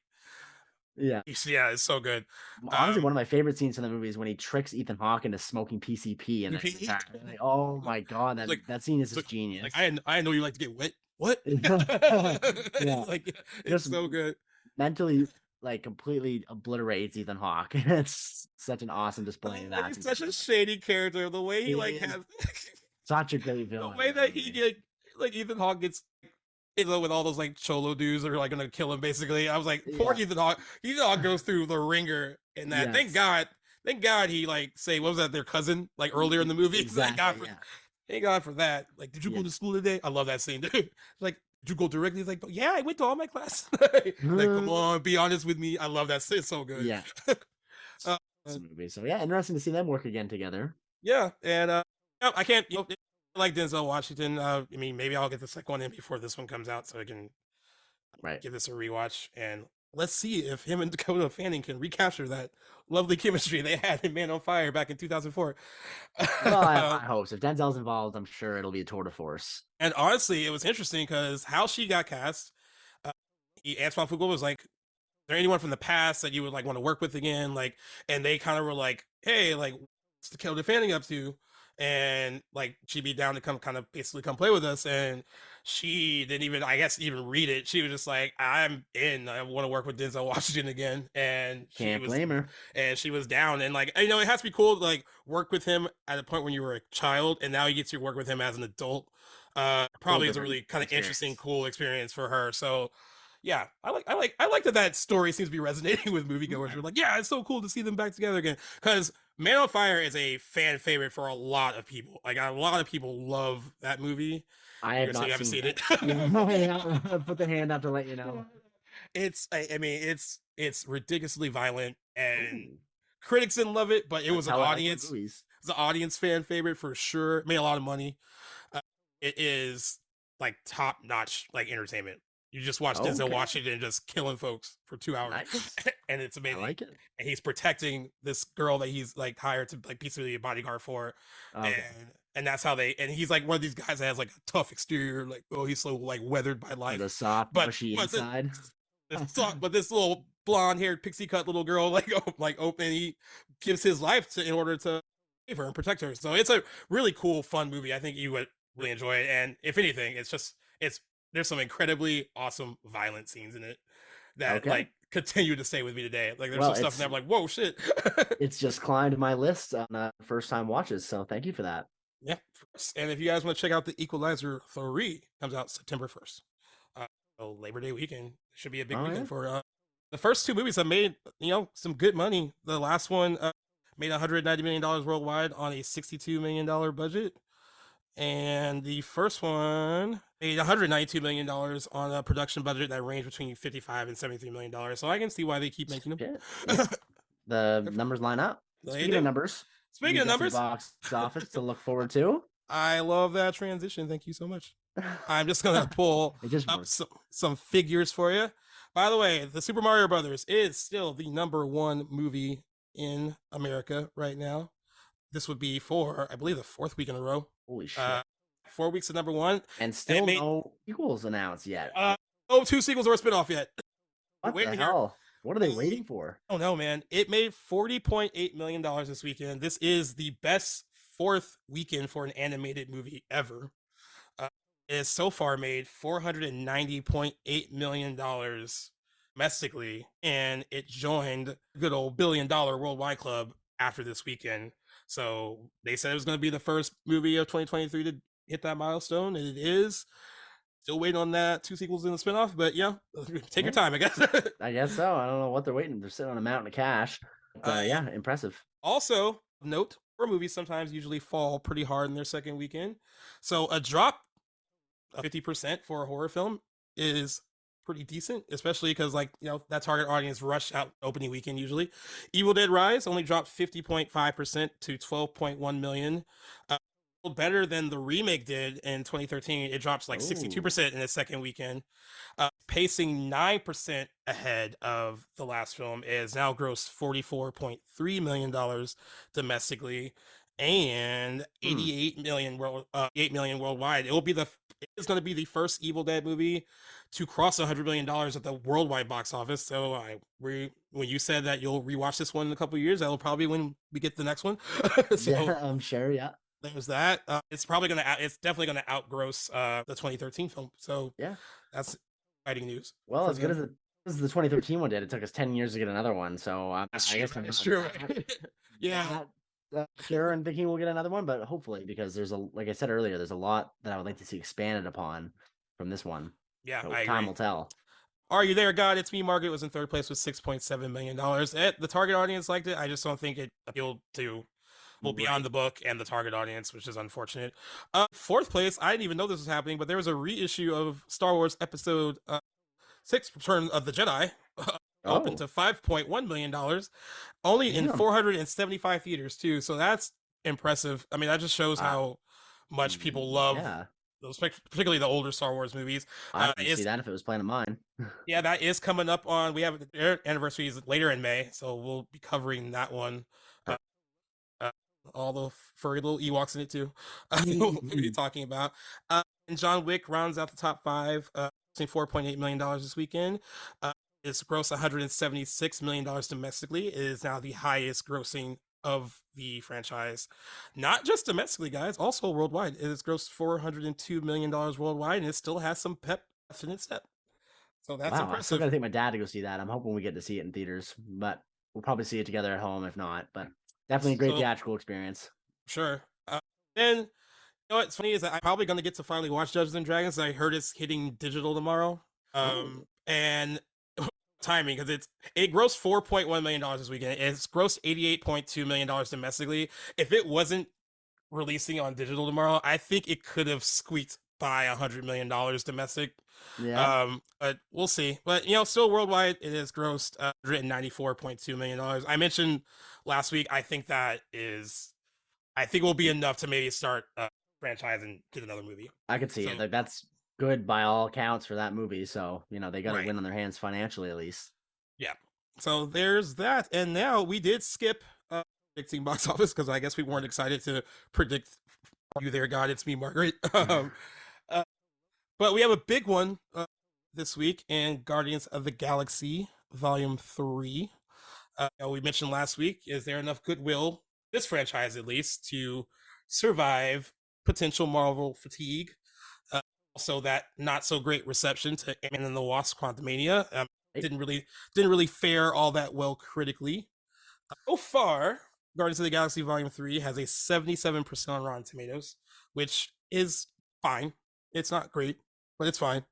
Yeah, it's so good. Honestly, one of my favorite scenes in the movie is when he tricks Ethan Hawke into smoking PCP, and like, oh my god, that scene is just genius. Like I didn't know you like to get wet. What? Yeah, like it's so good. Mentally, like completely obliterates Ethan Hawke. It's such an awesome display of that. He's such a shady character. The way he has such a great villain. The way that he did, like Ethan Hawke gets. With all those like cholo dudes that are like gonna kill him, basically. I was like, poor Ethan Hawke. Ethan Hawke goes through the ringer in that. Yes. Thank God he like what was that, their cousin, like earlier in the movie. Exactly, thank God for that. Like, did you go to school today? I love that scene, dude. Like, did you go directly? He's like, yeah, I went to all my classes. Like, come on, be honest with me. I love that scene. It's so good. Yeah. Movie. So yeah, interesting to see them work again together. Yeah, and I can't. I like Denzel Washington. I mean, maybe I'll get the second one in before this one comes out, so I can give this a rewatch. And let's see if him and Dakota Fanning can recapture that lovely chemistry they had in Man on Fire back in 2004. Well, I hope so. If Denzel's involved, I'm sure it'll be a tour de force. And honestly, it was interesting because how she got cast. Antoine Fuqua was like, "Is there anyone from the past that you would like want to work with again?" Like, and they kind of were like, "Hey, like, what's Dakota Fanning up to?" And like she'd be down to come play with us, and she didn't even read it. She was just like, I'm in, I want to work with Denzel Washington again. And can't blame her. And she was down, and like, it has to be cool to like work with him at a point when you were a child, and now you get to work with him as an adult. Probably is a really kind of interesting, cool experience for her. So yeah, I like that story seems to be resonating with moviegoers. We're like, yeah, it's so cool to see them back together again, because Man on Fire is a fan favorite for a lot of people. Like, a lot of people love that movie. I have not seen it. Put the hand up to let you know. I mean, it's ridiculously violent, and critics didn't love it, but it was an audience. It was an audience fan favorite for sure. Made a lot of money. It is like top notch, like entertainment. You just watch Denzel Washington just killing folks for 2 hours. Nice. And it's amazing. I like it. And he's protecting this girl that he's like hired to like basically a bodyguard for. Okay. And that's how and he's like one of these guys that has like a tough exterior, like, oh, he's so like weathered by life. The soft, mushy inside. But this little blonde haired pixie cut little girl, like open, he gives his life in order to save her and protect her. So it's a really cool, fun movie. I think you would really enjoy it. And if anything, there's some incredibly awesome violent scenes in it that like continue to stay with me today. Like there's some stuff in there I'm like, whoa, shit. It's just climbed my list on first time watches. So thank you for that. Yeah. And if you guys want to check out the Equalizer 3, comes out September 1st. So Labor Day weekend should be a big weekend for the first two movies have made, some good money. The last one made $190 million worldwide on a $62 million budget. And the first one made $192 million on a production budget that ranged between $55 and $73 million. So I can see why they keep making them. The numbers line up. Speaking of numbers, box office to look forward to. I love that transition. Thank you so much. I'm just gonna pull up some figures for you. By the way, the Super Mario Brothers is still the #1 movie in America right now. This would be for, I believe, the 4th week in a row. Holy shit! 4 weeks of #1, and still no sequels announced yet. No 2 sequels or a spinoff yet. What the hell? What are they waiting for? Oh no, man! It made $40.8 million this weekend. This is the best 4th weekend for an animated movie ever. It has so far made $490.8 million domestically, and it joined the good old $1 billion worldwide club after this weekend. So they said it was going to be the first movie of 2023 to hit that milestone, and it is. Still waiting on that 2 sequels in the spinoff, but take your time, I guess. I guess so. I don't know what they're waiting. They're sitting on a mountain of cash. Yeah, impressive. Also, note, horror movies sometimes usually fall pretty hard in their second weekend. So a drop of 50% for a horror film is pretty decent, especially because that target audience rush out opening weekend usually. Evil Dead Rise only dropped 50.5% to 12.1 million. Better than the remake did in 2013. It drops 62% in its second weekend, pacing 9% ahead of the last film. Is now grossed $44.3 million domestically and 88 million worldwide. It's going to be the first Evil Dead movie to cross $100 million at the worldwide box office. So when you said that you'll rewatch this one in a couple of years, that'll probably when we get the next one. Yeah, I'm sure. Yeah. There's that. It's definitely gonna outgross the 2013 film. So yeah, that's exciting news. Well, as good as the 2013 one did, it took us 10 years to get another one. So I guess it's true. Yeah. Sure, and thinking we'll get another one, but hopefully, because like I said earlier, there's a lot that I would like to see expanded upon from this one. Yeah, so time will tell. Are you there, God? It's me. Margaret was in third place with $6.7 million. The target audience liked it. I just don't think it appealed to beyond the book and the target audience, which is unfortunate. Fourth place, I didn't even know this was happening, but there was a reissue of Star Wars Episode 6, Return of the Jedi, open to $5.1 million, only in 475 theaters too. So that's impressive. I mean, that just shows how much people love those, particularly the older Star Wars movies. I would see that if it was playing of mine. Yeah, that is coming up on. We have their anniversary is later in May, so we'll be covering that one. All the furry little Ewoks in it too. We'll be talking about. And John Wick rounds out the top 5, $4.8 million this weekend. It's grossed $176 million domestically. It is now the highest grossing of the franchise, not just domestically, guys, also worldwide. It has grossed $402 million worldwide, and it still has some pep in its step. So that's impressive. I still gotta take my dad to go see that. I'm hoping we get to see it in theaters, but we'll probably see it together at home if not. But definitely a great theatrical experience. Sure. And you know what's funny is that I'm probably going to get to finally watch Dungeons and Dragons. I heard it's hitting digital tomorrow. And timing, because it grossed $4.1 million this weekend. It's grossed $88.2 million domestically. If it wasn't releasing on digital tomorrow, I think it could have squeaked by $100 million domestic. Yeah. But we'll see. But still worldwide, it has grossed $194.2 million. I mentioned last week, I think will be enough to maybe start a franchise and get another movie. I could see it. Like that's good by all accounts for that movie. So, you know, they got to Right. win on their hands financially at least. Yeah. So there's that. And now we did skip predicting box office because I guess we weren't excited to predict you there, God. It's me, Margaret. Uh, but we have a big one this week in Guardians of the Galaxy Volume 3. We mentioned last week, is there enough goodwill, this franchise at least, to survive potential Marvel fatigue? Also, that not so great reception to Ant-Man and the Wasp: Quantumania didn't really fare all that well critically. So far, Guardians of the Galaxy Volume 3 has a 77% on Rotten Tomatoes, which is fine. It's not great, but it's fine.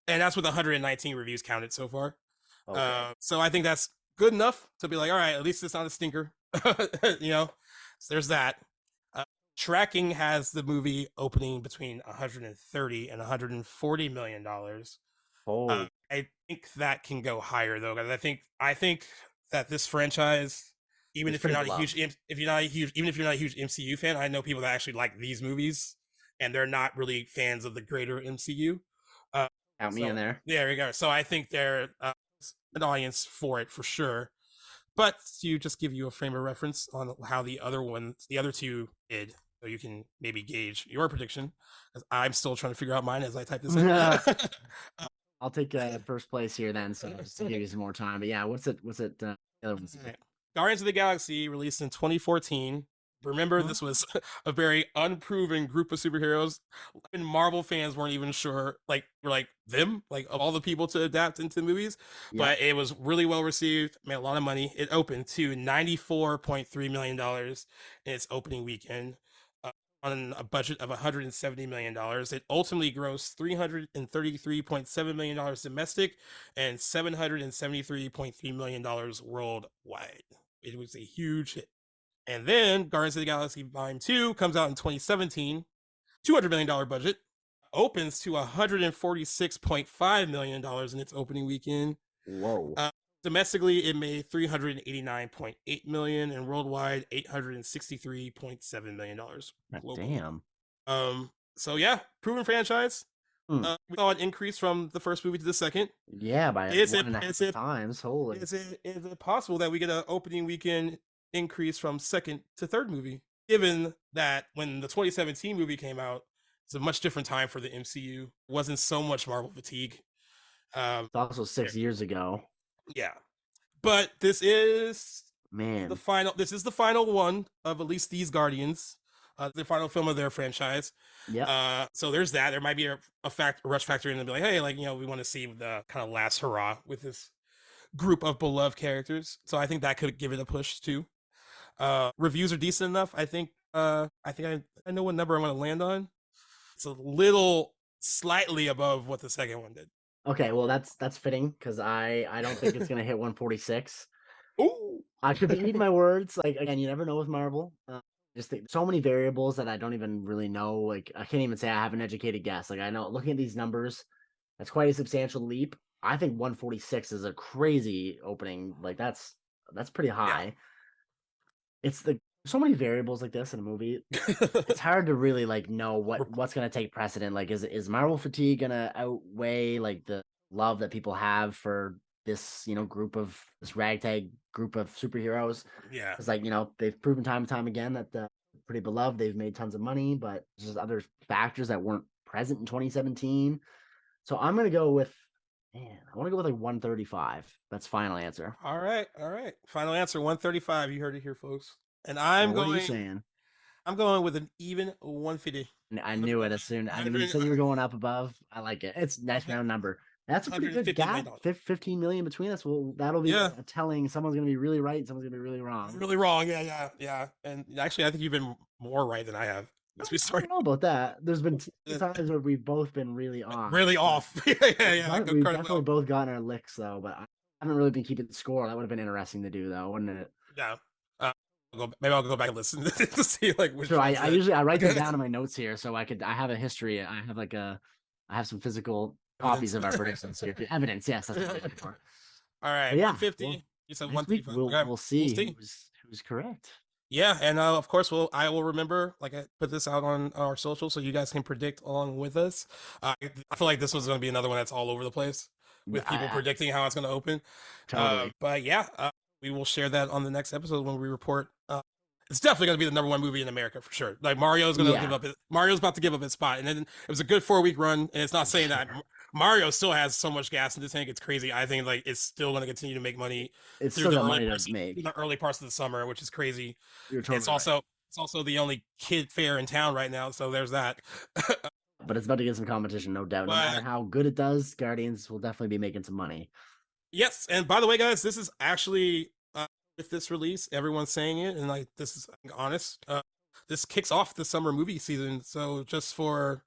And that's with 119 reviews counted so far. Okay. So I think that's good enough to be like, all right, at least it's not a stinker. You know, so there's that. Tracking has the movie opening between 130 and 140 million dollars. I think that can go higher though, because I think that this franchise, even if you're not a huge MCU fan, I know people that actually like these movies, and they're not really fans of the greater MCU. Count me in there. There we go. So I think they're an audience for it for sure. But to just give you a frame of reference on how the other two did, so you can maybe gauge your prediction. I'm still trying to figure out mine as I type this in. I'll take first place here then, so just to give you some more time. But yeah, what's it? Right. Guardians of the Galaxy released in 2014. Remember, this was a very unproven group of superheroes, and Marvel fans weren't even sure, like, were like them, like of all the people to adapt into movies. Yep. But it was really well received, made a lot of money. It opened to $94.3 million in its opening weekend. On a budget of $170 million. It ultimately grossed $333.7 million domestic and $773.3 million worldwide. It was a huge hit. And then Guardians of the Galaxy Volume 2 comes out in 2017, $200 million budget, opens to $146.5 million in its opening weekend. Whoa. Domestically, it made $389.8 million, and worldwide $863.7 million. Damn. So yeah, proven franchise. We saw an increase from the first movie to the second. Yeah, by 1.5 times. Holy. Is it possible that we get an opening weekend increase from second to third movie? Given that when the 2017 movie came out, it's a much different time for the MCU. It wasn't so much Marvel fatigue. It's also 6 years ago. Yeah, but this is the final one of at least these Guardians, the final film of their franchise. Yeah. So there's that. There might be a rush factor in to be like, hey, like, you know, we want to see the kind of last hurrah with this group of beloved characters. So I think that could give it a push too. Reviews are decent enough. I think I know what number I want to land on. It's a little slightly above what the second one did. Okay, well that's fitting because I don't think it's gonna hit 146. Ooh. I could be eating my words. Like, again, you never know with Marvel. Just think so many variables that I don't even really know. Like, I can't even say I have an educated guess. Like, I know looking at these numbers, that's quite a substantial leap. I think 146 is a crazy opening. Like, that's pretty high. Yeah. It's so many variables like this in a movie. It's hard to really like know what's gonna take precedent. Like, is Marvel fatigue gonna outweigh like the love that people have for this, you know, this ragtag group of superheroes? Yeah, it's like, you know, they've proven time and time again that they're pretty beloved. They've made tons of money, but there's just other factors that weren't present in 2017. So I'm gonna go with, I want to go with like 135. That's final answer. All right. Final answer 135. You heard it here, folks. And I'm going. What are you saying? I'm going with an even 150. I knew it as soon. I mean, you said you were going up above. I like it. It's a nice round number. That's a pretty good gap. 15 million between us. Well, that'll be telling. Someone's going to be really right and someone's going to be really wrong. Really wrong. Yeah. And actually, I think you've been more right than I have. I don't know about that. There's been times where we've both been really off. Really off. Yeah. We've definitely both gotten our licks, though, but I haven't really been keeping score. That would have been interesting to do, though, wouldn't it? Yeah. Maybe I'll go back and listen to see like which. Sure, I usually write them down in my notes here, so I have a history. I have some physical copies of our predictions here. Evidence, yes, that's what I'm looking for. All right, 150. You said 135. We'll see who's correct. Yeah, and of course, I will remember, like, I put this out on our social so you guys can predict along with us. I feel like this was going to be another one that's all over the place with people I predicting how it's going to open. totally. But yeah, we will share that on the next episode when we report. It's definitely going to be the #1 movie in America for sure. Like Mario's going to Yeah. Mario's about to give up his spot, and then it was a good 4-week run. And it's not saying that Mario still has so much gas in the tank. It's crazy. I think like it's still going to continue to make money It's through still the got early money to parts, through make. the early parts of the summer, which is crazy. You're It's totally right. also it's also the only kid fair in town right now, so there's that. But it's about to get some competition, no doubt. No But matter how good it does, Guardians will definitely be making some money. yes, and by the way, guys, this is actually with this release, everyone's saying it, and like this is honest. This kicks off the summer movie season, so just for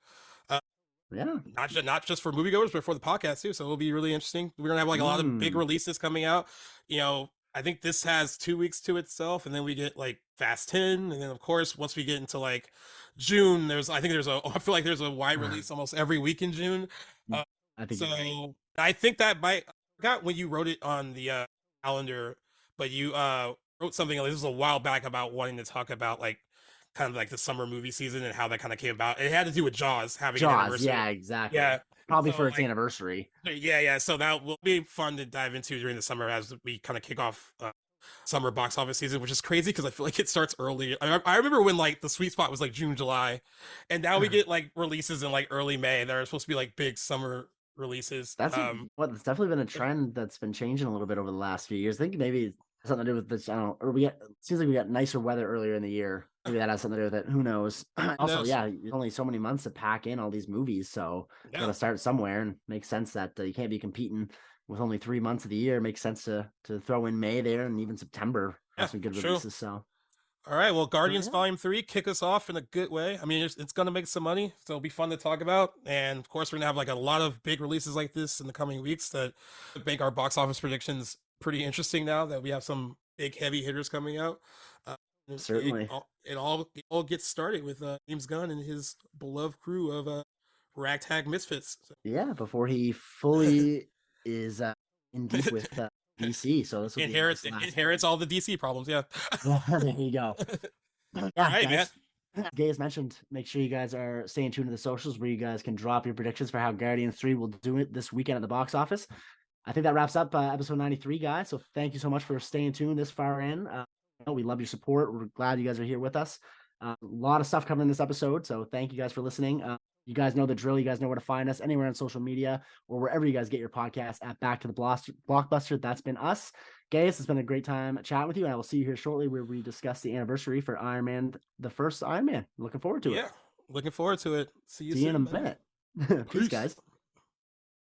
Yeah. not just for moviegoers, but for the podcast too. So it'll be really interesting. We're gonna have like a lot of big releases coming out. You know, I think this has 2 weeks to itself, and then we get like Fast 10, and then of course once we get into like June, I feel like there's a wide release almost every week in June. I think So I think that might, I forgot when you wrote it on the calendar, but you wrote something like this was a while back about wanting to talk about like kind of like the summer movie season and how that kind of came about. It had to do with Jaws having an anniversary. Yeah, exactly. Yeah. Probably So, for its like, anniversary. yeah. So that will be fun to dive into during the summer as we kind of kick off summer box office season, which is crazy because I feel like it starts early. I remember when like the sweet spot was like June, July, and now we get like releases in like early May that are supposed to be like big summer releases. That's it's definitely been a trend that's been changing a little bit over the last few years. I think maybe it's something to do with this. I don't know, or it seems like we got nicer weather earlier in the year. Maybe that has something to do with it. Who knows? Also, yeah, only so many months to pack in all these movies, so you got to start somewhere, and makes sense that you can't be competing with only 3 months of the year. It makes sense to throw in May there and even September have some good releases. So. All right, well, Guardians Volume 3 kick us off in a good way. I mean, it's going to make some money, so it'll be fun to talk about. And of course, we're going to have like a lot of big releases like this in the coming weeks that make our box office predictions pretty interesting now that we have some big heavy hitters coming out. Certainly. It all gets started with James Gunn and his beloved crew of ragtag misfits. Yeah, before he fully is in deep with DC. So this will inherits all the DC problems. Yeah. There you go. Yeah, all right, guys. Man. Gaius mentioned, make sure you guys are staying tuned to the socials where you guys can drop your predictions for how Guardians 3 will do it this weekend at the box office. I think that wraps up episode 93, guys. So thank you so much for staying tuned this far in. We love your support. We're glad you guys are here with us. A lot of stuff coming in this episode. So thank you guys for listening. You guys know the drill. You guys know where to find us anywhere on social media or wherever you guys get your podcast at Back to the Blockbuster. That's been us. Gaius, it's been a great time chatting with you. And I will see you here shortly where we discuss the anniversary for Iron Man, the first Iron Man. Looking forward to it. Yeah, looking forward to it. See you soon, in a minute. Peace, guys.